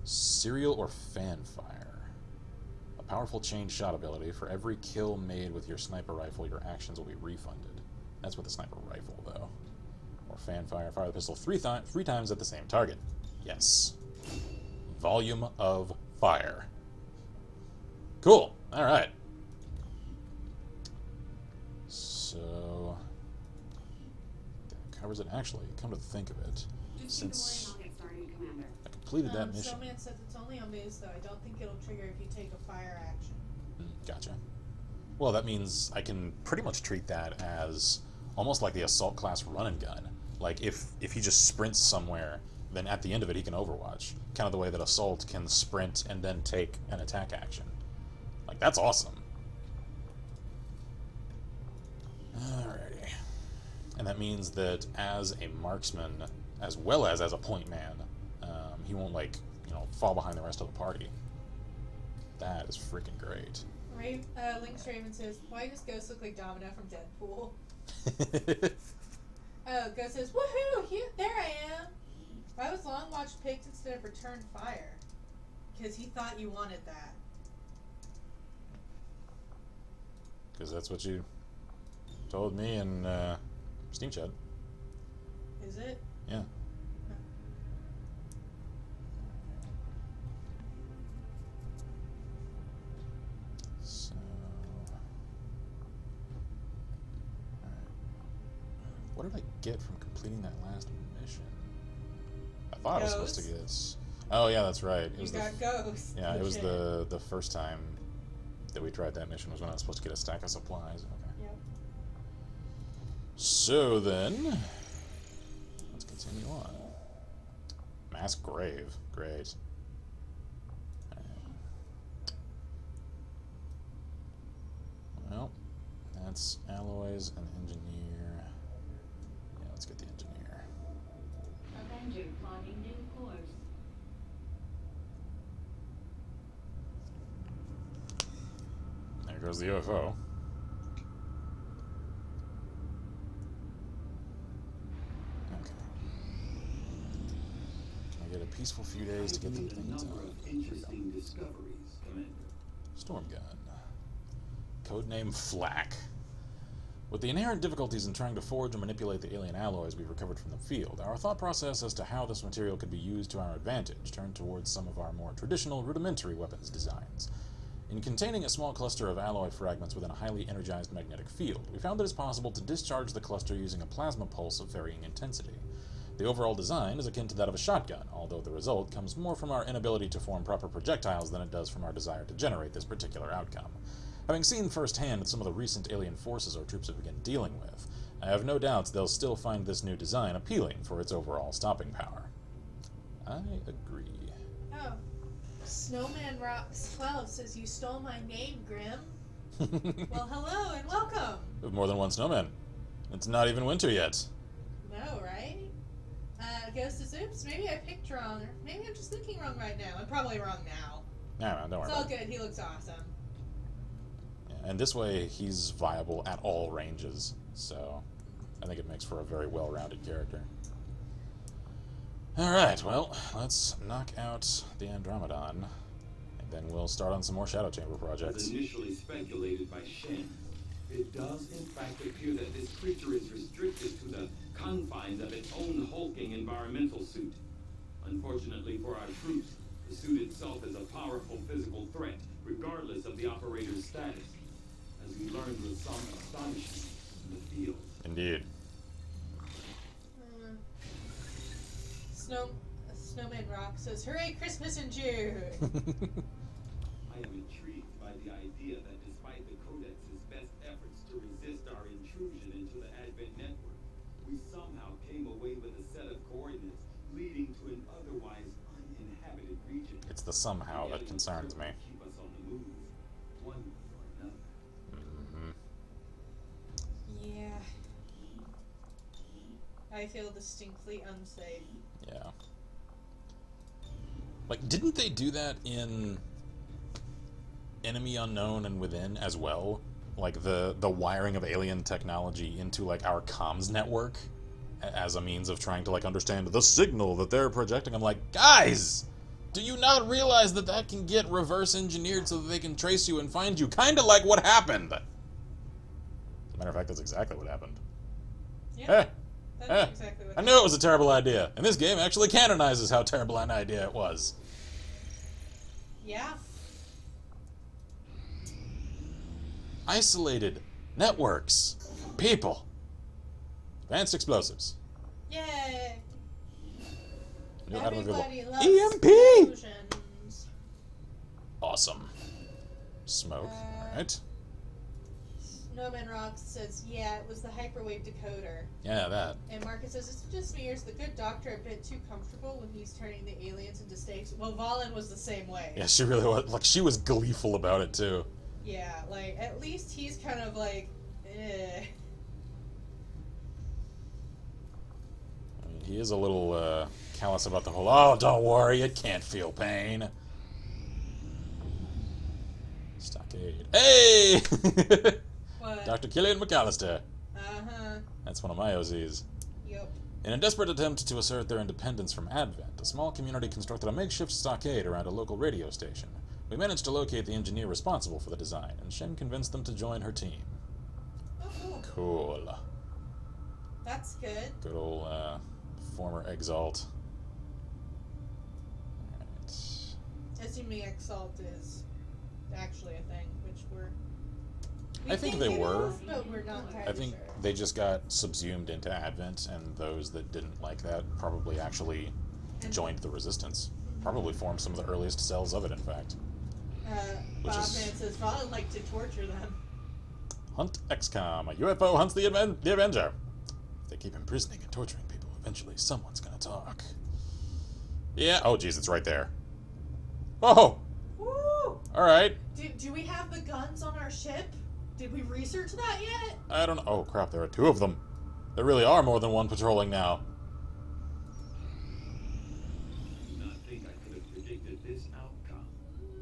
Serial or Fanfire. A powerful chain shot ability. For every kill made with your sniper rifle, your actions will be refunded. That's with the sniper rifle, though. Or Fanfire. Fire the pistol three times at the same target. Yes. Volume of Fire. Cool. Alright. So... that covers it. Actually, come to think of it, since I'll get started, Commander. I completed that mission... Snowman says it's only on moves, though. I don't think it'll trigger if you take a fire action. Gotcha. Well, that means I can pretty much treat that as almost like the assault class run and gun. Like, if he just sprints somewhere, then at the end of it he can overwatch. Kind of the way that assault can sprint and then take an attack action. Like, that's awesome. Alrighty. And that means that as a marksman, as well as a point man, he won't, like, you know, fall behind the rest of the party. That is freaking great. Link's Raven says, why does Ghost look like Domino from Deadpool? Oh, Ghost says, woohoo! There I am! Why was Long Watch picked instead of Return Fire? Because he thought you wanted that. Because that's what you told me in Steam Chat. Is it? Yeah. So... what did I get from completing that last mission? I thought I was supposed to get... oh, yeah, that's right. It was got Ghost. Yeah, it was the first time that we tried that mission was when I was supposed to get a stack of supplies. Okay. Yep. So then, let's continue on. Mass Grave. Great. Well, that's alloys and engineer. Yeah, let's get the engineer. Avenger plotting new course. There goes the UFO. Okay. Can I get a peaceful few days to get them things on? Interesting discoveries, Commander. Storm gun. Codename Flak. With the inherent difficulties in trying to forge and manipulate the alien alloys we've recovered from the field, our thought process as to how this material could be used to our advantage turned towards some of our more traditional, rudimentary weapons designs. In containing a small cluster of alloy fragments within a highly energized magnetic field, we found that it's possible to discharge the cluster using a plasma pulse of varying intensity. The overall design is akin to that of a shotgun, although the result comes more from our inability to form proper projectiles than it does from our desire to generate this particular outcome. Having seen firsthand some of the recent alien forces our troops have begun dealing with, I have no doubts they'll still find this new design appealing for its overall stopping power. I agree. Oh. Snowman Rocks 12 says, you stole my name, Grim. Well, hello and welcome. We have more than one snowman. It's not even winter yet. No, right? Ghost says, oops, maybe I picked wrong, or maybe I'm just thinking wrong right now. I'm probably wrong now. No, don't worry It's all about it. good. He looks awesome. Yeah, and this way he's viable at all ranges, so I think it makes for a very well-rounded character. Alright, well, let's knock out the Andromedon, and then we'll start on some more Shadow Chamber projects. As initially speculated by Shen, it does in fact appear that this creature is restricted to the confines of its own hulking environmental suit. Unfortunately for our troops, the suit itself is a powerful physical threat, regardless of the operator's status, as we learned with some astonishment in the field. Indeed. Snowman Rock says, hooray, Christmas in June! I am intrigued by the idea that despite the Codex's best efforts to resist our intrusion into the Advent network, we somehow came away with a set of coordinates leading to an otherwise uninhabited region. It's the somehow that concerns me. Keep us on the move, one way or another. Mm-hmm. Yeah. I feel distinctly unsafe. Yeah. Like, didn't they do that in Enemy Unknown and Within as well? Like, the wiring of alien technology into, like, our comms network as a means of trying to, like, understand the signal that they're projecting. I'm like, guys! Do you not realize that that can get reverse engineered so that they can trace you and find you? Kinda like what happened! As a matter of fact, that's exactly what happened. Yeah, that's exactly what I knew it was a terrible idea. And this game actually canonizes how terrible an idea it was. Yeah. Isolated networks. People. Advanced explosives. Yay! New item available. Everybody loves EMP! explosions. Awesome. Smoke. Alright. Snowman Rocks says, yeah, it was the hyperwave decoder. Yeah, that. And Marcus says, it's just me, or is the good doctor a bit too comfortable when he's turning the aliens into steaks? Well, Valen was the same way. Yeah, she really was. Like, she was gleeful about it, too. Yeah, like, at least he's kind of like, eh. I mean, he is a little, callous about the whole, oh, don't worry, it can't feel pain. Stockade. Hey! What? Dr. Killian McAllister. Uh-huh. That's one of my OZs. Yep. In a desperate attempt to assert their independence from Advent, a small community constructed a makeshift stockade around a local radio station. We managed to locate the engineer responsible for the design, and Shen convinced them to join her team. Oh, cool. Cool. That's good. Good old, former Exalt. Alright. Assuming Exalt is actually a thing, which I think they were. But we're not entirely I think sure. they just got subsumed into Advent, and those that didn't like that probably actually joined the Resistance. Probably formed some of the earliest cells of it, in fact. Which Bob is- Man says, Valen liked to torture them. Hunt XCOM. A UFO hunts the Avenger. If they keep imprisoning and torturing people, eventually someone's gonna talk. Yeah. Oh, geez, it's right there. Oh! Woo! Alright. Do we have the guns on our ship? Did we research that yet? I don't know. Oh, crap, there are two of them. There really are more than one patrolling now. I do not think I could have predicted this outcome,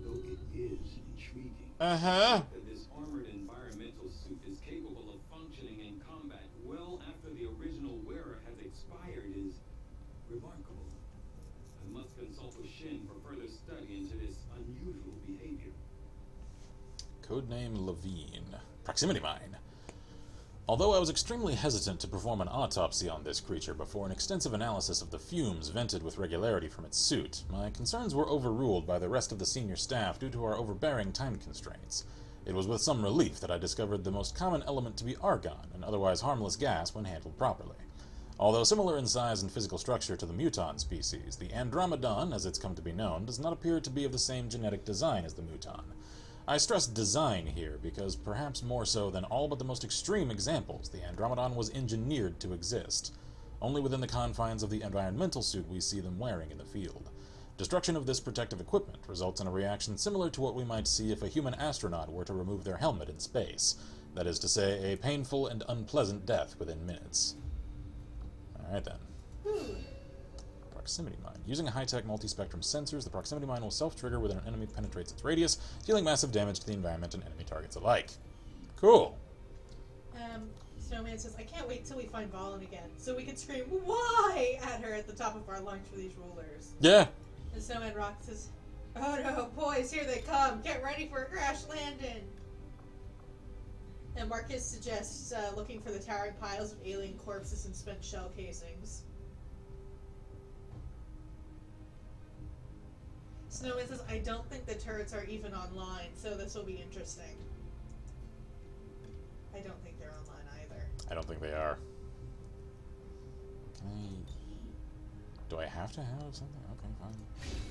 though it is intriguing. Uh-huh. That this armored environmental suit is capable of functioning in combat well after the original wearer has expired is remarkable. I must consult with Shin for further study into this unusual behavior. Codename Levine. Proximity mine. Although I was extremely hesitant to perform an autopsy on this creature before an extensive analysis of the fumes vented with regularity from its suit, my concerns were overruled by the rest of the senior staff due to our overbearing time constraints. It was with some relief that I discovered the most common element to be argon, an otherwise harmless gas when handled properly. Although similar in size and physical structure to the muton species, the Andromedon, as it's come to be known, does not appear to be of the same genetic design as the muton. I stress design here because, perhaps more so than all but the most extreme examples, the Andromedon was engineered to exist. Only within the confines of the environmental suit we see them wearing in the field. Destruction of this protective equipment results in a reaction similar to what we might see if a human astronaut were to remove their helmet in space. That is to say, a painful and unpleasant death within minutes. Alright then. Proximity mine. Using high-tech multi-spectrum sensors, the proximity mine will self-trigger when an enemy penetrates its radius, dealing massive damage to the environment and enemy targets alike. Cool. Snowman says, I can't wait till we find Valen again, so we can scream, why, at her at the top of our lungs for these rulers. Yeah. And Snowman Rock says, oh no, boys, here they come. Get ready for a crash landing. And Marcus suggests looking for the towering piles of alien corpses and spent shell casings. Snowman says, I don't think the turrets are even online, so this will be interesting. I don't think they're online either. I don't think they are. Can I... Do I have to have something? Okay, fine.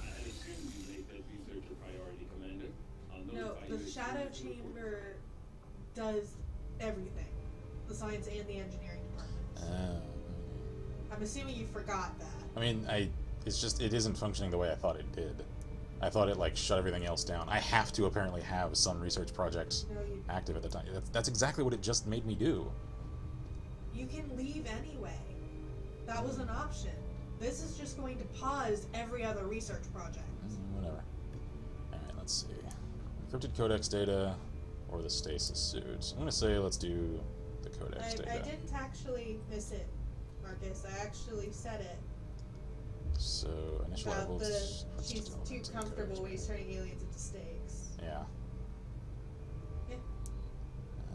I assume you made that research a priority, Commander. I'll No, notify the you as Shadow soon as you report. Chamber does everything. The science and the engineering departments. I'm assuming you forgot that. I mean, it's just, it isn't functioning the way I thought it did. I thought it, like, shut everything else down. I have to apparently have some research project No, you active at the time. That's exactly what it just made me do. can leave anyway. That was an option. This is just going to pause every other research project. Whatever. Alright, let's see. Encrypted codex data or the stasis suit. I'm gonna say let's do the codex data. I didn't actually miss it, Marcus. I actually said it. So, initial About levels. she's too comfortable when he's turning aliens into steaks. Yeah. Yeah.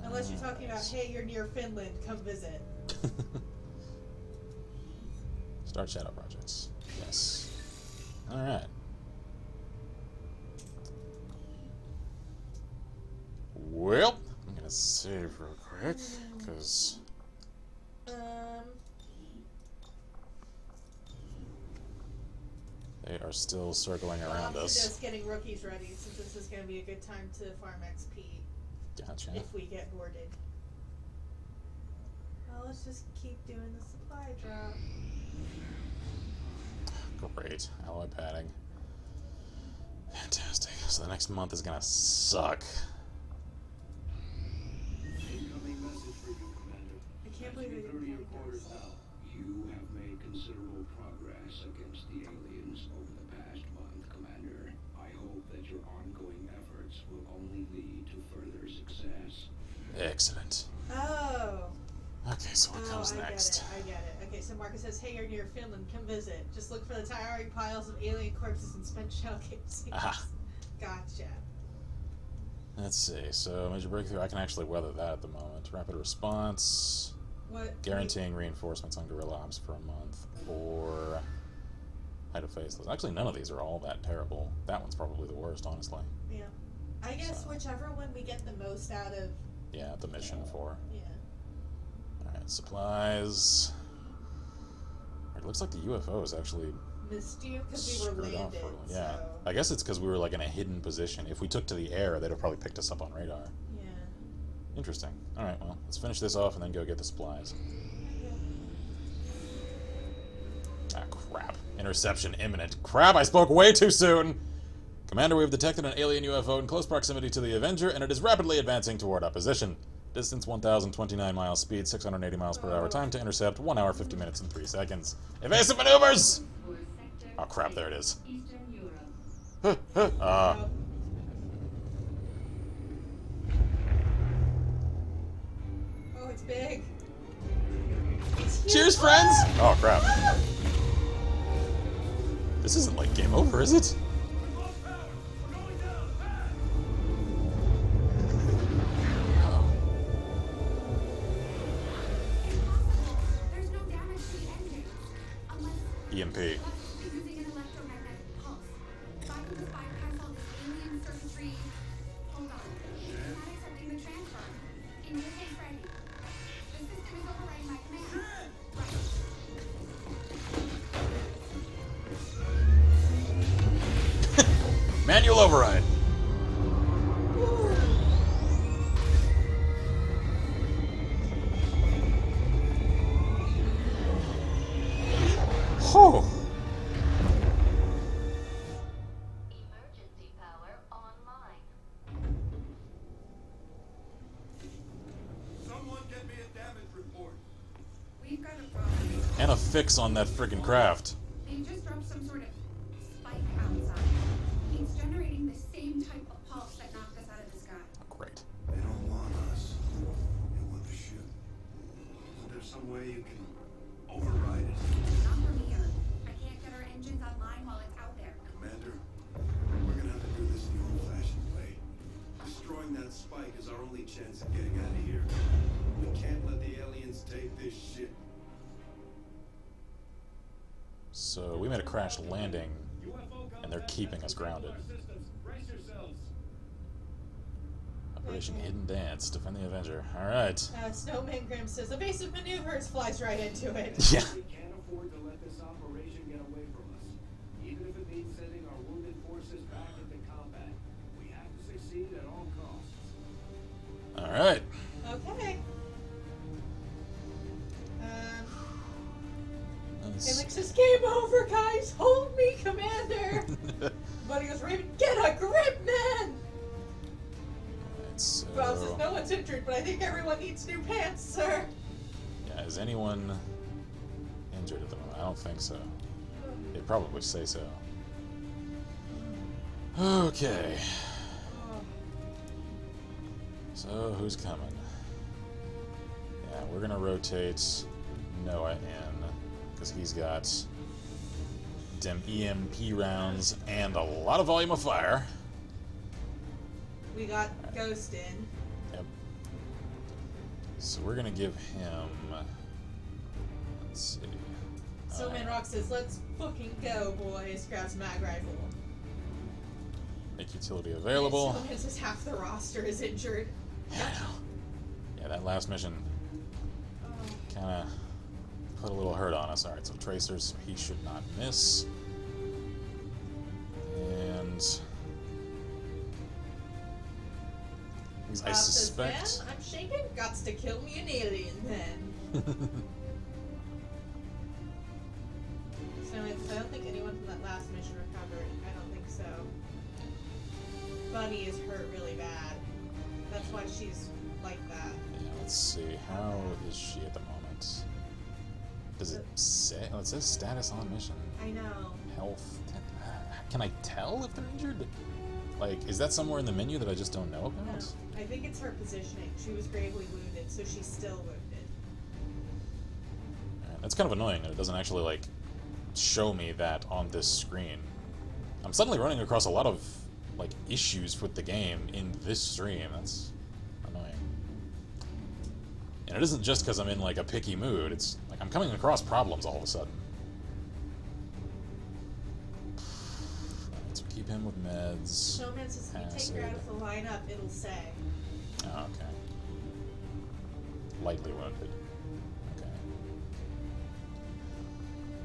Unless you're talking about, hey, you're near Finland, come visit. Start shadow projects. Yes. Alright. Well, I'm gonna save real quick, because... they are still circling around I'm us. just getting rookies ready, since this is going to be a good time to farm XP. Gotcha. If we get boarded. Well, let's just keep doing the supply drop. Great. Alloy padding. Fantastic. So the next month is gonna suck. Incoming message for you, Commander. I can't believe they didn't As we count quarters this. now, you have made considerable progress against the aliens over the past month, Commander. I hope that your ongoing efforts will only lead to further success. Excellent. Oh. Okay, so what comes next? I get it. Okay, so Marcus says, hey, you're near Finland, come visit. Just look for the towering piles of alien corpses and spent shell casings. Aha. Gotcha. Let's see. So major breakthrough. I can actually weather that at the moment. Rapid response. What? Guaranteeing reinforcements on guerrilla ops for a month. Or height of faceless. Actually, none of these are all that terrible. That one's probably the worst, honestly. Yeah. I guess So. whichever one we get the most out of. Yeah, the mission for. Yeah. Alright, supplies. It looks like the UFO is actually Missed you because we were screwed up landed. for. Yeah. So. I guess it's because we were like in a hidden position. If we took to the air, they'd have probably picked us up on radar. Yeah. Interesting. Alright, well, let's finish this off and then go get the supplies. Ah, crap. Interception imminent. Crap, I spoke way too soon! Commander, we have detected an alien UFO in close proximity to the Avenger, and it is rapidly advancing toward our position. Distance 1,029 miles, speed 680 miles per hour, time to intercept 1 hour 50 minutes and 3 seconds. Evasive maneuvers! For sector Oh crap, 6, there it is. Eastern Europe. Oh, it's big. It's huge. Cheers, friends! Oh crap. This isn't like game over, is it? There's no damage to the engine. Unless EMP. using an electromagnetic pulse. If I can just bypass all this alien circuitry. Hold on. I'm not accepting the transfer. Interface ready. The system is overriding my command. Right. Manual override. Oh. Emergency power online. Someone get me a damage report. We've got a problem. And a fix on that friggin' craft. They just dropped some sort of spike outside. It's generating the same type of pulse that knocked us out of the sky. Great. They don't want us. They want the ship. Is there some way you can override it? Not from here. I can't get our engines online while it's out there. Commander, we're gonna have to do this the old-fashioned way. Destroying that spike is our only chance of getting out of here. We can't let the aliens take this ship. So we made a crash landing, and they're keeping us grounded. Operation Hidden Dance. Defend the Avenger. Alright. Snowman Grim says evasive maneuvers, flies right into it. Yeah. We can't afford to let this operation get away from us. Even if it means sending our wounded forces back into combat, we have to succeed at all costs. Alright. Okay. Alex says, game over, guys! Hold me, Commander! Buddy goes, Raven, get a grip, man! So, Bob says, no one's injured, but I think everyone needs new pants, sir. yeah, is anyone injured at the moment? I don't think so. They'd probably say so. Okay. So, who's coming? Yeah, we're gonna rotate Noah in, because he's got them EMP rounds and a lot of volume of fire. We got Ghost in. Yep. So we're gonna give him... Let's see. So Man Rock says, let's fucking go, boys. Grabs mag rifle. Make utility available. So says half the roster is injured. Yeah, I know. Yeah, that last mission kind of put a little hurt on us. Alright, so Tracers, he should not miss. And... I suspect... Says, man, I'm shaking. Gots to kill me an alien then. So I don't think anyone from that last mission recovered. I don't think so. Bunny is hurt really bad. That's why she's like that. Yeah, let's see. How is she at the moment? Does it say? Oh, it says status on mission. I know. Health. Can I tell if they're injured? Like, is that somewhere in the menu that I just don't know about? No. I think it's her positioning. She was gravely wounded, so she's still wounded. Alright, that's kind of annoying that it doesn't actually, like, show me that on this screen. I'm suddenly running across a lot of, like, issues with the game in this stream. That's annoying. And it isn't just because I'm in, like, a picky mood. It's like I'm coming across problems all of a sudden. Alright, so keep him with meds. Snowman says if you take her out of the lineup, it'll say. Oh, okay. Lightly wounded. Okay.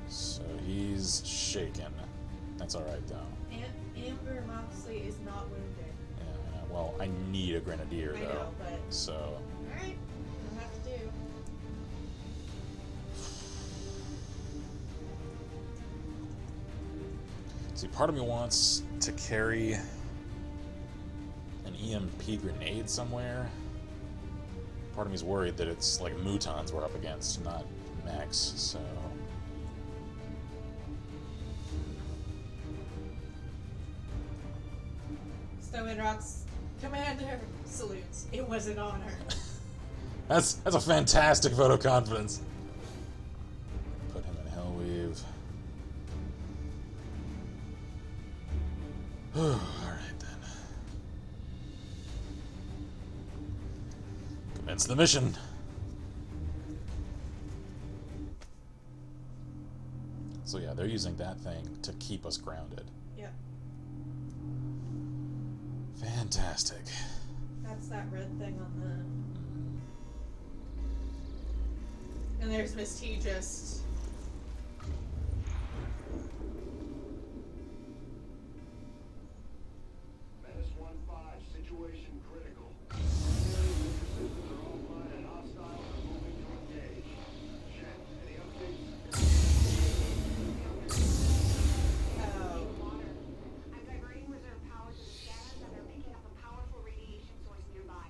So he's shaken. That's alright, though. Amber Moxley is not wounded. Yeah, well, I need a grenadier, though. I know, but... So... Alright, we'll have to do. See, part of me wants to carry an EMP grenade somewhere. Part of me's worried that it's like mutons we're up against, not mechs, so... Snowman Rock's commander salutes. It was an honor. That's a fantastic vote of confidence. Put him in Hellweave. Alright then. Commence the mission. So yeah, they're using that thing to keep us grounded. Yep. Fantastic. That's that red thing on the... And there's Miss T just... Menace 1-5, situation critical. Systems are offline and hostiles are moving to engage. Chen, any updates? Oh. Water. I'm diverting reserve power to the scanners and they're picking up a powerful radiation source nearby.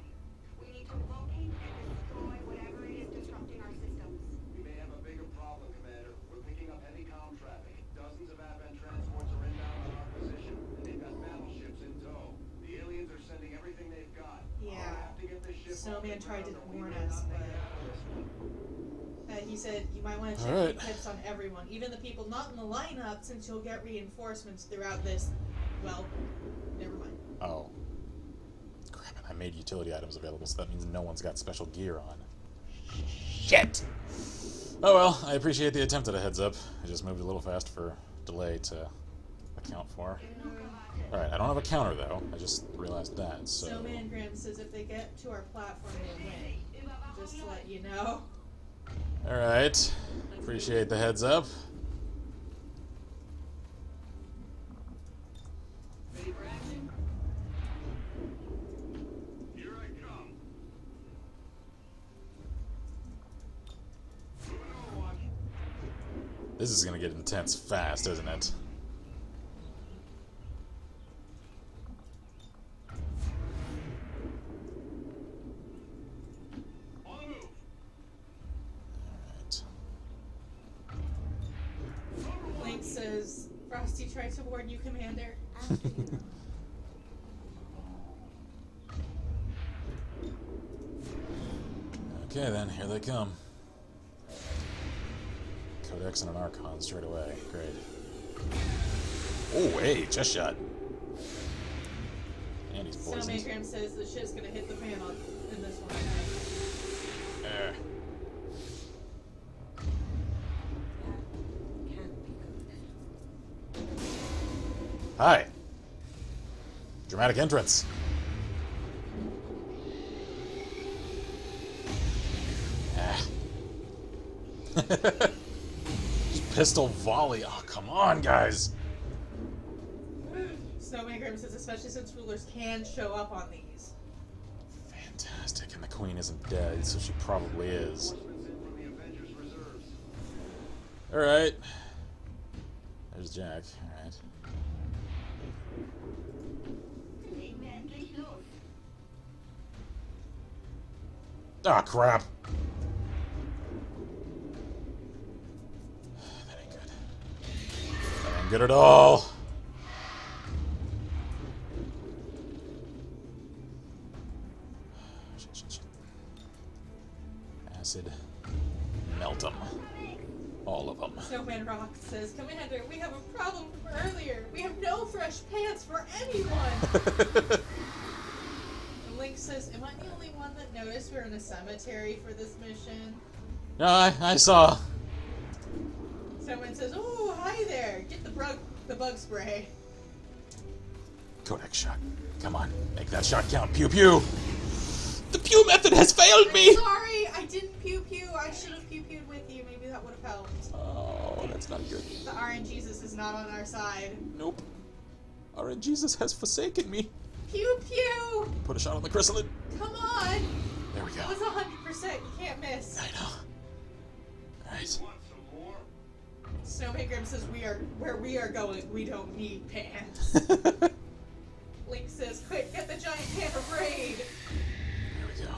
We need to locate and destroy whatever it is disrupting our systems. We may have a bigger problem, Commander. We're picking up heavy comm traffic. Dozens of advent transports are inbound on our position, and they've got battleships in tow. The aliens are sending everything they've got. Yeah. I'll have to get this ship Snowman off the tried to ground, or we warn may us, not but... fight after this one. He said you might want to check Alright. the tips on everyone, even the people not in the lineup, since you'll get reinforcements throughout this. Well, never mind. Oh. Crap it, I made utility items available, so that means no one's got special gear on. Shit! Oh well, I appreciate the attempt at a heads up. I just moved a little fast for delay to account for. Alright, I don't have a counter though. I just realized that, so... Snowman Graham says if they get to our platform, they'll win. Just to let you know. Alright. Appreciate the heads up. Ready for action? Here I come. Moving Overwatch. This is gonna get intense fast, isn't it? On the move. Alright. try to warn you, Commander. After you. Okay then, here they come. Codex and an Archon straight away. Great. Oh, hey, chest shot. And he's poisoned. Snowmaker says the shit's gonna hit the fan in this one. Can't be good. Hi. Dramatic entrance. Just pistol volley. Oh, come on, guys. Snowmaker says, especially since rulers can show up on these. Fantastic. And the queen isn't dead, so she probably is. Alright. There's Jack. Alright. Ah, crap. That ain't good. That ain't good at all. Shit. Acid. Melt them. All of them. Snowman Rock says, Commander, we have a problem from earlier. We have no fresh pants for anyone. And Link says, am I the only one that noticed we're in a cemetery for this mission? No, I saw. Someone says, oh, hi there. Get the bug spray. Codex shot. Come on, make that shot count. Pew pew. The pew method has failed me. Sorry, I didn't pew-pew. I should have pew-pewed with you. Maybe that would have helped. Oh, that's not good. The RNGesus is not on our side. Nope. Our Jesus has forsaken me. Pew-pew! Put a shot on the chrysalid. Come on! There we go. That was 100%. You can't miss. I know. Alright. Snowmaker says where we are going, we don't need pants. Link says, quick, get the giant panther braid! There we go.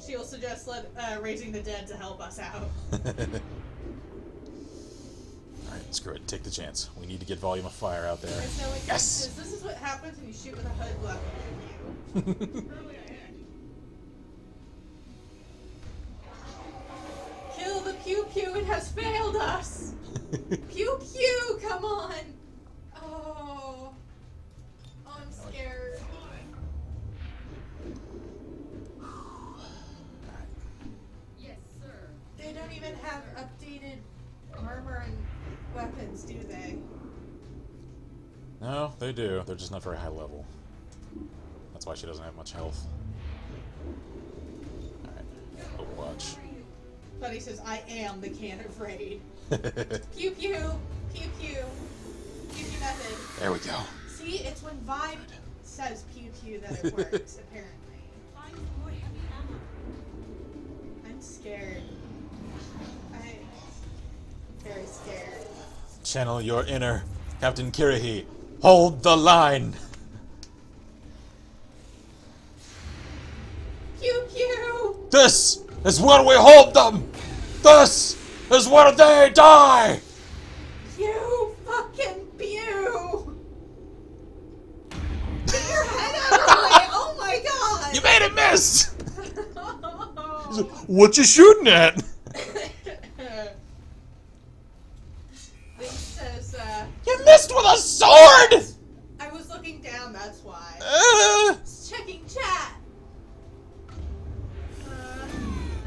She'll suggest raising the dead to help us out. Alright, screw it. Take the chance. We need to get volume of fire out there. And Snowmaker Yes! says, this is what happens when you shoot with a HUD weapon. Kill the pew-pew, it has failed us! Pew-pew, come on! Oh, I'm scared. Yes, sir. They don't even have updated armor and weapons, do they? No, they do. They're just not very high level. That's why she doesn't have much health. Alright, Overwatch. Buddy says, I am the can of raid. Pew-pew, pew-pew, pew-pew method. There we go. See, it's when Vibe says pew-pew that it works, apparently. Find more heavy ammo. I'm scared. I'm very scared. Channel your inner Captain Kirihi. Hold the line! Pew-pew! This is where we hold them! This is where they die! You fucking pew! Get your head out of the way! Oh my god! You made it miss! What you shooting at? Link says, You missed with a sword! I was looking down, that's why. Uh, Checking chat!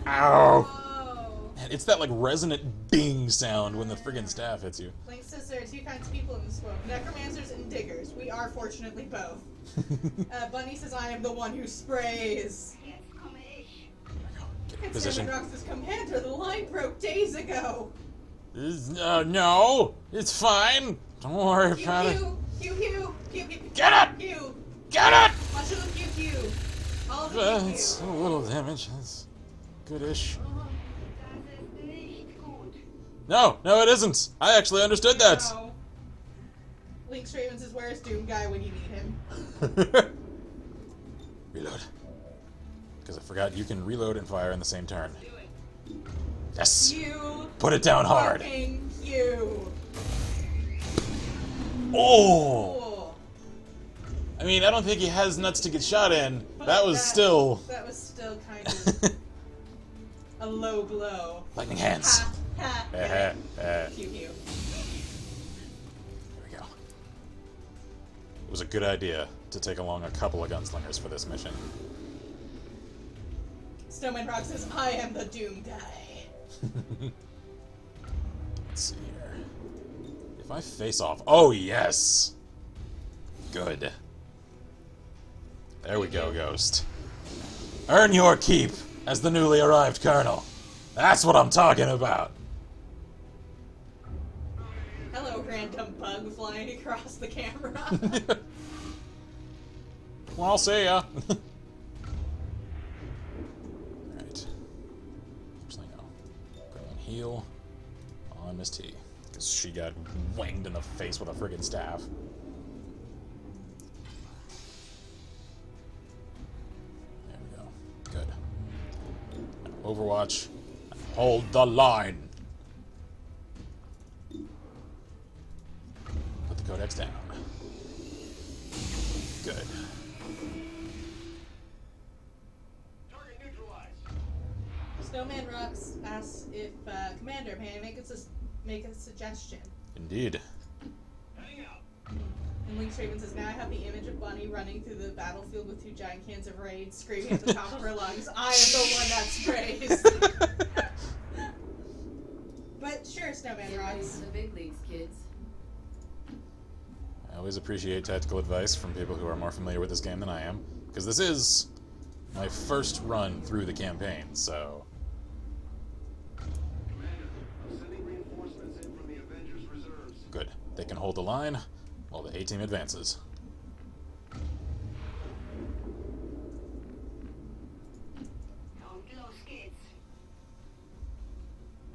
ow. Oh. Man, it's that like resonant bing sound when the friggin' staff hits you. Link says there are two kinds of people in this world, necromancers and diggers. We are fortunately both. Bunny says I am the one who sprays. Get in And position. Salmon Rocks says, Commander, the line broke days ago. No, it's fine. Don't worry Pew about it. pew, pew pew, pew pew, pew. Get it! Pew. Get it! Watch it with pew pew. All of the pew pew. That's a little damage. That's goodish. No, it isn't. I actually understood that. No. Link's Raven says, where's Doom Guy when you need him? Reload. Because I forgot you can reload and fire in the same turn. Yes. You Put it down hard. fucking you. Oh. Cool. I mean, I don't think he has nuts to get shot in. But That was still... That was still kind of a low blow. Lightning hands. Ha, ha, Eh, ha. eh. Pew pew. There we go. It was a good idea to take along a couple of gunslingers for this mission. Snowman Rock says, I am the Doom guy. Let's see here. If I face off... Oh, yes! Good. There we go, Ghost. Earn your keep as the newly arrived Colonel. That's what I'm talking about. Hello, random bug flying across the camera. Well, I'll see ya. Alright. First thing I know. Go and heal on Miss T. Because she got winged in the face with a friggin' staff. There we go. Good. Overwatch. Hold the line. Put the codex down. Good. Target neutralized. Snowman Rocks asks if, Commander, may I make a suggestion? Indeed. Heading out. And Link Raven says, now I have the image of Bunny running through the battlefield with 2 giant cans of Raid, screaming at the top of her lungs, I am the one that sprays. But sure, Snowman Get ready Rocks. for the big leagues, kids. I always appreciate tactical advice from people who are more familiar with this game than I am, because this is my first run through the campaign, so... Commander, I'm sending reinforcements in from the Avengers Reserves. Good. They can hold the line while the A-team advances. Come close, kids.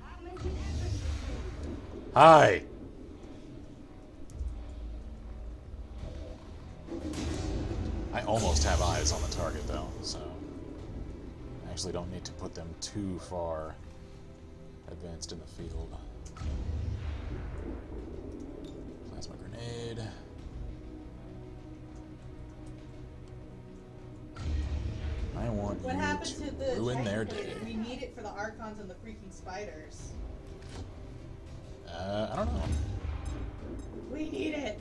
I'm with everything. Hi! I almost have eyes on the target, though, so... I actually don't need to put them too far advanced in the field. Plasma grenade. I want What you happened to the ruin their Titan day. Blade? We need it for the Archons and the freaking spiders. I don't know. We need it.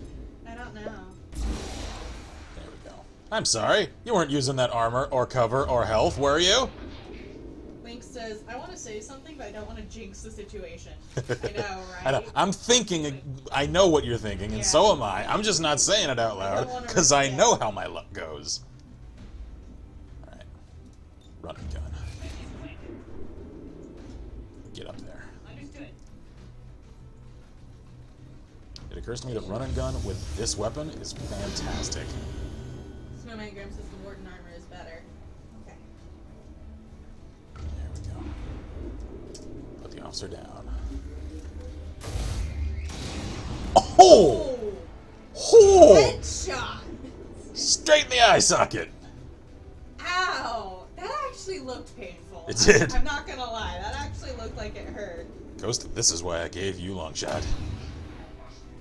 I don't know. There we go. I'm sorry. You weren't using that armor or cover or health, were you? Link says, I want to say something, but I don't want to jinx the situation. I know, right? I know. I'm thinking, I know what you're thinking, and so am I. I'm just not saying it out I don't loud, wanna because I risk it. know how my luck goes. Alright. Run and gun. Get up there. Understood. It occurs to me that run and gun with this weapon is fantastic. Snowman Grim says the Warden armor is better. Okay. There we go. Put the officer down. Oh! Oh! Headshot! Straight in the eye socket! Ow! That actually looked painful. It did. I'm not gonna lie, that actually looked like it hurt. Ghost, this is why I gave you long shot.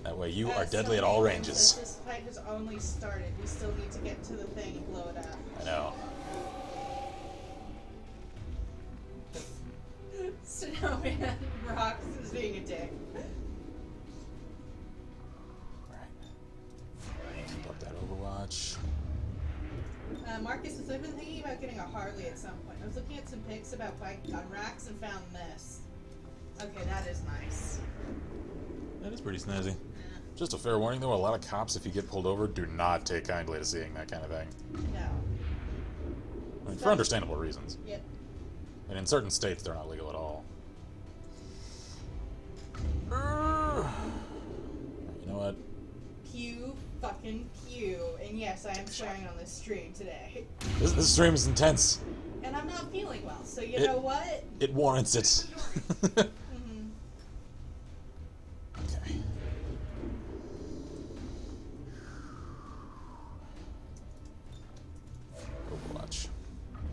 That way you are deadly at all Snowman ranges. says this fight has only started. We still need to get to the thing and blow it up. I know. Snowman Rocks is being a dick. Alright. Keep up that Overwatch. Marcus says, I've been thinking about getting a Harley at some point. I was looking at some pics about bike gun racks and found this. Okay, that is nice. That is pretty snazzy. Just a fair warning though, a lot of cops, if you get pulled over, do not take kindly to seeing that kind of thing. No. I mean, for understandable reasons. Yep. And in certain states, they're not legal at all. You know what? Pew fucking pew. And yes, I am swearing on this stream today. This stream is intense. And I'm not feeling well, so you know what? It warrants it. Mm-hmm. Okay. Overwatch.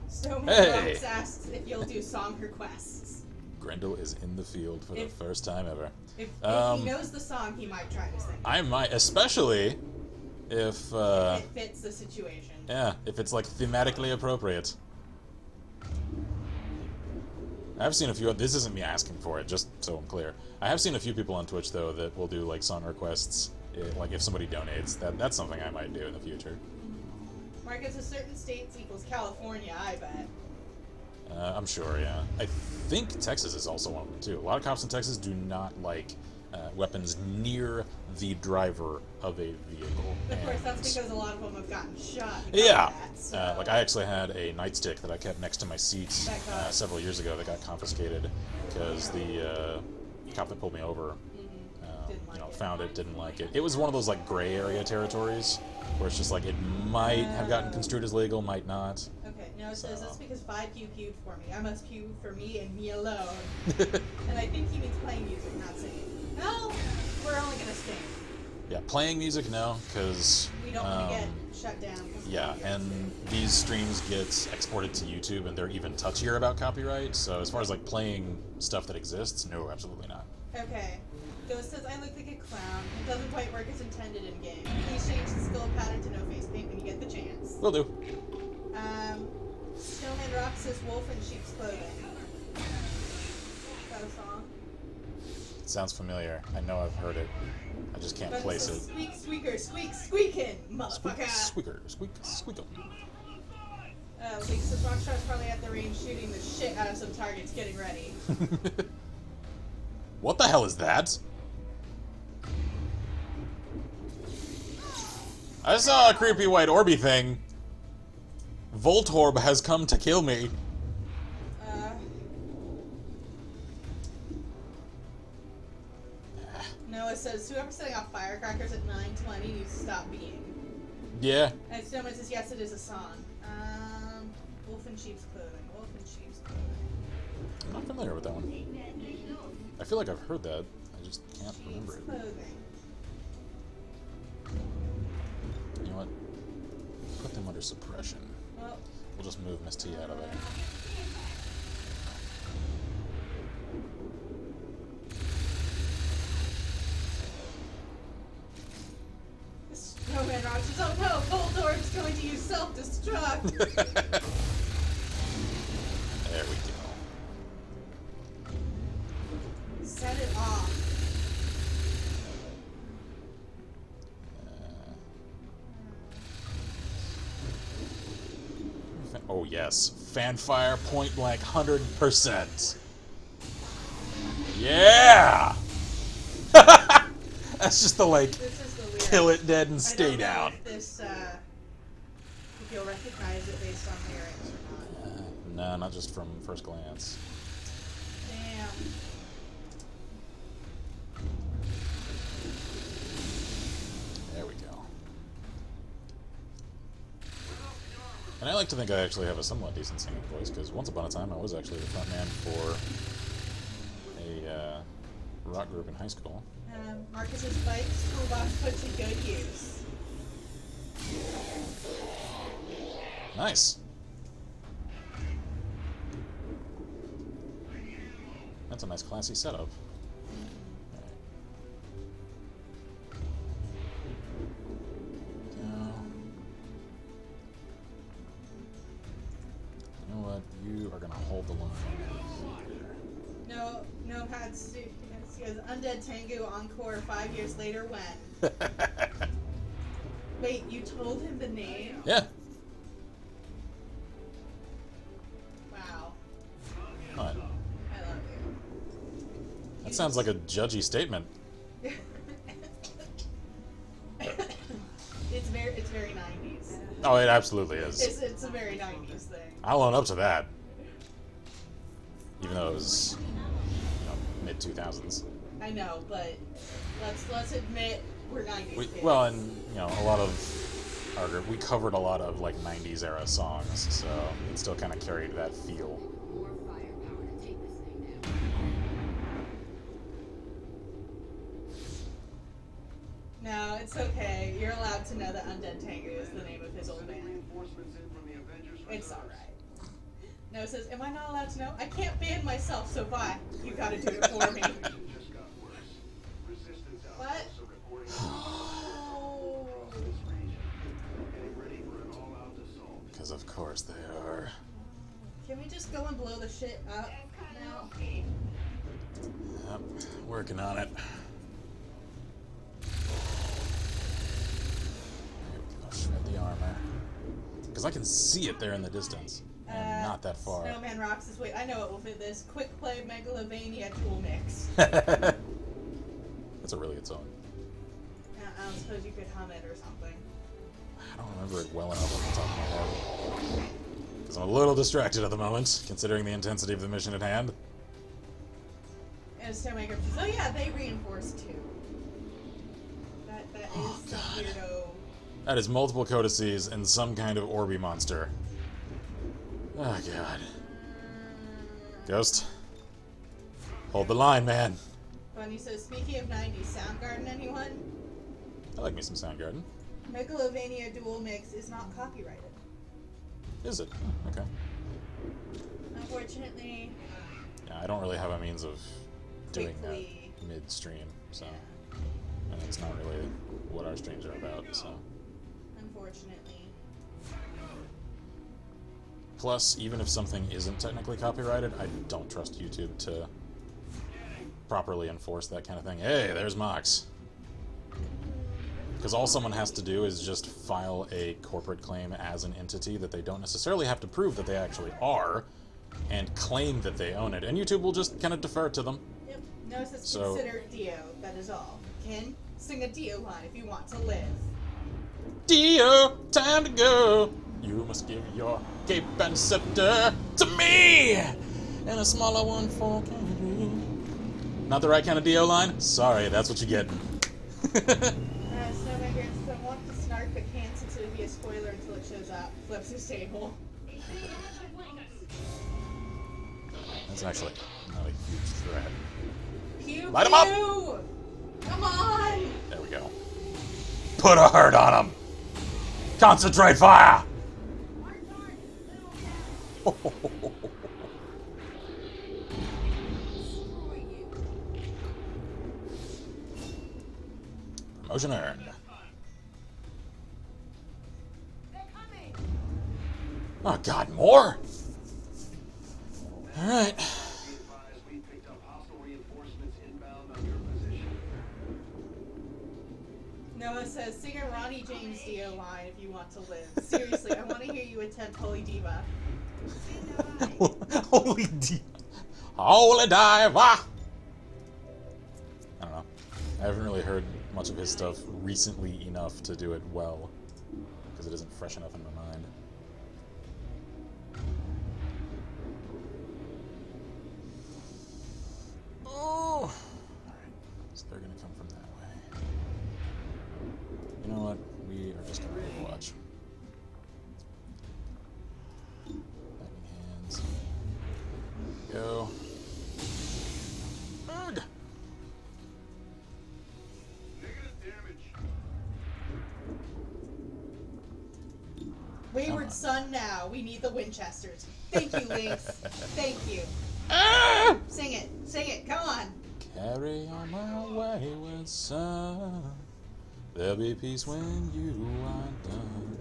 Snowman Hey! Rocks asks if you'll do song requests. Grendel is in the field for the first time ever. If he knows the song, he might try to sing it. I might, especially if It fits the situation. yeah, if it's like thematically appropriate. I've seen a few. This isn't me asking for it, just so I'm clear. I have seen a few people on Twitch though that will do like song requests. Like if somebody donates, that's something I might do in the future. Marcus, a certain states equals California, I bet. I'm sure, yeah. I think Texas is also one of them too. A lot of cops in Texas do not like weapons near the driver of a vehicle. Of course, that's because a lot of them have gotten shot. Yeah. That, so. Like I actually had a nightstick that I kept next to my seat several years ago that got confiscated because the cop that pulled me over, found it, didn't like it. It was one of those like gray area territories where it's just like it might have gotten construed as legal, might not. Okay, now it says that's because 5Q queued for me. I must queue for me and me alone. And I think he means playing music, not singing. No, we're only gonna sing. Yeah, playing music, no, because we don't want to get shut down. Yeah, and these streams get exported to YouTube, and they're even touchier about copyright. So as far as like playing stuff that exists, no, absolutely not. Okay. Ghost says, I look like a clown. It doesn't quite work as intended in game. Please change the skull pattern to no face paint when you get the chance. Will do. Snowman Rock says wolf in sheep's clothing. Is that a song? It sounds familiar. I know I've heard it. I just can't place it. Squeak, squeaker, squeak, squeaking, motherfucker! Squeaker, squeak, squeak 'em. Leak says Rockstar's probably at the range shooting the shit out of some targets getting ready. What the hell is that? I saw a creepy white orby thing. Voltorb has come to kill me. Noah says, whoever's setting off firecrackers at 9:20 needs to stop being. Yeah. And Snowman says, yes, it is a song. Wolf in sheep's clothing. Wolf in sheep's clothing. I'm not familiar with that one. I feel like I've heard that. I just can't remember it. Clothing. You know what? Put them under suppression. Well, We'll just move Miss T out of there. Snowman Rock says, oh no, Voltorb is going to use self-destruct. There we go. Set it off. Oh yes, fanfire, point blank, 100%. Yeah! That's just the like, This is the weird. kill it dead and I stay don't know down. If this, if you'll recognize it based on lyrics or not. Nah, not just from first glance. Damn. There we go. And I like to think I actually have a somewhat decent singing voice, because once upon a time I was actually the front man for a rock group in high school. Marcus's bike toolbox put to good use. Nice. That's a nice classy setup. You know what? You are gonna hold the line. No, Pat. He goes, Undead Tengu Encore 5 years later when? Wait, you told him the name? Yeah. Wow. What? I love you. That sounds like a judgy statement. It's very 90s. Oh, it absolutely is. It's a very 90s thing. I'll own up to that. Even though it was, mid 2000s. I know, but let's admit we're 90s kids. Well, and a lot of our group, we covered a lot of like 90s era songs, so it still kind of carried that feel. More firepower to take this thing down. No, it's okay. You're allowed to know that Undead Tengu is the name of his old band. It's alright. No, it says, am I not allowed to know? I can't ban myself, so bye. You gotta do it for me. What? Oh. Because of course they are. Can we just go and blow the shit up now? Yep, working on it. I'll shred the armor. Because I can see it there in the distance. And not that far. Snowman Rocks says, wait, I know it will fit this. Quick play Megalovania tool mix. That's a really good song. I don't suppose you could hum it or something. I don't remember it well enough off the top of my head. Because I'm a little distracted at the moment, considering the intensity of the mission at hand. And Snowman says, oh yeah, they reinforce too. That is some weirdo. That is multiple codices and some kind of Orby monster. Oh, God. Ghost. Hold the line, man. Bunny says, speaking of 90s, Soundgarden, anyone? I like me some Soundgarden. Megalovania Dual Mix is not copyrighted. Is it? Okay. Unfortunately. Yeah, I don't really have a means of doing Quickly. that midstream, so. And it's not really what our streams are about, so. Unfortunately. Plus, even if something isn't technically copyrighted, I don't trust YouTube to properly enforce that kind of thing. Hey, there's Mox. Because all someone has to do is just file a corporate claim as an entity that they don't necessarily have to prove that they actually are, and claim that they own it. And YouTube will just kind of defer to them. Yep. No, it says consider Dio. That is all. Ken, sing a Dio line if you want to live. Dio, time to go. You must give your cape and scepter to me, and a smaller one for Kennedy. Not the right kind of Dio line? Sorry, that's what you get. Snowmaker says, I want to snark, but can't since it would be a spoiler until it shows up. Flips his table. That's actually not a huge threat. Pew Light him up! pew! Come on! There we go. Put a hurt on him! Concentrate fire! Promotion earned. Oh God, more? Alright. Noah says, sing a Ronnie James Dio line if you want to live. Seriously, I want to hear you attempt Holy Diva. Holy Diva. Holy Diva! I don't know. I haven't really heard much of his stuff recently enough to do it well, because it isn't fresh enough in my mind. Oh! Alright, so they're gonna come from that way. You know what? We are just gonna Overwatch. Lightning hands. Go. Ugh. Wayward Son now. We need the Winchesters. Thank you, Lynx. Thank you. Ah! Sing it. Sing it. Come on. Carry on my wayward son. There'll be peace when you are done.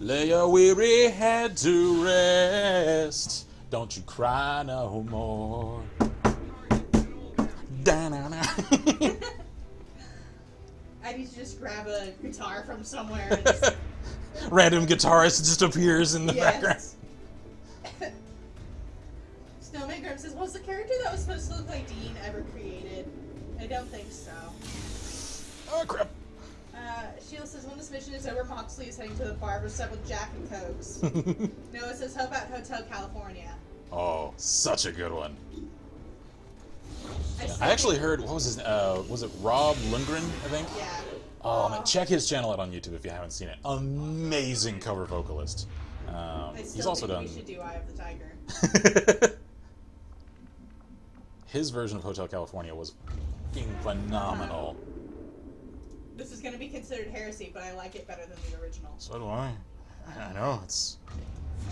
Lay your weary head to rest. Don't you cry no more. Da-na-na. I need to just grab a guitar from somewhere and just... Random guitarist just appears in the background. Snowman Grim says, was the character that was supposed to look like Dean ever created? I don't think so. Oh, crap. Sheila says, when this mission is over, Moxley is heading to the bar for several Jack and Cokes. Noah says, how about Hotel California? Oh, such a good one. I I actually heard, what was his, was it Rob Lundgren, I think? Yeah. Oh, man, check his channel out on YouTube if you haven't seen it. Amazing cover vocalist. I still He's also think done... we should do Eye of the Tiger. His version of Hotel California was fucking phenomenal. This is going to be considered heresy, but I like it better than the original. So do I. I know, it's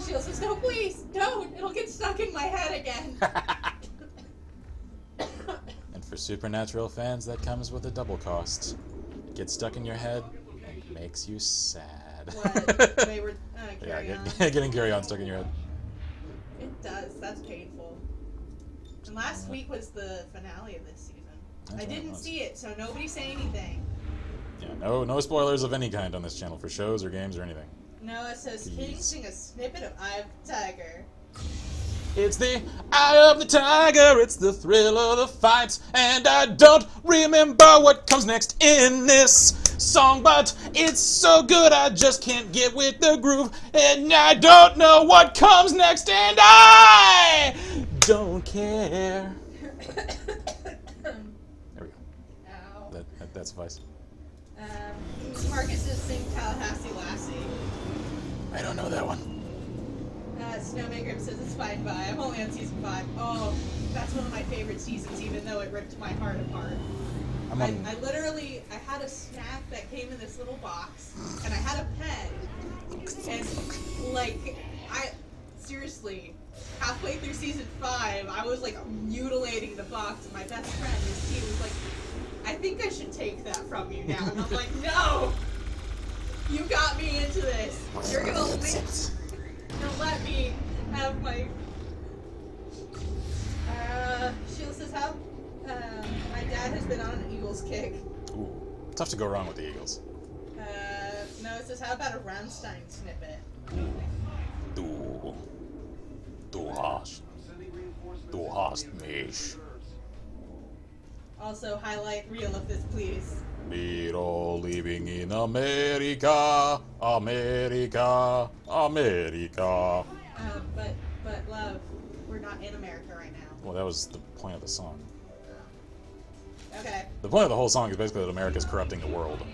Shield says, no, please, don't. It'll get stuck in my head again. And for Supernatural fans, that comes with a double cost. It gets stuck in your head and makes you sad. What? Wayward, carry on. Getting Carry On stuck in your head. It does. That's painful. And last week was the finale of this season. That's I right, it didn't was. see it, so nobody say anything. Yeah, no spoilers of any kind on this channel for shows or games or anything. Noah says, can you Please. sing a snippet of Eye of the Tiger? It's the eye of the tiger, it's the thrill of the fight, and I don't remember what comes next in this song, but it's so good I just can't get with the groove, and I don't know what comes next, and I don't care. There we go. Ow. That suffices. Marcus says, sing Tallahassee Lassie. I don't know that one. Snowman Grim says it's fine by. I'm only on season 5. Oh, that's one of my favorite seasons, even though it ripped my heart apart. I'm on. I literally, I had a snack that came in this little box, and I had a pen, and like, seriously, halfway through season 5, I was like mutilating the box, and my best friend, he was like, I think I should take that from you now, and I'm like, no! You got me into this. You're gonna let me have my. Sheila says, how? My dad has been on an Eagles kick. Ooh, tough to go wrong with the Eagles. Noah says, how about a Rammstein snippet? Du hast mich. Also, highlight reel of this, please. We're all living in America, America, America. But love, we're not in America right now. Well, that was the point of the song. Okay. The point of the whole song is basically that America's corrupting the world, Oh,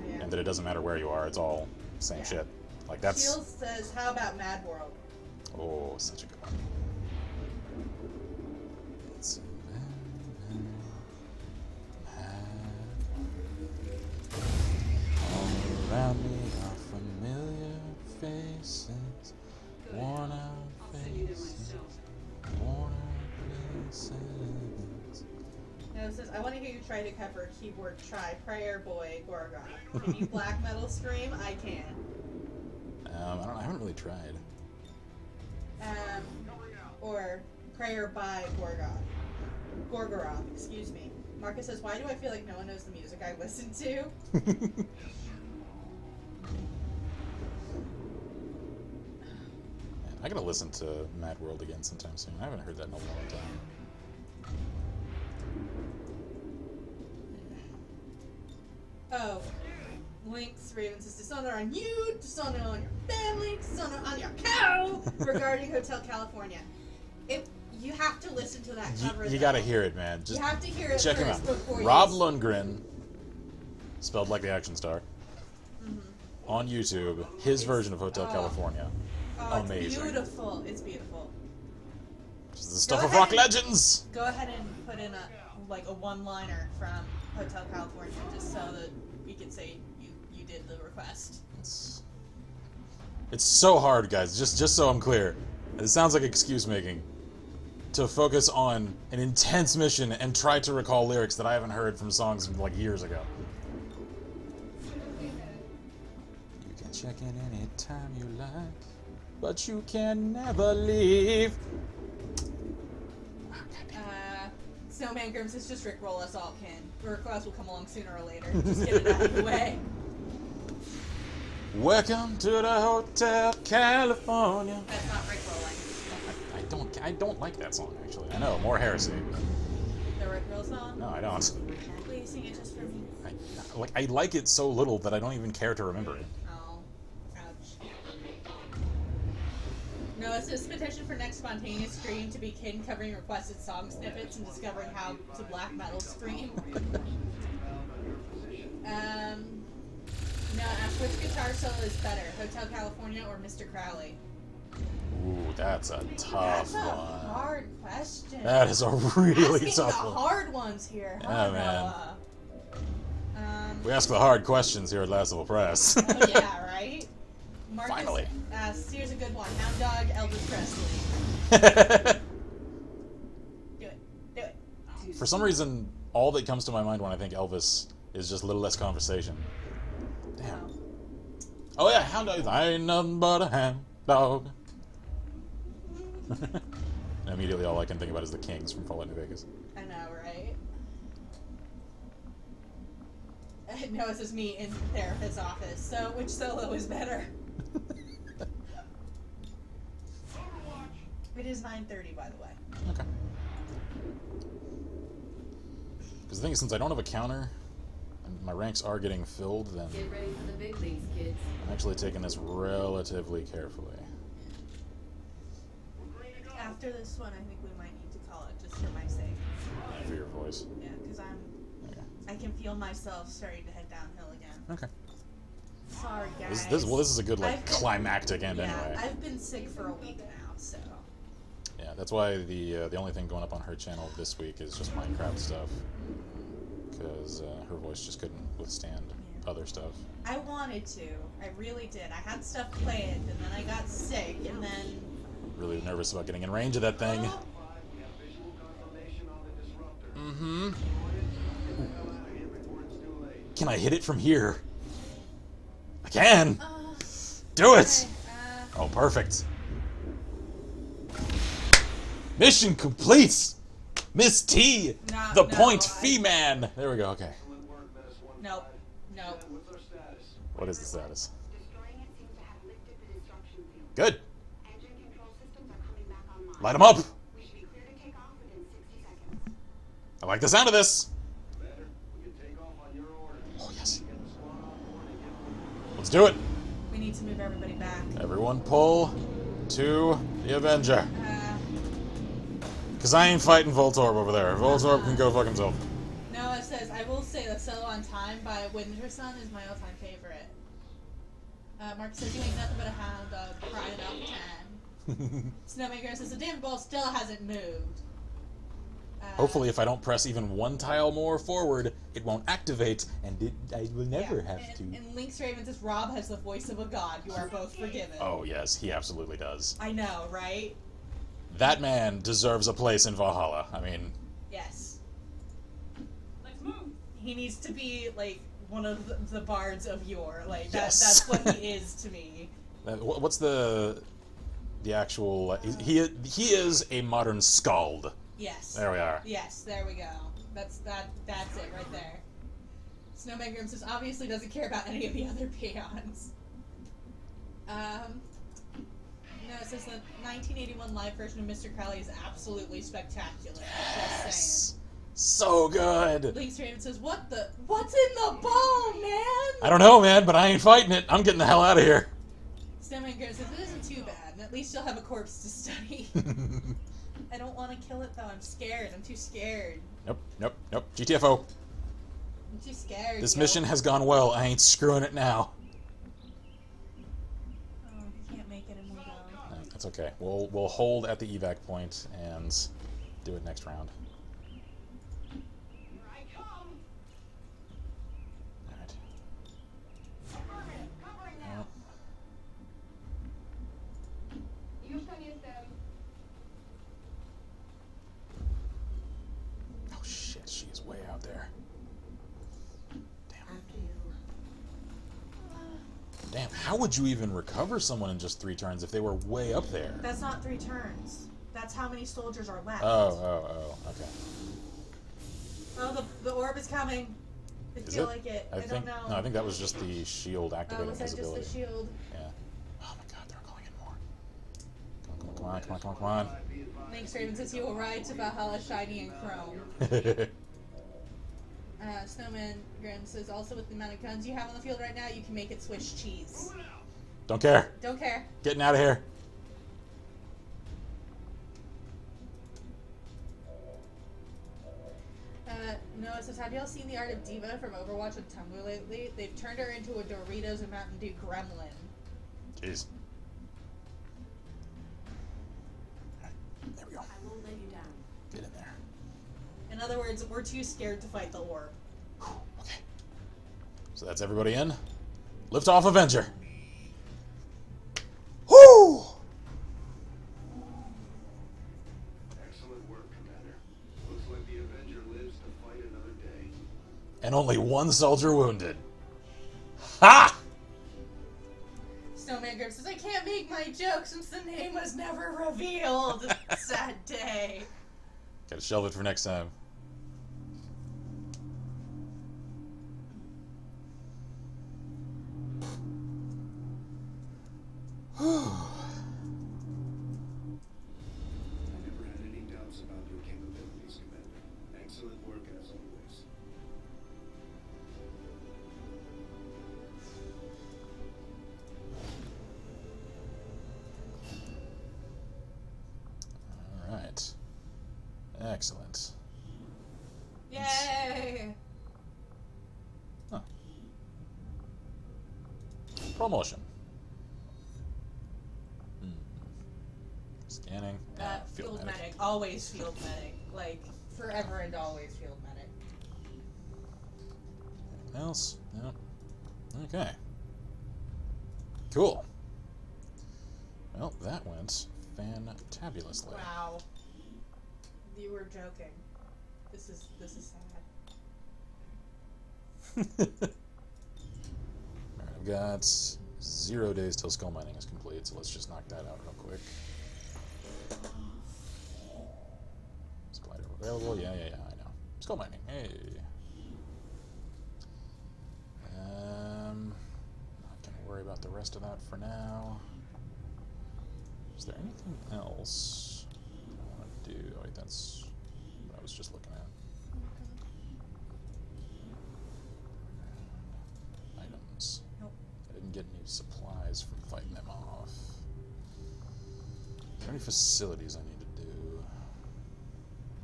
yeah. and that it doesn't matter where you are, it's all same shit. Like that's. Shield says, how about Mad World? Oh, such a good one. It's a all around me are familiar faces, worn out faces, worn out places. Noah says, I want to hear you try to cover keyboard try Prayer Boy Gorgon. Can you black metal scream? I can. I haven't really tried. Or Prayer by Gorgoroth, excuse me. Marcus says, why do I feel like no one knows the music I listen to? Man, I gotta listen to Mad World again sometime soon. I haven't heard that in a long time. Oh. Link's Raven says, dishonor on you, dishonor on your family, dishonor on your cow, regarding Hotel California. You have to listen to that cover. You gotta hear it, man. Just you have to hear it check him first out. before Rob you... Lundgren, spelled like the action star, on YouTube. His version of Hotel California. Oh, Amazing. It's beautiful. It's beautiful. Which is the stuff Go of ahead rock and- legends. Go ahead and put in a one-liner from Hotel California, just so that we can say you did the request. It's so hard, guys. Just so I'm clear, it sounds like excuse making. To focus on an intense mission and try to recall lyrics that I haven't heard from songs from like years ago. You can check in anytime you like, but you can never leave. Snowman Grim says, just Rickroll us all, Ken. The request will come along sooner or later. Just get it out of the way. Welcome to the Hotel California. That's not Rickrolling. I don't like that song actually. I know, more heresy. The Rickroll song? No, I don't. Please sing it just for me. I like it so little that I don't even care to remember it. Oh. Ouch. No, it's this petition for next spontaneous stream to be Ken covering requested song snippets and discovering how to black metal scream. No, ask which guitar solo is better, Hotel California or Mr. Crowley? Ooh, that's a tough That's a one. hard question. That is a really Asking tough the one. hard ones here. Yeah, huh, man. Noah? We ask the hard questions here at Last Level Press. Oh, yeah, right? Marcus Finally. asks, here's a good one. Hound Dog, Elvis Presley. Do it. Do it. For some reason, all that comes to my mind when I think Elvis is just a little less conversation. Damn. Oh yeah, hound dog. I ain't nothing but a hound dog. And immediately all I can think about is the Kings from Fallout New Vegas. I know, right? No, this is me in the therapist's office. So, which solo is better? It is 9:30, by the way. Okay. Because the thing is, since I don't have a counter, and my ranks are getting filled, then Get ready for the big leagues, kids. I'm actually taking this relatively carefully. After this one, I think we might need to call it just for my sake. For your voice. Yeah, because Okay. I can feel myself starting to head downhill again. Okay. Sorry, guys. This is a good like I've been- climactic end yeah, anyway. I've been sick for a week now, so. Yeah, that's why the only thing going up on her channel this week is just Minecraft stuff, because her voice just couldn't withstand other stuff. I wanted to. I really did. I had stuff planned, and then I got sick, and then. Really nervous about getting in range of that thing. Oh, Mm-hmm. Can I hit it from here? I can! Do it! Oh, perfect. Mission complete! Miss T! No, The no, point I- fee man! There we go, okay. nope. Nope. What is the status? Destroying it seems to have lifted the destruction field. Good. Engine control systems are coming back online. Light them up! We should be clear to take off within 60 seconds. I like the sound of this! Better. We can take off on your order. Oh, yes. Get the squad on board and get Let's do it! We need to move everybody back. Everyone pull to the Avenger. Because I ain't fighting Voltorb over there. Voltorb can go fuck himself. Noah says, I will say that Solo on Time by Winter Sun is my all-time favorite. Mark says, you ain't nothing but a hound dog crying out 10. Snowmaker says, the damn ball still hasn't moved. Hopefully, if I don't press even one tile more forward, it won't activate, and I will never have to. And Link's Raven says, Rob has the voice of a god. You are both forgiven. Oh, yes, he absolutely does. I know, right? That man deserves a place in Valhalla. I mean, Yes. Let's move. He needs to be, like, one of the bards of yore. Like, Yes. that's what he is to me. what's the actual... he is a modern skald. Yes. There we are. Yes, there we go. That's it right there. Snowman Grim says obviously doesn't care about any of the other peons. No, it says the 1981 live version of Mr. Crowley is absolutely spectacular. Just saying. So good. Link's Raven says, what's in the ball, man? I don't know, man, but I ain't fighting it. I'm getting the hell out of here. Snowman Grim says, it isn't too bad, and at least you'll have a corpse to study. I don't want to kill it, though. I'm scared. I'm too scared. Nope. GTFO. I'm too scared. This yo. mission has gone well. I ain't screwing it now. Oh, he can't make it and we go. No, that's okay. We'll hold at the evac point and do it next round. Here I come. All right. Covering now. Już tam jestem. Oh shit, she is way out there. Damn. After you. Damn, how would you even recover someone in just 3 turns if they were way up there? That's not 3 turns. That's how many soldiers are left. Oh, okay. Oh, the orb is coming. I Is feel it? like it. I don't think know. no, I think that was just the shield Oh, activating was that his just ability. the shield? Yeah. Oh my god, they're calling in more. Come on. Thanks, Raven says you will ride to Valhalla shiny and chrome. Snowman Grim says also with the amount of guns you have on the field right now, you can make it Swiss cheese. Don't care. Don't care. Getting out of here. Noah says, have y'all seen the art of Diva from Overwatch and Tumblr lately? They've turned her into a Doritos and Mountain Dew gremlin. Jeez. There we go. I won't let you down. Get in there. In other words, we're too scared to fight the orb. Okay. So that's everybody in. Lift off Avenger. And only one soldier wounded. Ha! Snowman Grip says, I can't make my joke since the name was never revealed. Sad day. Gotta shelve it for next time. I never had any doubts about your capabilities, Commander. Excellent work as always. Alright. Excellent. Yay! Huh. Promotion. Scanning. Field medic. Always field medic. Like, forever and always field medic. Anything else? No. Okay. Cool. Well, that went fantabulously. Wow. You were joking. This is sad. Alright, I've got 0 days till skull mining is complete, so let's just knock that out real quick. Supply available? Yeah, I know. Skull mining, hey. Not gonna worry about the rest of that for now. Is there anything else I want to do? Oh, wait, that's what I was just looking at. Items. Nope. I didn't get any supplies from fighting them off. Are there any facilities I need to do?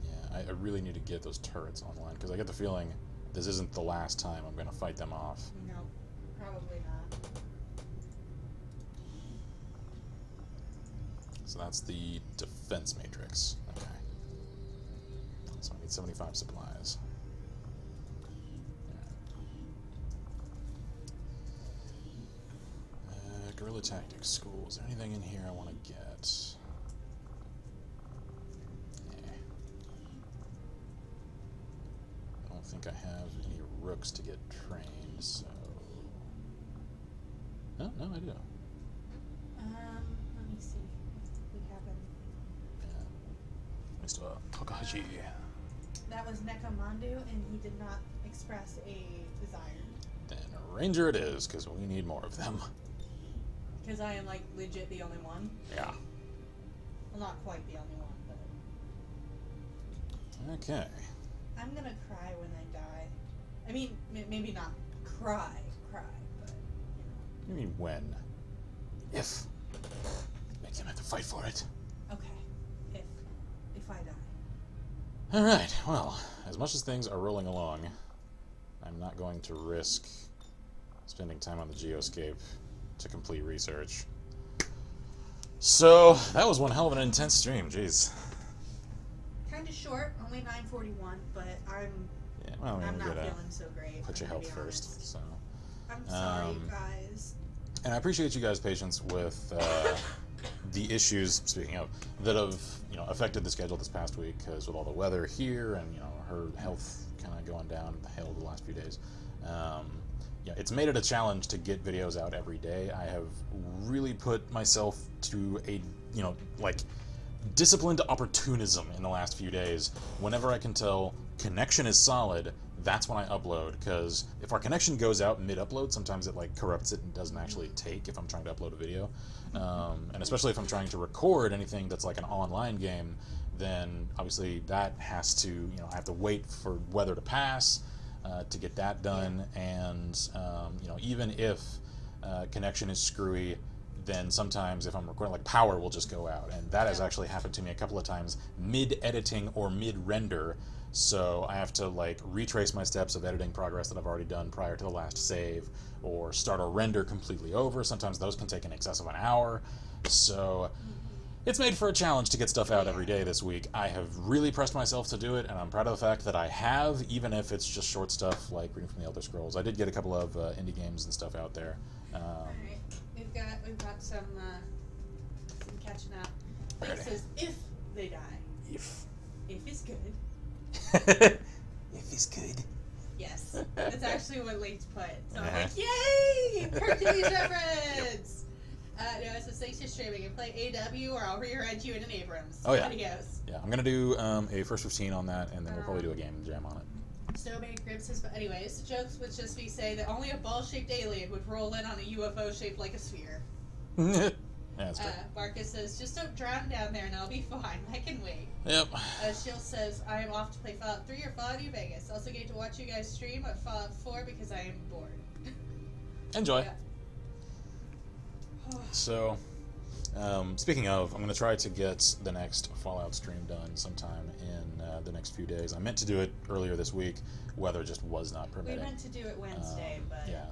Yeah, I really need to get those turrets online, because I get the feeling this isn't the last time I'm going to fight them off. No, probably not. So that's the defense matrix. Okay. So I need 75 supplies. Guerrilla tactics school. Is there anything in here I want to get? Yeah. I don't think I have any rooks to get trained, so... No, I do. Let me see. We have anything. Yeah. Mr. Takahashi. That was Nekamandu, and he did not express a desire. Then Ranger it is, because we need more of them. Because I am, like, legit the only one. Yeah. Well, not quite the only one, but... Okay. I'm gonna cry when I die. I mean, maybe not cry, but, You mean when? If. Make them have to fight for it. okay. If I die. Alright, well, as much as things are rolling along, I'm not going to risk spending time on the geoscape to complete research. So, that was one hell of an intense stream, jeez. Kinda short, only 9:41, but Yeah, well, I'm not gotta feeling so great. put your to health be first, honest. so... I'm sorry, you guys. And I appreciate you guys' patience with the issues, speaking of, that have affected the schedule this past week, because with all the weather here and her health kind of going down the hill the last few days, it's made it a challenge to get videos out every day. I have really put myself to a disciplined opportunism in the last few days. Whenever I can tell connection is solid, that's when I upload, because if our connection goes out mid-upload, sometimes it corrupts it and doesn't actually take if I'm trying to upload a video. And especially if I'm trying to record anything that's like an online game, then obviously that has to, I have to wait for weather to pass to get that done. And, even if connection is screwy, then sometimes if I'm recording, power will just go out. And that has actually happened to me a couple of times mid-editing or mid-render. So I have to retrace my steps of editing progress that I've already done prior to the last save, or start a render completely over. Sometimes those can take in excess of an hour. So it's made for a challenge to get stuff out every day this week. I have really pressed myself to do it, and I'm proud of the fact that I have, even if it's just short stuff like reading from the Elder Scrolls. I did get a couple of indie games and stuff out there. Alright, we've got some catching up. It Ready. says if they die. If If is good. if it's good. Yes. actually what Link's put. So I'm like, yay! Hercules reference! No, it says thanks for streaming and play AW or I'll rear-end you in an Abrams. Oh, yeah. Adios. Yeah, I'm going to do a first 15 on that, and then we'll probably do a game jam on it. Snowman Grim says, but anyways, the jokes would just be saying that only a ball-shaped alien would roll in on a UFO shaped like a sphere. Yeah, that's true. Marcus says, just don't drown down there and I'll be fine. I can wait. Yep. Shield says, I am off to play Fallout 3 or Fallout New Vegas. Also get to watch you guys stream at Fallout 4 because I am bored. Enjoy. Yeah. So, speaking of, I'm going to try to get the next Fallout stream done sometime in the next few days. I meant to do it earlier this week. Weather just was not permitting. We meant to do it Wednesday, but... Yeah.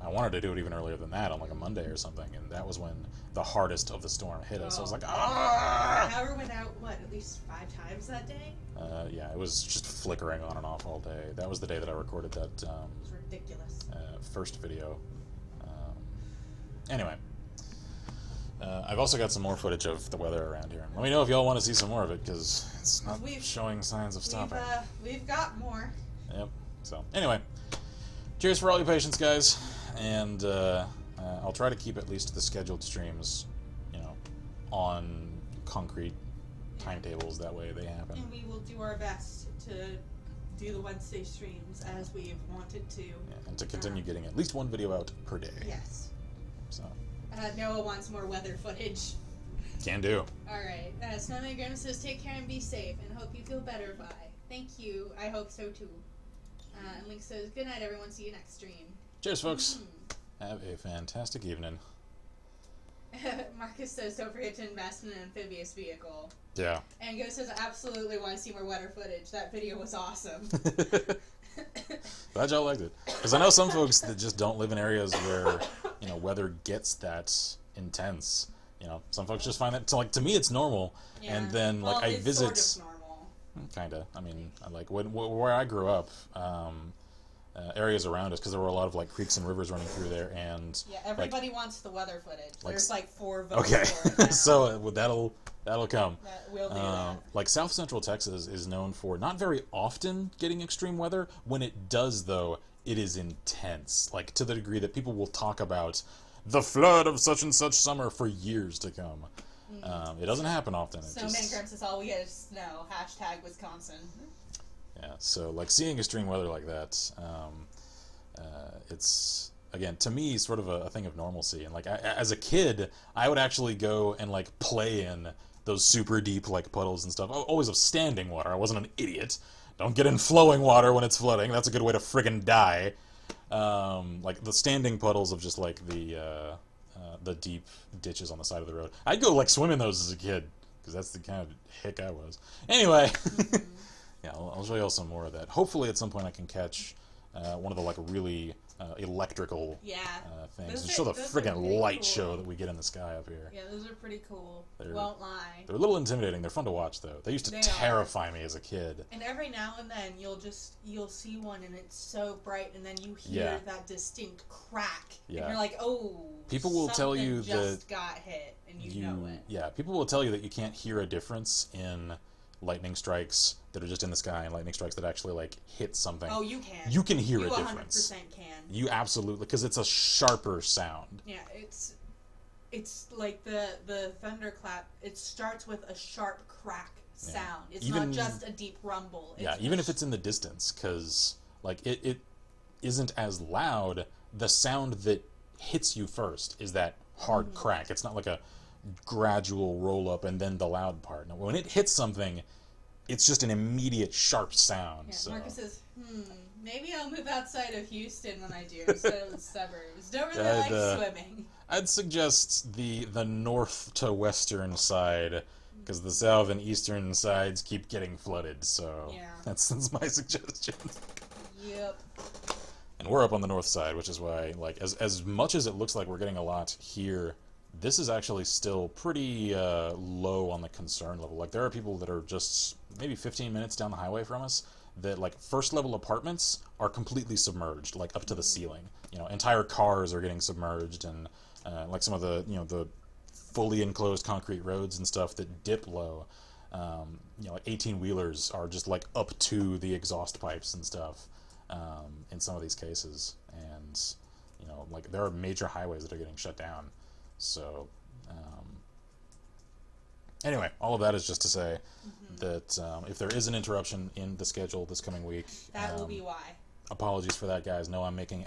I wanted to do it even earlier than that, on like a Monday or something, and that was when the hardest of the storm hit us. So I was like, ah! Power went out, what, at least 5 times that day? Yeah, it was just flickering on and off all day. That was the day that I recorded that It was ridiculous. first video. Anyway. I've also got some more footage of the weather around here. Let me know if y'all want to see some more of it, because it's not showing signs of stopping. We've got more. Yep. So, anyway. Cheers for all your patience, guys. And I'll try to keep at least the scheduled streams, on concrete timetables. That way they happen. And we will do our best to do the Wednesday streams as we've wanted to. Yeah, and to continue getting at least one video out per day. Yes. So. Noah wants more weather footage. Can do. Alright. Snowman Grim says, take care and be safe, and hope you feel better, bye. Thank you. I hope so, too. And Link says, good night, everyone. See you next stream. Cheers, folks. Have a fantastic evening. Marcus says, don't forget to invest in an amphibious vehicle. Yeah. And Go says, I absolutely want to see more weather footage. That video was awesome. Glad y'all liked it. Because I know some folks that just don't live in areas where, weather gets that intense. Some folks just find that, to me, it's normal. Yeah. And then, well, I it's visit... sort of normal. Kinda. I mean, where I grew up, areas around us, because there were a lot of, creeks and rivers running through there, and... Yeah, everybody wants the weather footage. There's, 4 votes okay. for it now. So, that'll come. We'll do that. South Central Texas is known for not very often getting extreme weather. When it does, though, it is intense. To the degree that people will talk about the flood of such and such summer for years to come. It doesn't happen often. Snowman Grim says all we get is snow. # Wisconsin. Yeah, so seeing extreme weather like that, it's, again, to me, sort of a thing of normalcy. And as a kid, I would actually go and play in those super deep puddles and stuff. Always of standing water. I wasn't an idiot. Don't get in flowing water when it's flooding. That's a good way to friggin' die. The standing puddles of just the deep ditches on the side of the road. I'd go swim in those as a kid, because that's the kind of hick I was. Anyway, yeah, I'll show you all some more of that. Hopefully at some point I can catch one of the really electrical things and show the friggin' light cool. show that we get in the sky up here. Yeah, those are pretty cool. Won't lie. They're a little intimidating. They're fun to watch, though. They used to terrify me as a kid. And every now and then you'll see one and it's so bright, and then you hear that distinct crack, and you're like, oh, people will tell you just got hit, and you know it. Yeah, people will tell you that you can't hear a difference in lightning strikes that are just in the sky and lightning strikes that actually hit something. Oh, you can. You can hear a difference. 100% can. You absolutely, because it's a sharper sound. Yeah, it's like the thunderclap. It starts with a sharp crack sound. It's not just a deep rumble. Even if it's in the distance, because it isn't as loud. The sound that hits you first is that hard crack. It's not like a gradual roll up and then the loud part. No, when it hits something, it's just an immediate sharp sound. Yeah, so. Marcus says, maybe I'll move outside of Houston when I do instead of the suburbs. Don't really like swimming. I'd suggest the north to western side, because the south and eastern sides keep getting flooded. So that's my suggestion. Yep. And we're up on the north side, which is why, as much as it looks like we're getting a lot here, this is actually still pretty low on the concern level. There are people that are just maybe 15 minutes down the highway from us that, first level apartments are completely submerged, up to the ceiling. Entire cars are getting submerged, and some of the, the fully enclosed concrete roads and stuff that dip low. 18-wheelers are just, up to the exhaust pipes and stuff. in some of these cases, and like there are major highways that are getting shut down. So anyway, all of that is just to say that if there is an interruption in the schedule this coming week, that will be why. Apologies for that, guys. No, I'm making